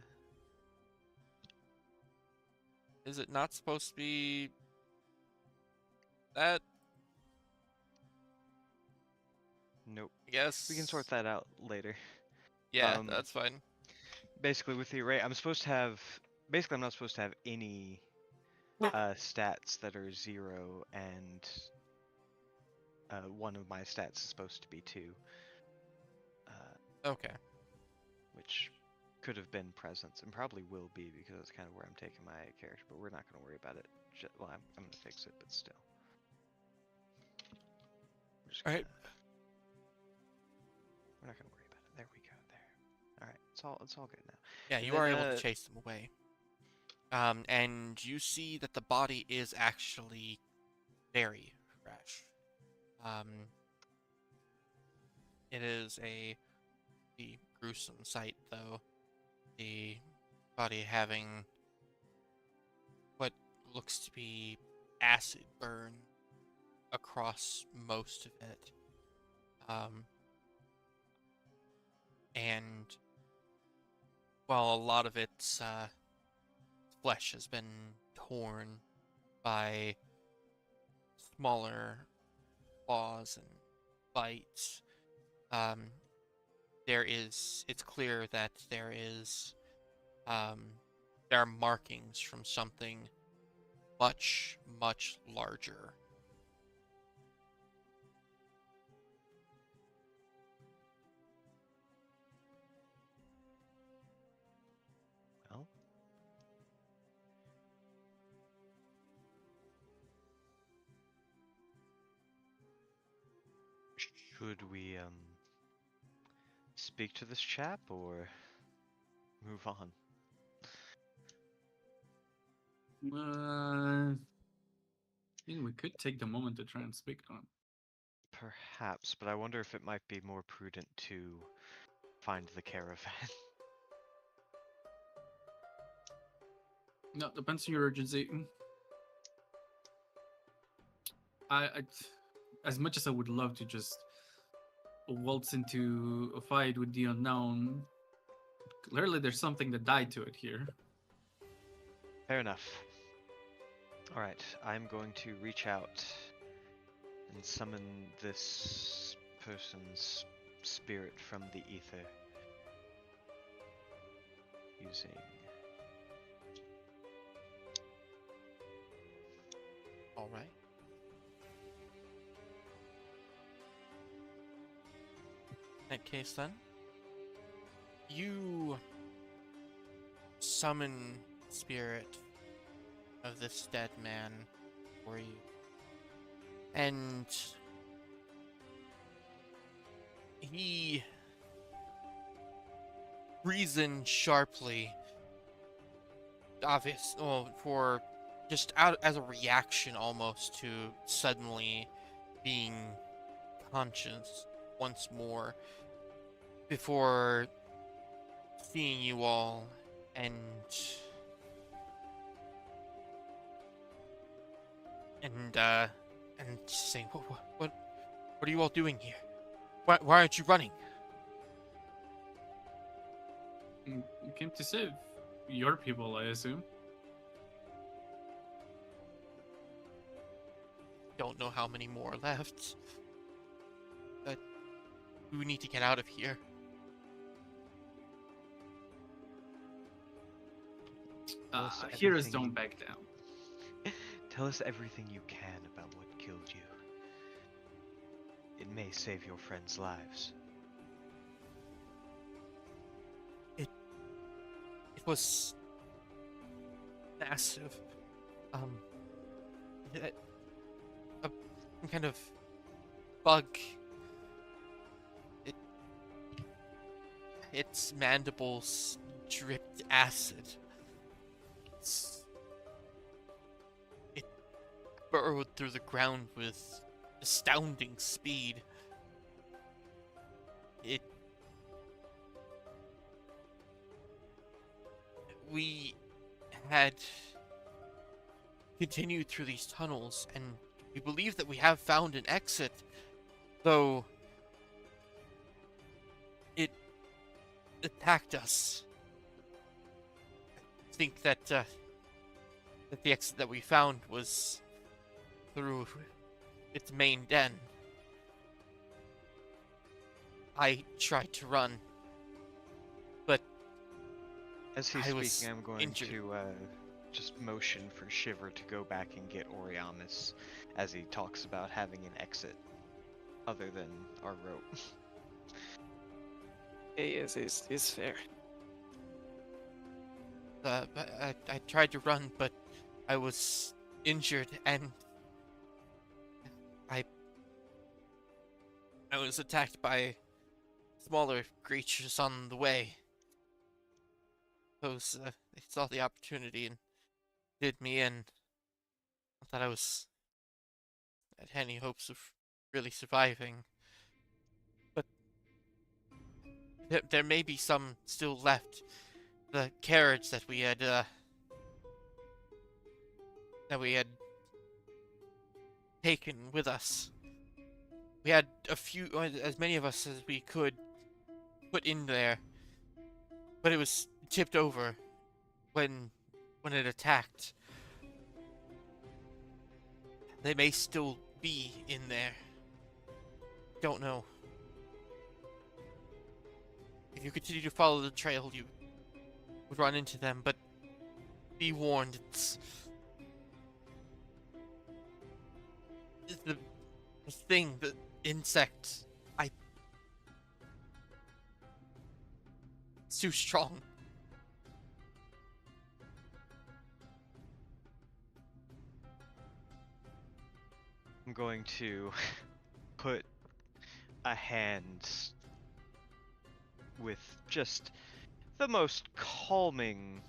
S1: Is it not supposed to be that?
S4: Nope.
S1: I guess.
S4: We can sort that out later.
S1: Yeah,
S4: Um,
S1: that's fine.
S4: Basically, with the array, I'm not supposed to have any stats that are 0, and one of my stats is supposed to be 2,
S1: Okay.
S4: which could have been presence, and probably will be because that's kind of where I'm taking my character, but we're not going to worry about it. Well, I'm going to fix it, but still.
S1: All right.
S4: We're not going to worry about it. There we go. There. All right. It's all good now.
S1: Yeah,
S4: And
S1: you
S4: then,
S1: are able to chase them away. And you see that the body is actually very fresh. It is the gruesome sight, though. The body having what looks to be acid burn across most of it. And while a lot of its flesh has been torn by smaller claws and bites, it's clear that there are markings from something much, much larger.
S4: Well, should we speak to this chap or move on?
S2: I think we could take the moment to try and speak to him.
S4: Perhaps, but I wonder if it might be more prudent to find the caravan.
S2: No, depends on your urgency. I, as much as I would love to just waltz into a fight with the unknown, clearly there's something that died to it here.
S4: Fair enough. Alright, I'm going to reach out and summon this person's spirit from the ether using
S1: All right. In that case, then, you summon spirit of this dead man for you, and he reasoned sharply, for just out as a reaction almost to suddenly being conscious once more, before seeing you all and saying, what are you all doing here? Why aren't you running?
S2: You came to save your people, I assume.
S1: Don't know how many more left. But we need to get out of here.
S4: Us
S2: Heroes
S4: everything
S2: don't
S4: you-
S2: back down.
S4: Tell us everything you can about what killed you. It may save your friends' lives.
S1: It was massive. It- some kind of bug. Its mandibles dripped acid. It burrowed through the ground with astounding speed. We had continued through these tunnels, and we believe that we have found an exit, though it attacked us. I think that that the exit that we found was through its main den. I tried to run, but
S4: As he's
S1: I was
S4: speaking, I'm going
S1: injured.
S4: to just motion for Shiver to go back and get Oriamis as he talks about having an exit other than our rope.
S3: Yes, it's fair.
S1: I tried to run, but I was injured, and I was attacked by smaller creatures on the way. Those they saw the opportunity and did me in. Not that I was had any hopes of really surviving, but there may be some still left. The carriage that we had taken with us. We had a few, as many of us as we could put in there, but it was tipped over when it attacked. They may still be in there. Don't know. If you continue to follow the trail, you would run into them, but be warned, it's the thing, the insect. It's too strong.
S4: I'm going to put a hand with just the most calming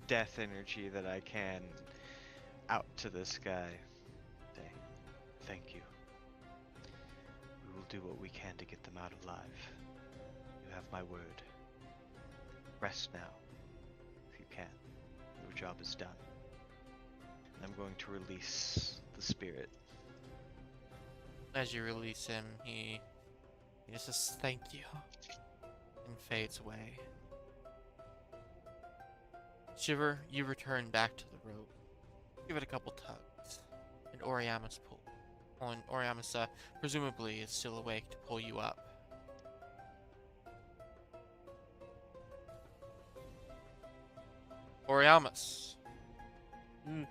S4: death energy that I can out to this guy. Say, thank you. We will do what we can to get them out alive. You have my word. Rest now, if you can. Your job is done. I'm going to release the spirit.
S1: As you release him, he just says thank you and fades away. Shiver, you return back to the rope. Give it a couple tugs, and Oriamis pull. And Oriamis, presumably, is still awake to pull you up. Oriamis. Hmm?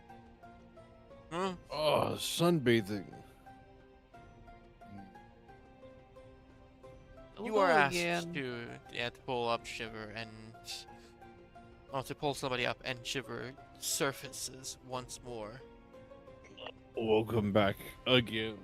S5: Oh, sunbathing.
S1: You are asked
S3: again.
S1: to pull up Shiver and to pull somebody up, and Shiver surfaces once more.
S5: Welcome back again.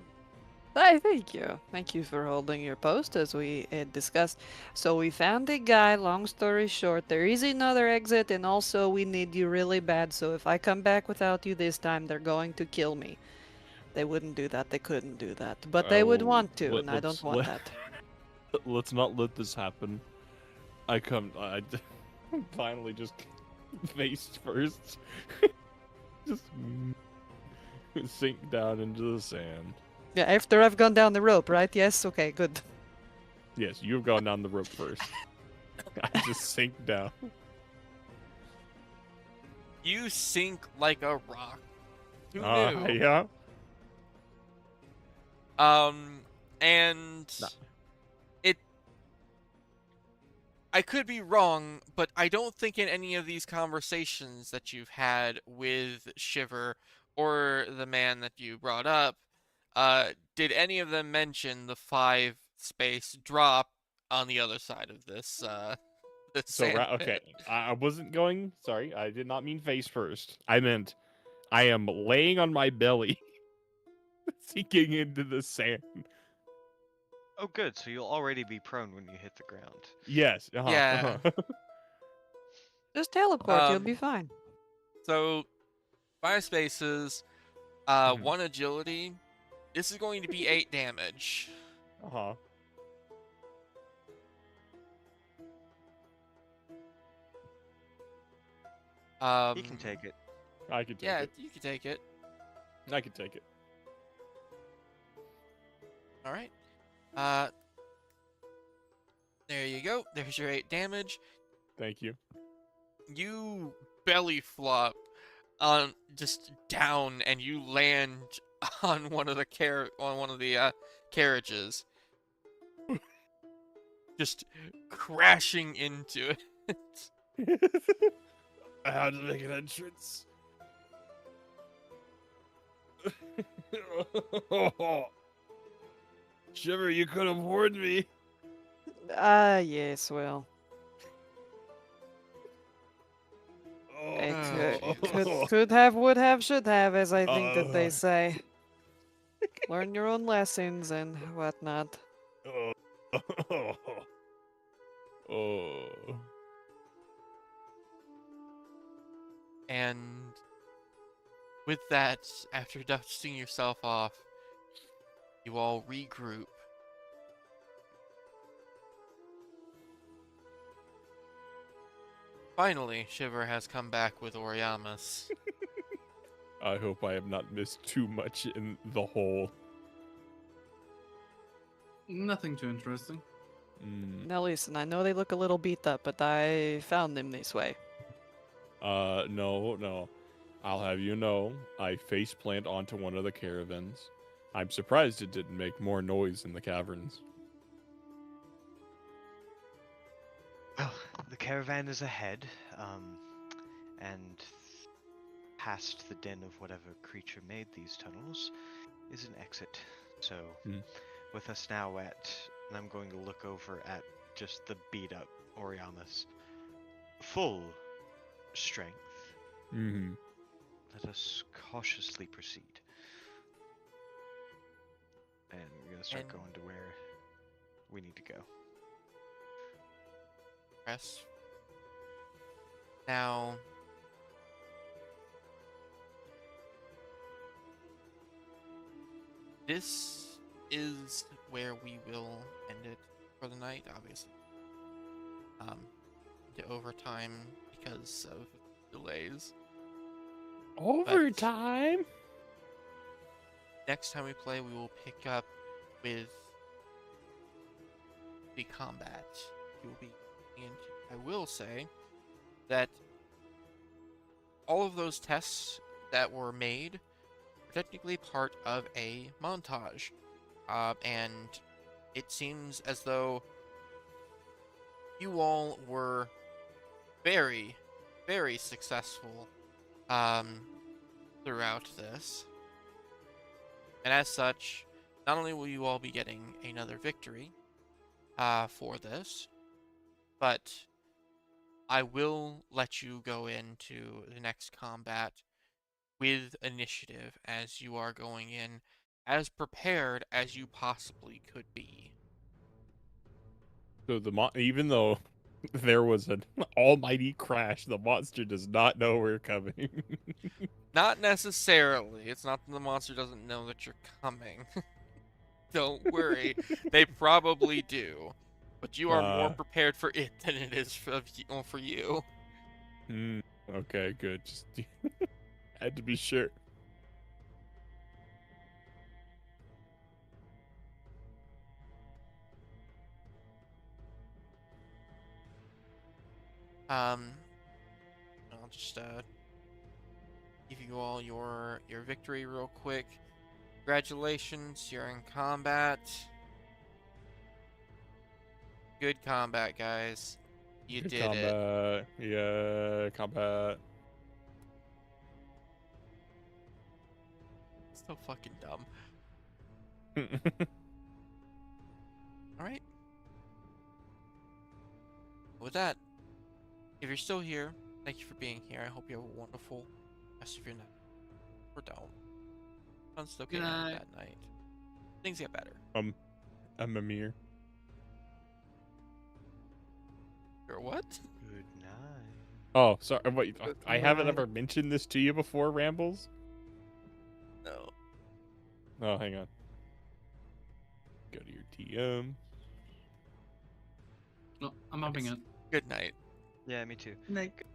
S3: Hi, thank you. Thank you for holding your post as we had discussed. So we found a guy, long story short, there is another exit and also we need you really bad, so if I come back without you this time, they're going to kill me. They wouldn't do that, they couldn't do that, but they would
S5: Oh,
S3: want to, and I don't want that.
S5: Let's not let this happen. I finally just face first. Just sink down into the sand.
S3: Yeah, after I've gone down the rope, right? Yes? Okay, good.
S5: Yes, you've gone down the rope first. I just sink down.
S1: You sink like a rock. Who knew?
S5: Yeah.
S1: And
S5: Nah.
S1: it I could be wrong, but I don't think in any of these conversations that you've had with Shiver or the man that you brought up, did any of them mention the 5 space drop on the other side of this this
S5: So
S1: sand
S5: okay,
S1: pit?
S5: I wasn't going. Sorry, I did not mean face first. I meant I am laying on my belly, sinking into the sand.
S4: Oh, good. So you'll already be prone when you hit the ground.
S5: Yes.
S1: Yeah.
S3: Just teleport, you'll
S1: Um,
S3: be fine.
S1: So 5 spaces,
S5: Mhm.
S1: 1 agility. This is going to be 8 damage.
S5: Uh-huh.
S4: He can take it.
S5: I can take
S1: Yeah,
S5: it.
S1: you can take it.
S5: I can take it.
S1: All right. There you go. There's your 8 damage.
S5: Thank you.
S1: You belly flop on just down, and you land on one of the carriages, just crashing into it.
S5: I had to make an entrance. Shiver, you could have warned me.
S3: Yes, well. It
S5: Oh.
S3: could have, would have, should have, as I think that they say. Learn your own lessons and whatnot.
S5: Oh. Oh.
S1: And with that, after dusting yourself off, you all regroup. Finally, Shiver has come back with Oriamis.
S5: I hope I have not missed too much in the hole.
S2: Nothing too interesting.
S3: Now listen, I know they look a little beat up, but I found them this way.
S5: No. I'll have you know, I face plant onto one of the caravans. I'm surprised it didn't make more noise in the caverns.
S4: Well, the caravan is ahead, and past the den of whatever creature made these tunnels is an exit. So, with us now at, and I'm going to look over at just the beat up Oriamis, full strength.
S5: Mm-hmm.
S4: Let us cautiously proceed. And we're gonna start
S1: And-
S4: going to where we need to go.
S1: Press. Now, this is where we will end it for the night, obviously. To overtime because of delays.
S5: Overtime?
S1: Next time we play, we will pick up with the combat. You will be into. I will say that all of those tests that were made are technically part of a montage, and it seems as though you all were very, very successful throughout this. And as such, not only will you all be getting another victory for this, but I will let you go into the next combat with initiative as you are going in as prepared as you possibly could be.
S5: So even though there was an almighty crash, the monster does not know we're coming.
S1: Not necessarily. It's not that the monster doesn't know that you're coming. Don't worry. They probably do. But you are more prepared for it than it is for you.
S5: Okay, good. Just had to be sure.
S1: I'll just give you all your victory real quick. Congratulations, you're in combat. Good combat, guys. You
S5: Good
S1: did it.
S5: combat. Yeah, combat.
S1: So fucking dumb. All right. With that, if you're still here, thank you for being here. I hope you have a wonderful rest of your night. Or don't. Sun's okay
S2: Good
S1: having a
S2: night.
S1: bad night. Things get better.
S5: I'm Mimir.
S1: Or what?
S4: Good night.
S5: Oh, sorry. Wait,
S3: Good
S5: I haven't
S3: night.
S5: ever mentioned this to you before, Rambles.
S1: No.
S5: Oh, hang on. Go to your TM.
S2: No, I'm hopping it.
S1: Good night.
S4: Yeah, me too.
S2: Like,